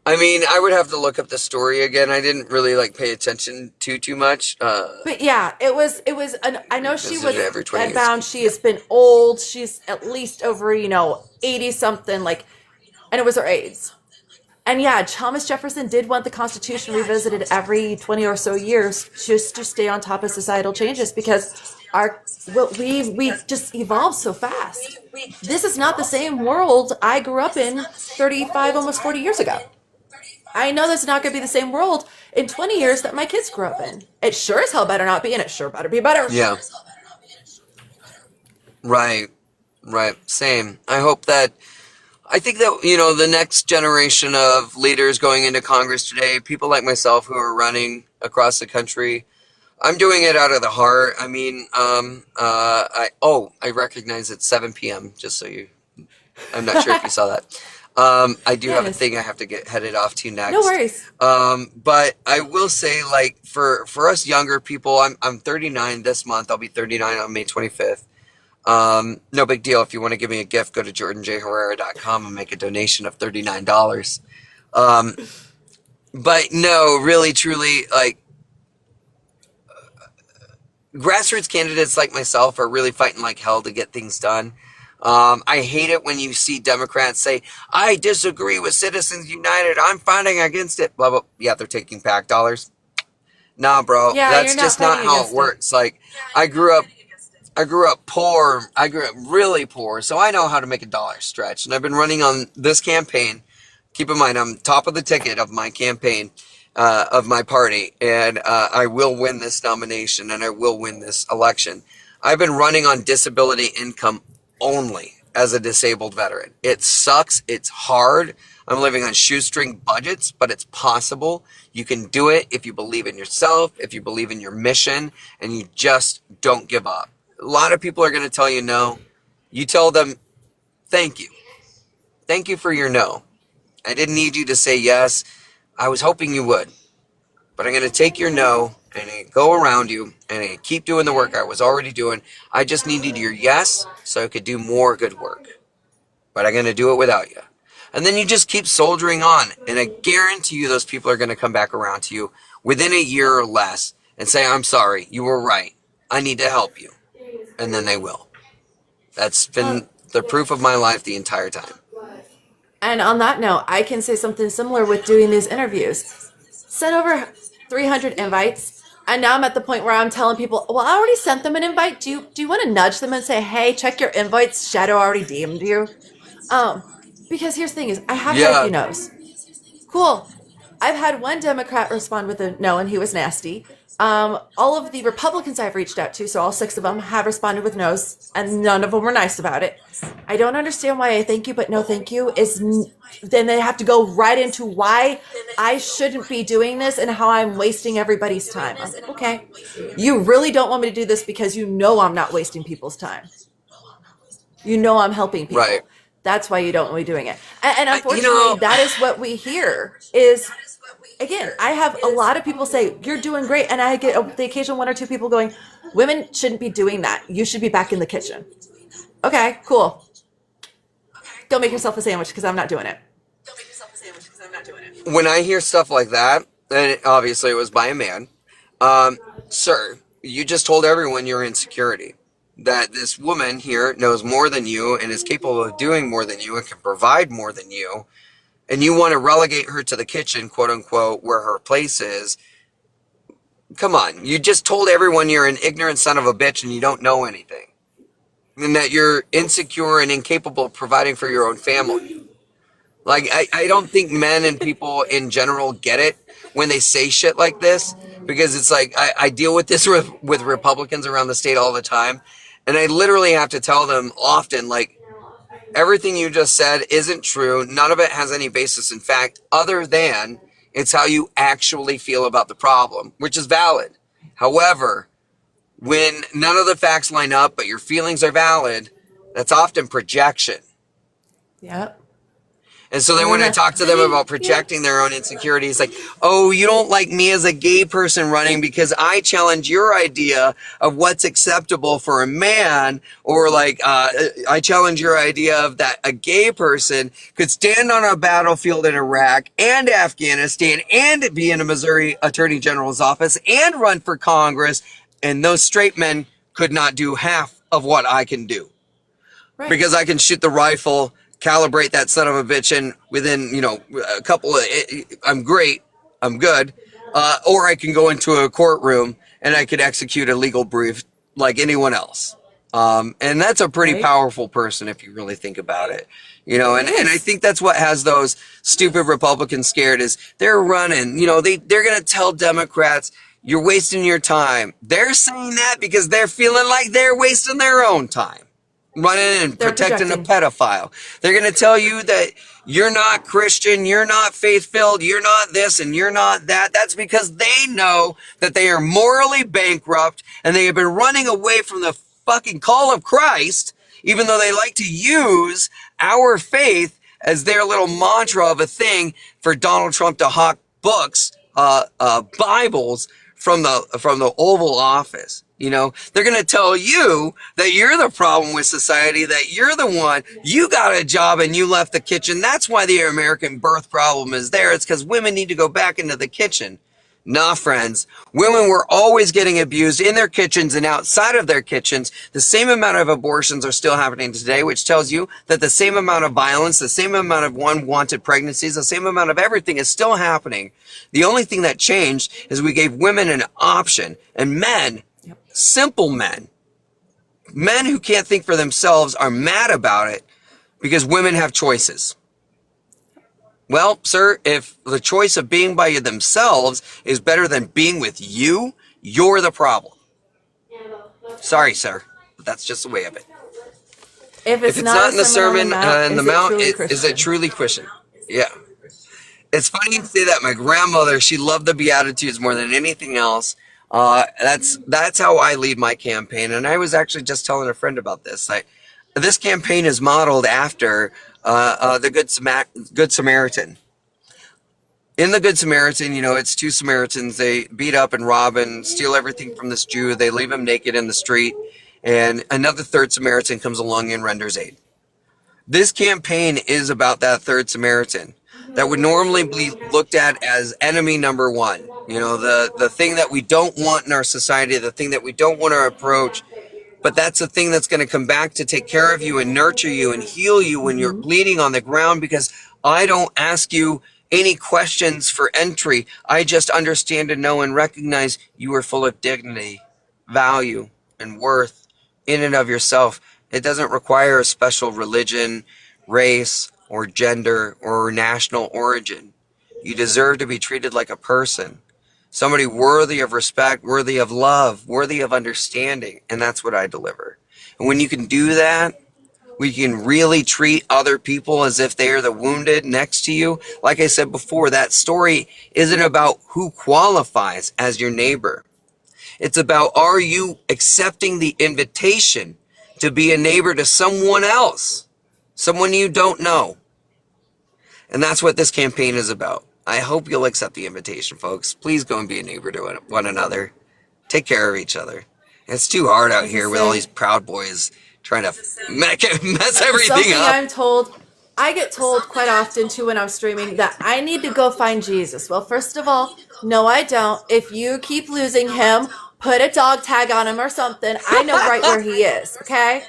I mean, I would have to look up the story again. I didn't really like pay attention to too much. But yeah, it was I know she Visited was every 20 years. bedbound. She Yeah. has been old. She's at least over, 80 something, like, and it was her AIDS. And yeah, Thomas Jefferson did want the Constitution revisited every 20 or so years just to stay on top of societal changes because we just evolved so fast. This is not the same world I grew up in 35, almost 40 years ago. I know that's not going to be the same world in 20 years that my kids grew up in. It sure as hell better not be, and it sure better be better. Yeah. Right. Right. Same. I think that, the next generation of leaders going into Congress today, people like myself who are running across the country, I'm doing it out of the heart. I mean, I recognize it's 7 p.m., I'm not sure if you saw that. I do have a Yes. thing I have to get headed off to No next. worries. But I will say, like, for us younger people, I'm 39 this month. I'll be 39 on May 25th. No big deal. If you want to give me a gift, go to jordanjherrera.com and make a donation of $39. Um, but no, really, truly, like, grassroots candidates like myself are really fighting like hell to get things done. I hate it when you see Democrats say, I disagree with Citizens United. I'm fighting against it. Blah, blah. Yeah, they're taking PAC dollars. Nah, bro, Yeah, you're that's not just not fighting how it against it. works. Like, I grew up I grew up poor. I grew up really poor, so I know how to make a dollar stretch. And I've been running on this campaign. Keep in mind, I'm top of the ticket of my campaign, of my party, and I will win this nomination and I will win this election. I've been running on disability income only as a disabled veteran. It sucks. It's hard. I'm living on shoestring budgets, but it's possible. You can do it if you believe in yourself, if you believe in your mission, and you just don't give up. A lot of people are going to tell you no. You tell them, thank you. Thank you for your no. I didn't need you to say yes. I was hoping you would. But I'm going to take your no and go around you and keep doing the work I was already doing. I just needed your yes so I could do more good work. But I'm going to do it without you. And then you just keep soldiering on. And I guarantee you those people are going to come back around to you within a year or less and say, I'm sorry, you were right. I need to help you. And then they will. That's been the proof of my life the entire time. And on that note, I can say something similar with doing these interviews. Sent over 300 invites, and now I'm at the point where I'm telling people, well, I already sent them an invite. Do you want to nudge them and say, hey, check your invites? Shadow already DM'd you. Um, Because here's the thing: is I have had a Yeah. few no's. Cool. I've had one Democrat respond with a no, and he was nasty. All of the Republicans I've reached out to, so all six of them, have responded with no's, and none of them were nice about it. I don't understand why a thank you but no thank you is. Then they have to go right into why I shouldn't be doing this and how I'm wasting everybody's time. I'm like, okay, you really don't want me to do this because you know I'm not wasting people's time. You know I'm helping Right. people. That's why you don't want me doing it. And You unfortunately, know, that is what we hear is, again, I have a lot of people say, you're doing great. And I get the occasional one or two people going, women shouldn't be doing that. You should be back in the kitchen. Okay, cool. Go make yourself a sandwich because I'm not doing it. when I hear stuff like that, and obviously it was by a man, sir, you just told everyone your insecurity. That this woman here knows more than you and is capable of doing more than you and can provide more than you, and you want to relegate her to the kitchen, quote unquote, where her place is. Come on, you just told everyone you're an ignorant son of a bitch and you don't know anything. And that you're insecure and incapable of providing for your own family. Like, I don't think men and people in general get it when they say shit like this, because it's like, I deal with this with Republicans around the state all the time. And I literally have to tell them often, like, everything you just said isn't true. None of it has any basis in fact, other than it's how you actually feel about the problem, which is valid. However, when none of the facts line up, but your feelings are valid, that's often projection. Yep. And so then when I talk to them about projecting their own insecurities, like, oh, you don't like me as a gay person running because I challenge your idea of what's acceptable for a man, or like, I challenge your idea of that a gay person could stand on a battlefield in Iraq and Afghanistan and be in a Missouri Attorney General's office and run for Congress, and those straight men could not do half of what I can do. Right. Because I can shoot the rifle, calibrate that son of a bitch in within, a couple of, I'm great, I'm good. Or I can go into a courtroom and I could execute a legal brief like anyone else. And that's a pretty powerful person if you really think about it. And I think that's what has those stupid Republicans scared is they're running, they're going to tell Democrats, you're wasting your time. They're saying that because they're feeling like they're wasting their own time. Running and protecting a pedophile. They're going to tell you that you're not Christian, you're not faith-filled, you're not this and you're not that. That's because they know that they are morally bankrupt and they have been running away from the fucking call of Christ, even though they like to use our faith as their little mantra of a thing for Donald Trump to hawk books, Bibles from the Oval Office. They're going to tell you that you're the problem with society, that you're the one, you got a job and you left the kitchen. That's why the American birth problem is there. It's because women need to go back into the kitchen. Nah, friends. Women were always getting abused in their kitchens and outside of their kitchens. The same amount of abortions are still happening today, which tells you that the same amount of violence, the same amount of unwanted pregnancies, the same amount of everything is still happening. The only thing that changed is we gave women an option, and men, simple men who can't think for themselves are mad about it because women have choices. Well, sir, if the choice of being by themselves is better than being with you, you're the problem. Sorry, sir, but that's just the way of it. If it's not in the Sermon on the Mount, is it truly Christian? Yeah. It's funny you say that. My grandmother, she loved the Beatitudes more than anything else. That's how I lead my campaign. And I was actually just telling a friend about this. This campaign is modeled after the Good Samaritan. In the Good Samaritan, it's two Samaritans. They beat up and rob and steal everything from this Jew. They leave him naked in the street. And another third Samaritan comes along and renders aid. This campaign is about that third Samaritan that would normally be looked at as enemy number one. The thing that we don't want in our society, the thing that we don't want to approach. But that's the thing that's going to come back to take care of you and nurture you and heal you when you're bleeding on the ground, because I don't ask you any questions for entry. I just understand and know and recognize you are full of dignity, value, and worth in and of yourself. It doesn't require a special religion, race, or gender or national origin. You deserve to be treated like a person, somebody worthy of respect, worthy of love, worthy of understanding. And that's what I deliver. And when you can do that, we can really treat other people as if they are the wounded next to you. Like I said before, that story isn't about who qualifies as your neighbor. It's about, are you accepting the invitation to be a neighbor to someone else, someone you don't know? And that's what this campaign is about. I hope you'll accept the invitation, folks. Please go and be a neighbor to one another. Take care of each other. It's too hard out here with all these Proud Boys trying to mess everything Something up. I'm told, I get told quite often too when I'm streaming that I need to go find Jesus. Well, first of all, no, I don't. If you keep losing him, put a dog tag on him or something. I know right where he is, okay?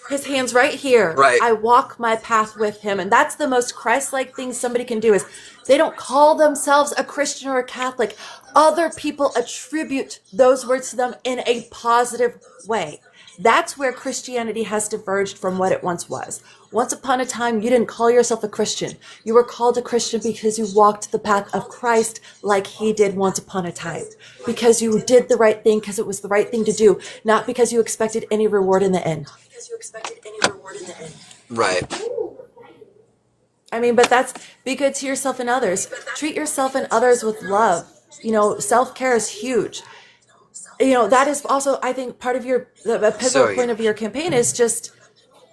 His hand's right here. Right. I walk my path with him. And that's the most Christ-like thing somebody can do is they don't call themselves a Christian or a Catholic. Other people attribute those words to them in a positive way. That's where Christianity has diverged from what it once was. Once upon a time, you didn't call yourself a Christian. You were called a Christian because you walked the path of Christ like he did once upon a time. Because you did the right thing because it was the right thing to do, not because you expected any reward in the end. Right. I mean, but that's be good to yourself and others. Treat yourself and others with love. You know, self-care is huge. You know, that is also, I think, part of the pivotal point of your campaign is just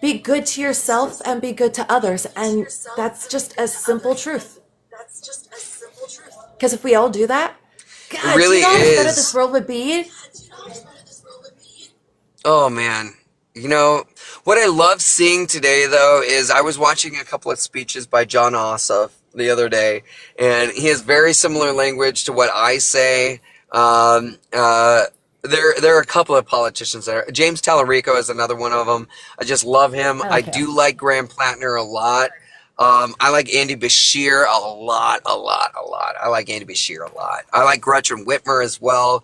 be good to yourself and be good to others. And that's just a simple truth. Because if we all do that, God, really do you know how much better is. this world would be? Oh, man. You know, what I love seeing today, though, is I was watching a couple of speeches by John Ossoff the other day, and he has very similar language to what I say. There are a couple of politicians there. James Tallarico is another one of them. I just love him. I do like Graham Plattner a lot. I like Andy Bashir a lot. I like Andy Bashir a lot. I like Gretchen Whitmer as well.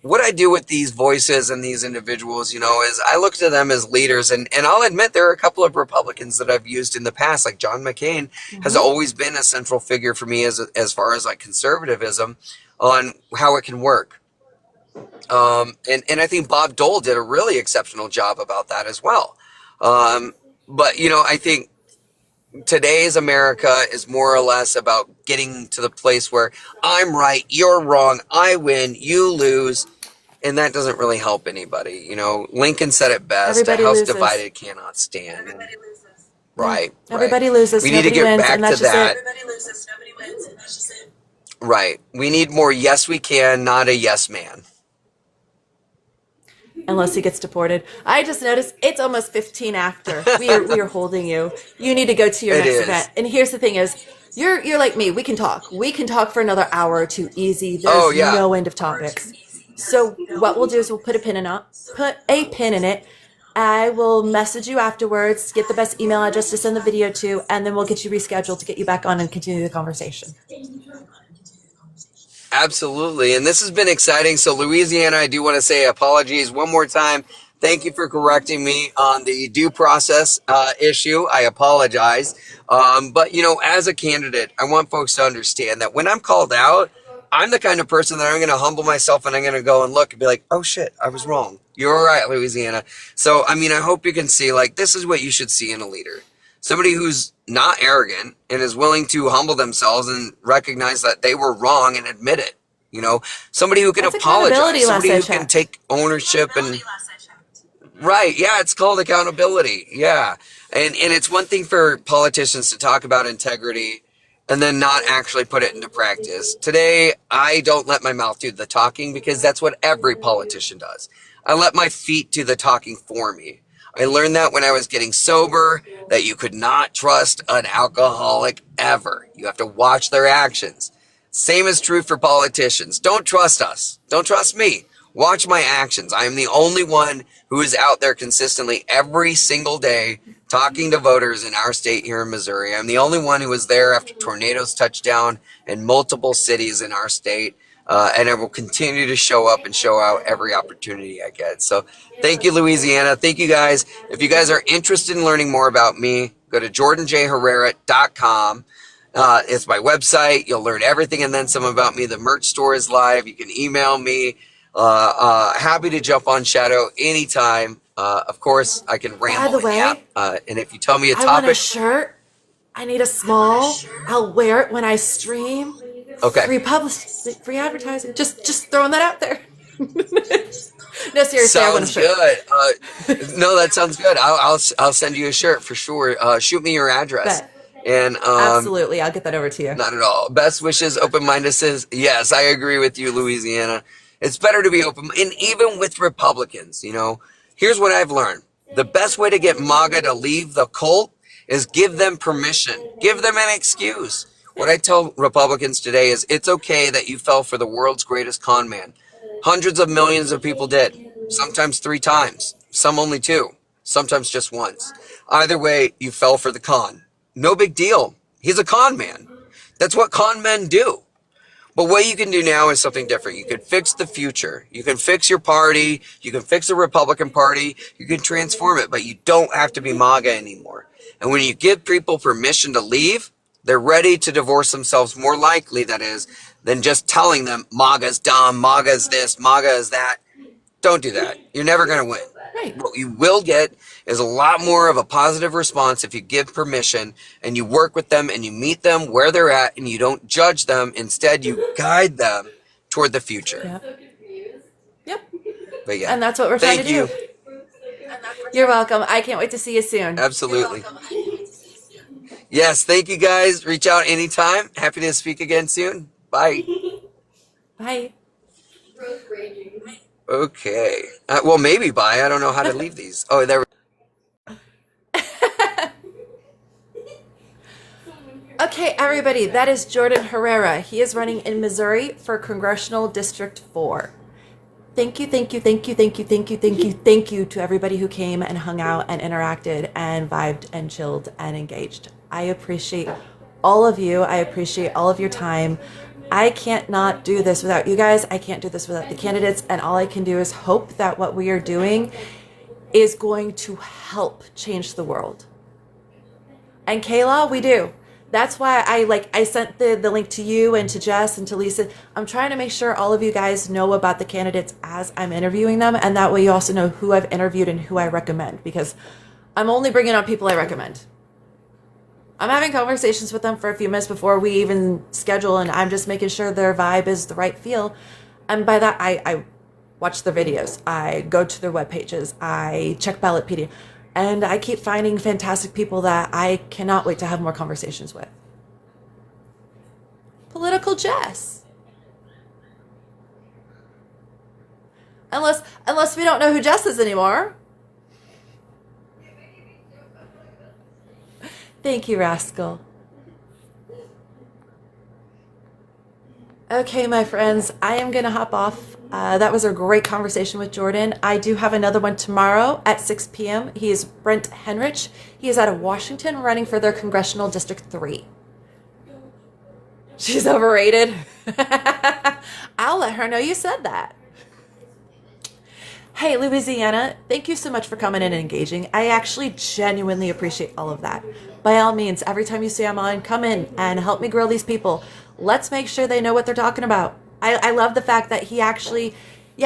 What I do with these voices and these individuals, you know, is I look to them as leaders. And I'll admit there are a couple of Republicans that I've used in the past, like John McCain has always been a central figure for me as far as like conservatism on how it can work. And I think Bob Dole did a really exceptional job about that as well. But, you know, I think today's America is more or less about getting to the place where I'm right, you're wrong, I win, you lose. And that doesn't really help anybody. You know, Lincoln said it best, Everybody a house loses. divided cannot stand. Everybody loses. Right. Everybody loses. We need to get wins, back and that's to just that. it. Everybody loses, nobody wins, and that's just it. Right. We need more yes we can, not a yes man. Unless he gets deported. I just noticed it's almost 15 after. We are holding you. You need to go to your It next is. event. And here's the thing is, you're like me. We can talk. We can talk for another hour or two easy. There's no end of topics. So what we'll do is we'll put a pin in it. I will message you afterwards, get the best email address to send the video to, and then we'll get you rescheduled to get you back on and continue the conversation. Absolutely. And this has been exciting. So Louisiana, I do want to say apologies one more time. Thank you for correcting me on the due process issue. I apologize. But, you know, as a candidate, I want folks to understand that when I'm called out, I'm the kind of person that I'm going to humble myself and I'm going to go and look and be like, oh, shit, I was wrong. You're right, Louisiana. So, I mean, I hope you can see, like, this is what you should see in a leader. Somebody who's not arrogant and is willing to humble themselves and recognize that they were wrong and admit it. You know, somebody who can apologize, somebody who can take ownership and right. Yeah, it's called accountability. Yeah. And it's one thing for politicians to talk about integrity and then not actually put it into practice. Today, I don't let my mouth do the talking because that's what every politician does. I let my feet do the talking for me. I learned that when I was getting sober, that you could not trust an alcoholic ever. You have to watch their actions. Same is true for politicians. Don't trust us. Don't trust me. Watch my actions. I am the only one who is out there consistently every single day talking to voters in our state here in Missouri. I'm the only one who was there after tornadoes touched down in multiple cities in our state. And I will continue to show up and show out every opportunity I get. So thank you, Louisiana. Thank you guys. If you guys are interested in learning more about me, Go to jordanjherrera.com. It's my website. You'll learn everything and then some about me. The merch store is live. You can email me. Happy to jump on Shadow anytime. Of course, I can ramble By the in the app. way, And if you tell me a I want a topic, shirt. I need a small. I'll wear it when I stream. okay. Free advertising. Just throwing that out there. No, seriously, I want a Sounds shirt. good. No, that sounds good. I'll send you a shirt for sure. Shoot me your address. Bet. And Absolutely, I'll get that over to you. not at all. Best wishes, open-mindedness. Yes, I agree with you, Louisiana. It's better to be open, and even with Republicans, here's what I've learned. The best way to get MAGA to leave the cult is give them permission. Give them an excuse. What I tell Republicans today is it's okay that you fell for the world's greatest con man. Hundreds of millions of people did. Sometimes 3 times. Some only 2. Sometimes just once. Either way, you fell for the con. No big deal. He's a con man. That's what con men do. But what you can do now is something different. You can fix the future. You can fix your party. You can fix the Republican Party. You can transform it, but you don't have to be MAGA anymore. And when you give people permission to leave, they're ready to divorce themselves more likely, that is, than just telling them MAGA's dumb, MAGA's this, MAGA is that. Don't do that. You're never going to win. Right. What you will get is a lot more of a positive response if you give permission and you work with them and you meet them where they're at and you don't judge them. Instead, you guide them toward the future. Yep. Yep. But yeah. And that's what we're trying to do. Thank you. You're welcome. I can't wait to see you soon. Absolutely. Yes, thank you guys. Reach out anytime. Happy to speak again soon. Bye. Bye. Okay. Well, maybe bye. I don't know how to leave these. Oh, there we Okay, everybody, that is Jordan Herrera. He is running in Missouri for Congressional District 4. Thank you, thank you, thank you, thank you, thank you, thank you, thank you to everybody who came and hung out and interacted and vibed and chilled and engaged. I appreciate all of you. I appreciate all of your time. I can't not do this without you guys. I can't do this without the candidates. And all I can do is hope that what we are doing is going to help change the world. And Kayla, we do. That's why I sent the link to you and to Jess and to Lisa. I'm trying to make sure all of you guys know about the candidates as I'm interviewing them. And that way you also know who I've interviewed and who I recommend, because I'm only bringing on people I recommend. I'm having conversations with them for a few minutes before we even schedule, and I'm just making sure their vibe is the right feel. And by that, I watch their videos. I go to their web pages. I check Ballotpedia. And I keep finding fantastic people that I cannot wait to have more conversations with. Political Jess. Unless we don't know who Jess is anymore. Thank you, Rascal. Okay, my friends, I am going to hop off. That was a great conversation with Jordan. I do have another one tomorrow at 6 p.m. He is Brent Henrich. He is out of Washington running for their Congressional District 3. She's overrated. I'll let her know you said that. Hey, Louisiana, thank you so much for coming in and engaging. I actually genuinely appreciate all of that. By all means, every time you see I'm on, come in and help me grill these people. Let's make sure they know what they're talking about. I love the fact that he actually, he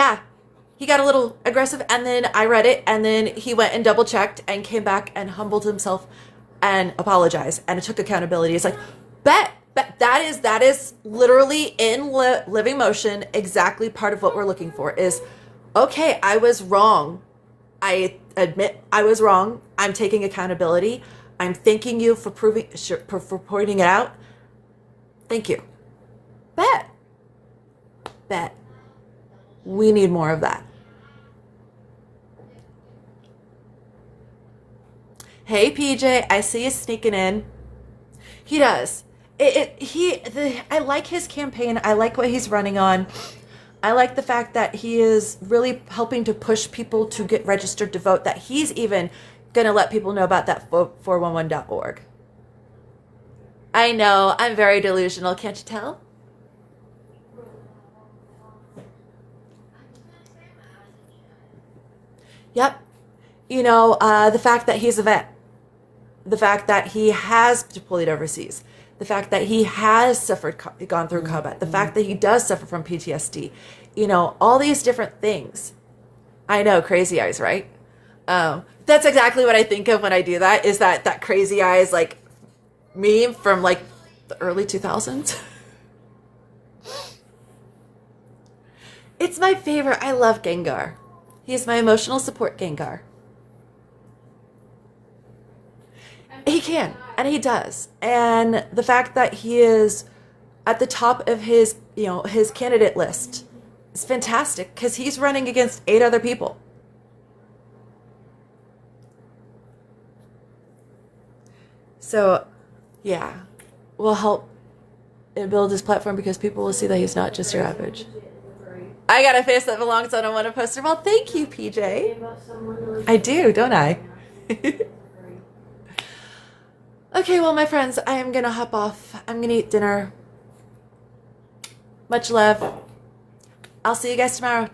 got a little aggressive, and then I read it, and then he went and double checked and came back and humbled himself and apologized and took accountability. It's like, bet that is literally in living motion exactly part of what we're looking for is, okay, I was wrong. I admit I was wrong. I'm taking accountability. I'm thanking you for pointing it out. Thank you. Bet. We need more of that. Hey, PJ, I see you sneaking in. He does. I like his campaign. I like what he's running on. I like the fact that he is really helping to push people to get registered to vote, that he's even going to let people know about that vote411.org. I know, I'm very delusional, can't you tell? Yep. The fact that he's a vet. the fact that he has deployed overseas, the fact that he has gone through combat, the fact that he does suffer from PTSD, all these different things. I know, crazy eyes, right? That's exactly what I think of when I do that, is that crazy eyes like meme from like the early 2000s. It's my favorite. I love Gengar. He's my emotional support Gengar. He can, and he does. And the fact that he is at the top of his candidate list is fantastic, because he's running against 8 other people. So, yeah, we'll help build his platform, because people will see that he's not just your average. I got a face that belongs on a one poster. Well, thank you, PJ. I do, don't I? Okay, well, my friends, I am going to hop off. I'm going to eat dinner. Much love. I'll see you guys tomorrow.